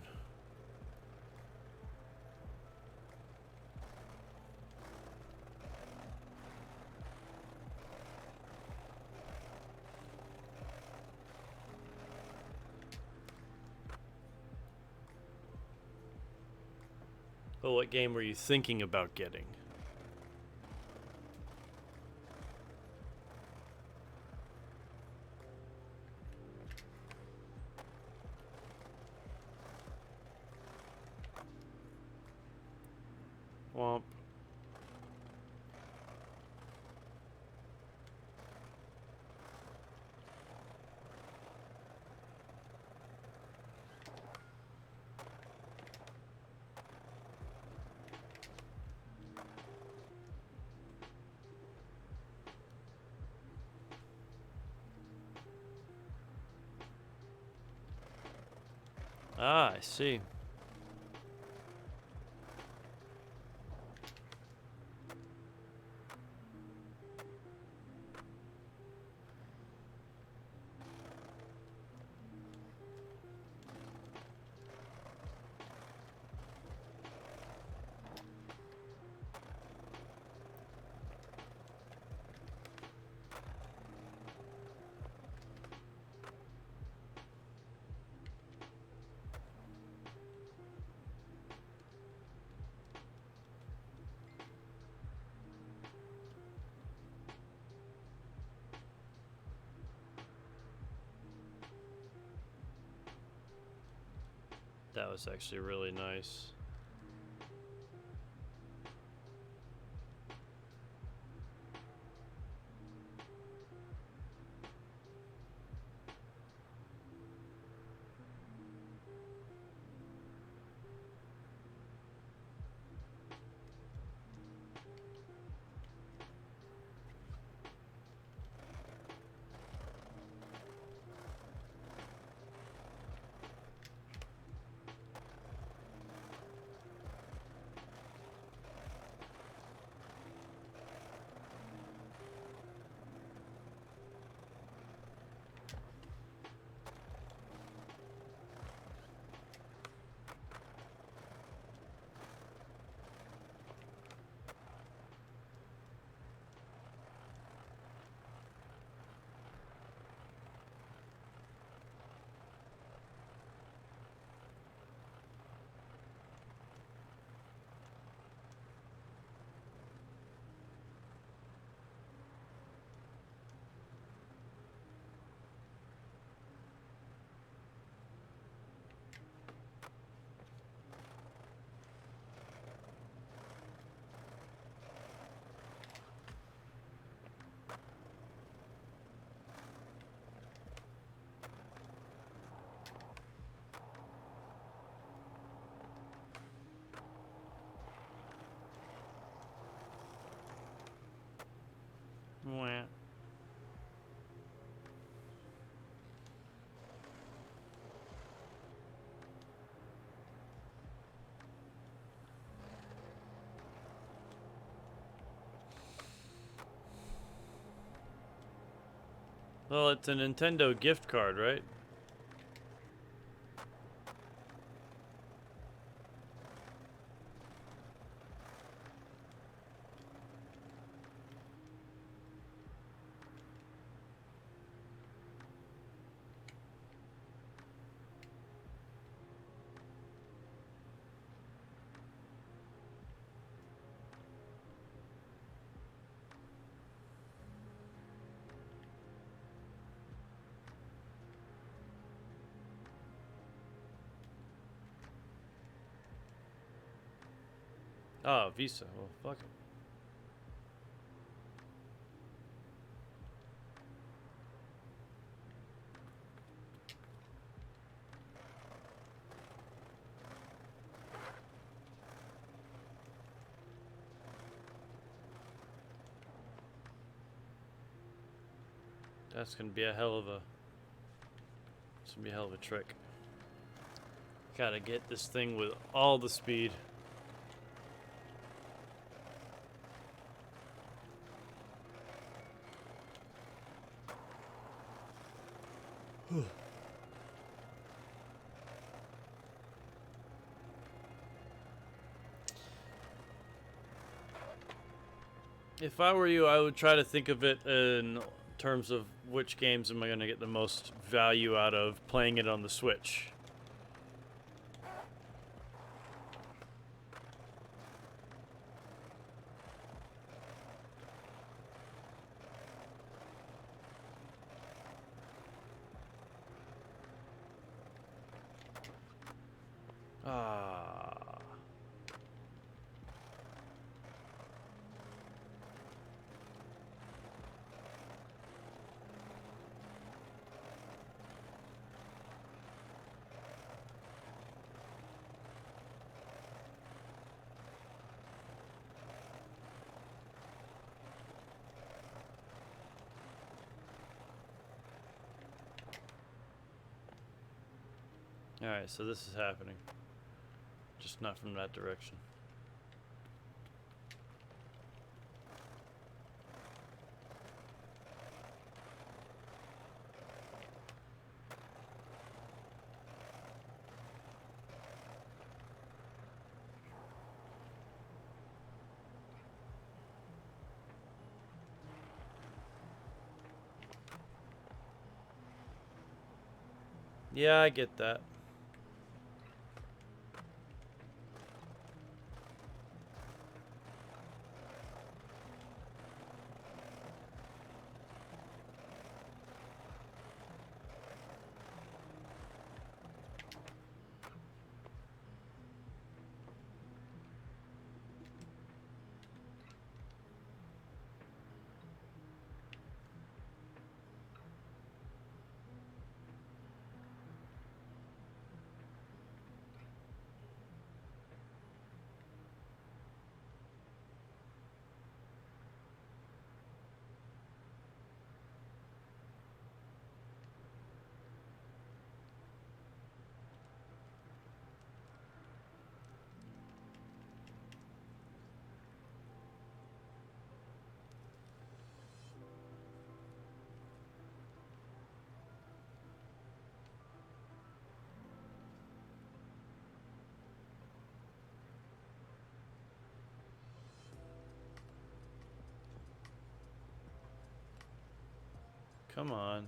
B: Well, what game were you thinking about getting? Womp. Ah, I see. That was actually really nice. Well, it's a Nintendo gift card, right? Oh, Visa. Well, fuck it. That's gonna be a hell of a. It's gonna be a hell of a trick. Gotta get this thing with all the speed. If I were you, I would try to think of it in terms of which games am I going to get the most value out of playing it on the Switch. Ah. Alright, so this is happening. Just not from that direction. Yeah, I get that. Come on.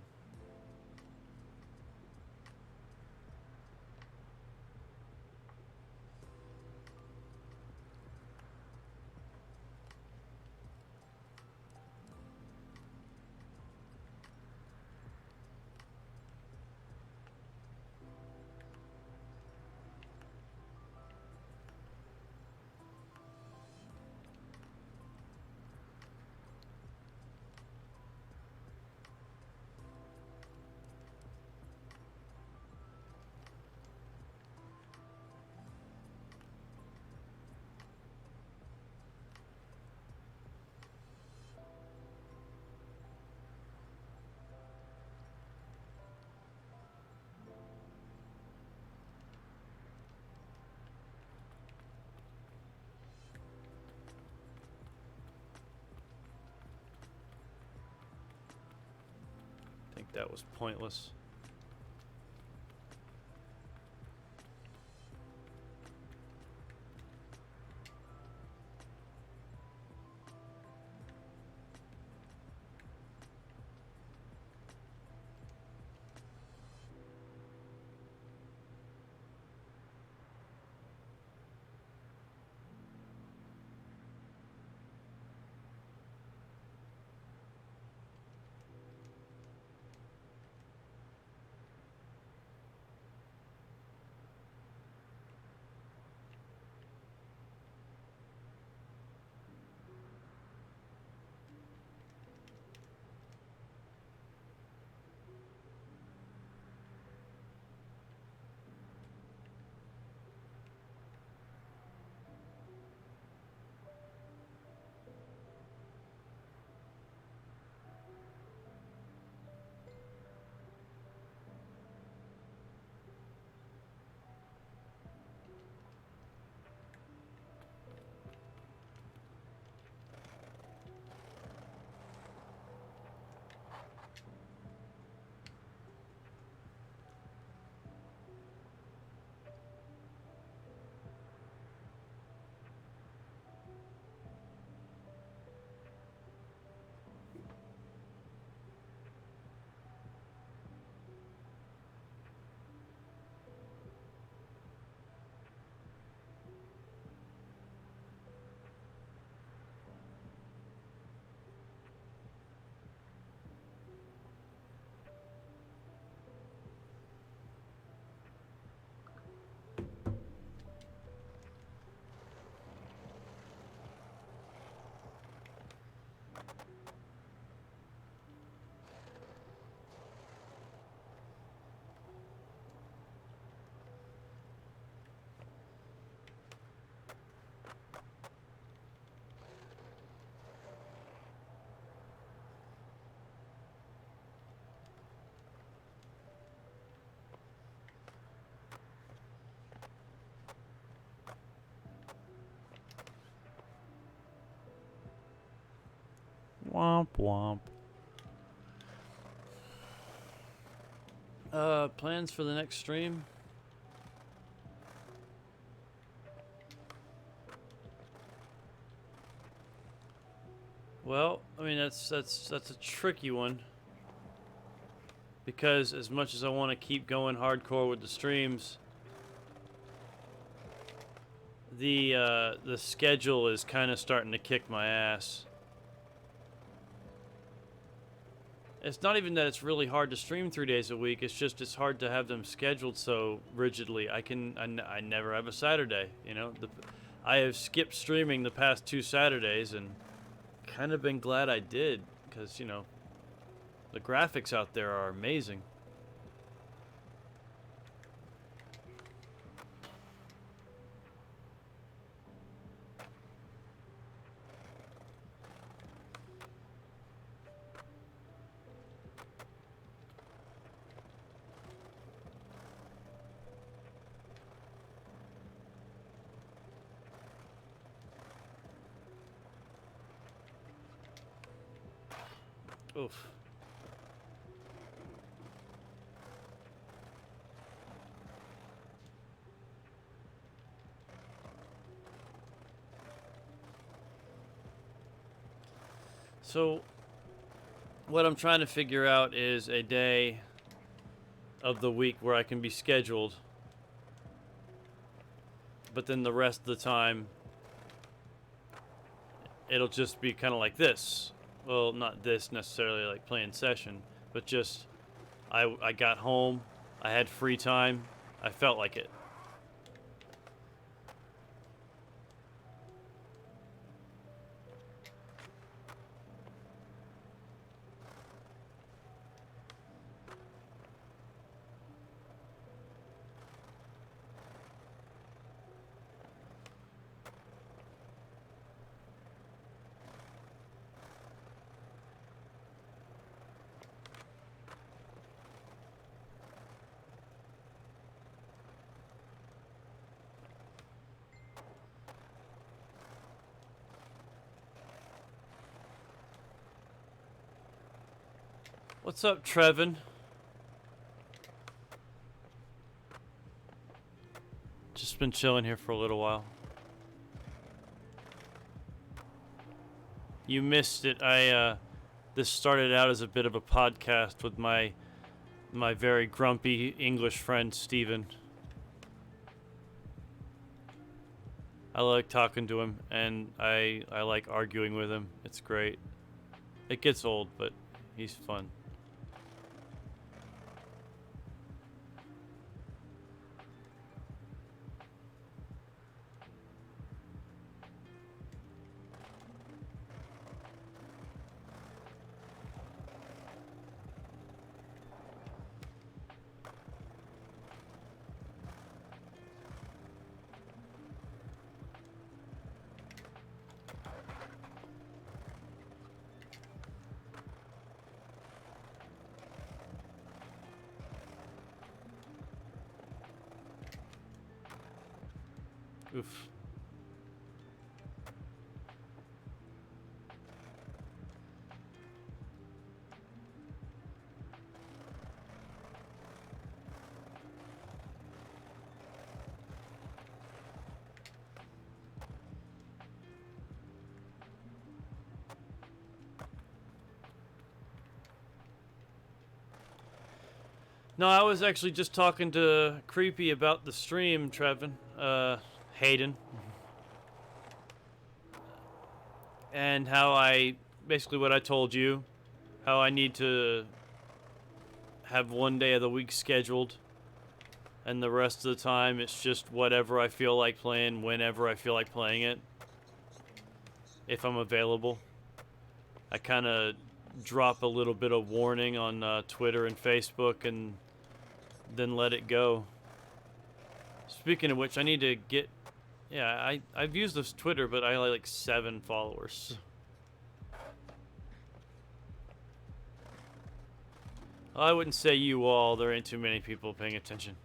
B: that was pointless. Womp womp. Plans for the next stream? Well, I mean that's a tricky one. Because as much as I want to keep going hardcore with the streams, the schedule is kind of starting to kick my ass. It's not even that it's really hard to stream 3 days a week. It's just it's hard to have them scheduled so rigidly. I never have a Saturday. You know, I have skipped streaming the past 2 Saturdays and kind of been glad I did because you know the graphics out there are amazing. Oof. So, what I'm trying to figure out is a day of the week where I can be scheduled, but then the rest of the time, it'll just be kind of like this. Well, not this necessarily like playing session, but just I got home, I had free time, I felt like it. What's up, Trevin? been chilling here for a little while. You missed it. This started out as a bit of a podcast with my very grumpy English friend Steven. I like talking to him, and I like arguing with him. It's great. It gets old, but he's fun. Oof. No, I was actually just talking to Creepy about the stream, Trevin. Hayden. And how basically what I told you, how I need to have one day of the week scheduled, and the rest of the time it's just whatever I feel like playing, whenever I feel like playing it, if I'm available. I kind of drop a little bit of warning on Twitter and Facebook, and then let it go. Speaking of which, I need to get... Yeah, I've used this Twitter, but I like 7 followers. I wouldn't say you all. There ain't too many people paying attention.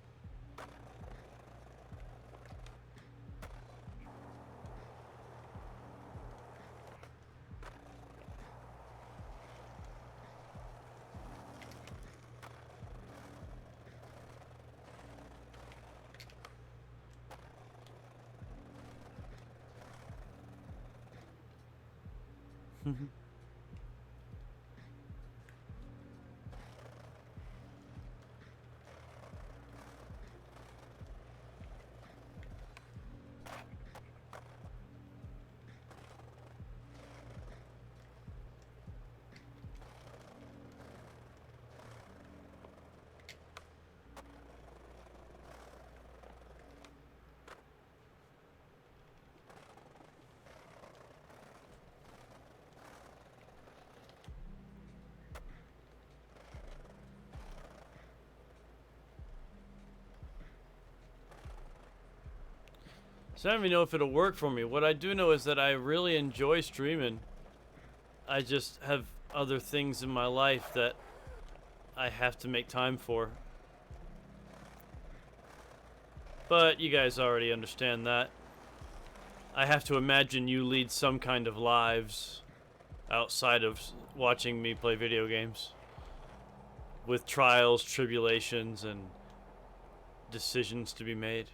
B: So I don't even know if it'll work for me. What I do know is that I really enjoy streaming. I just have other things in my life that I have to make time for. But you guys already understand that. I have to imagine you lead some kind of lives outside of watching me play video games. With trials, tribulations, and decisions to be made.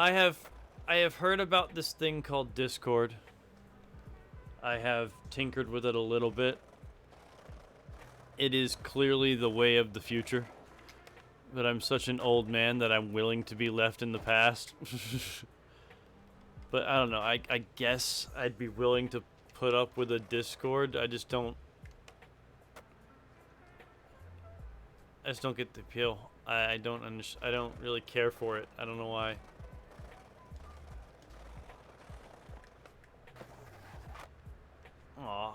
B: I have heard about this thing called Discord. I have tinkered with it a little bit. It is clearly the way of the future. But I'm such an old man that I'm willing to be left in the past. But I don't know, I guess I'd be willing to put up with a Discord. I just don't get the appeal. I don't really care for it. I don't know why. Aww.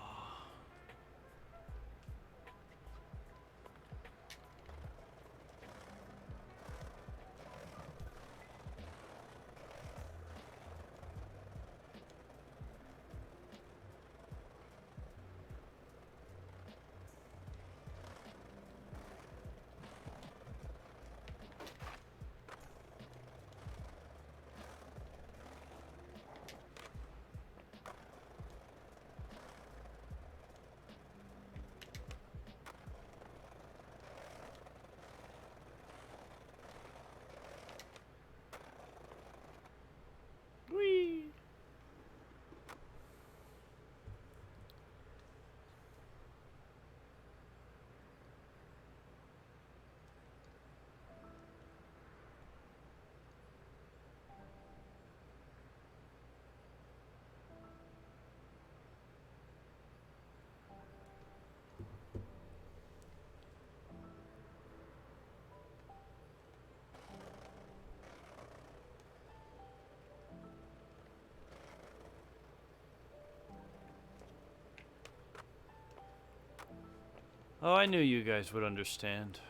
B: Oh, I knew you guys would understand.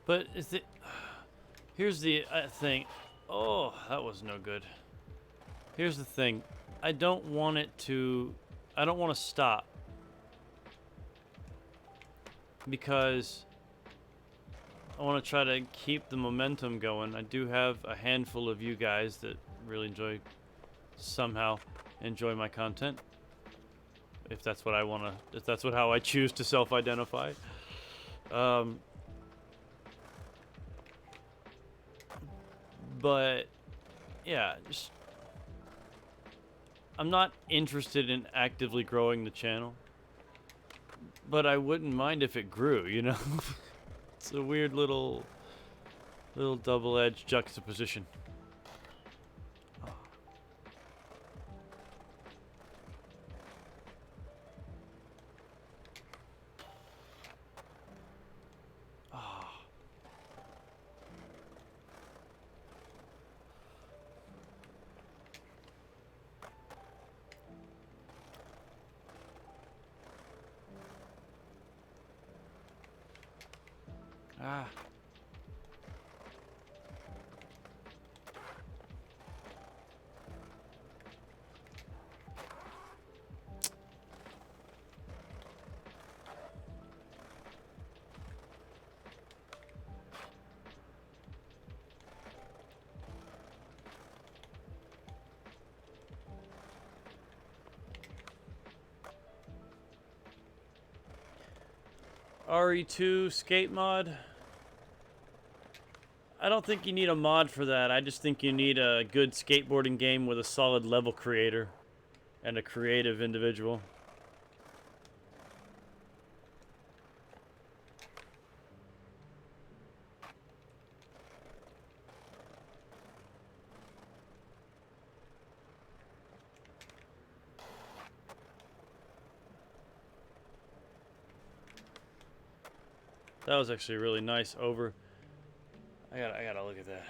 B: But is it... Here's the thing. Oh, that was no good. Here's the thing. I don't want it to... I don't want to stop. Because I want to try to keep the momentum going. I do have a handful of you guys that really somehow enjoy my content. If that's what I want to... If that's how I choose to self-identify. But yeah, just I'm not interested in actively growing the channel, but I wouldn't mind if it grew, you know. It's a weird little double-edged juxtaposition. Ah. RE2 skate mod. I don't think you need a mod for that. I just think you need a good skateboarding game with a solid level creator and a creative individual. That was actually really nice over. I gotta look at that.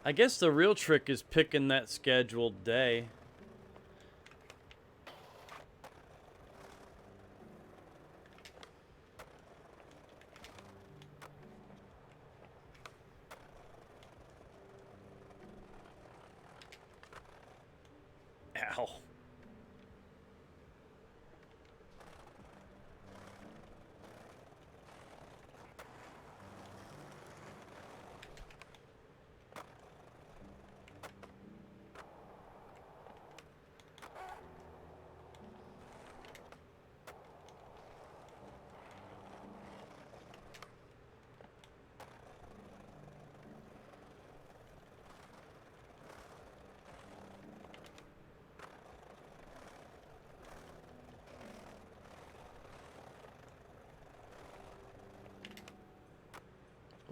B: I guess the real trick is picking that scheduled day. Ow.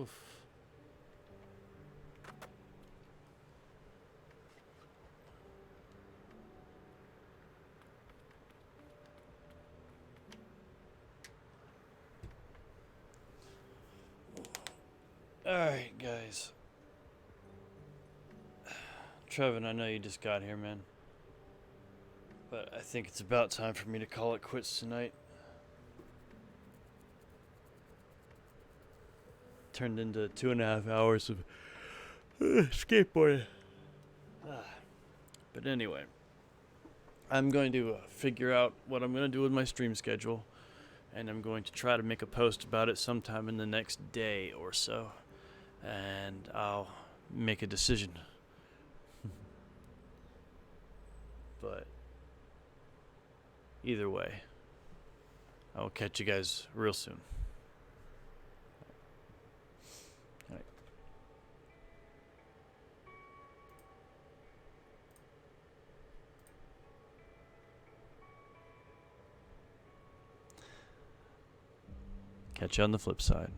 B: Oof. Alright, guys. Trevin, I know you just got here, man. But I think it's about time for me to call it quits tonight. Turned into 2.5 hours of skateboarding. But anyway, I'm going to figure out what I'm going to do with my stream schedule, and I'm going to try to make a post about it sometime in the next day or so, and I'll make a decision. But either way, I'll catch you guys real soon. Catch you on the flip side.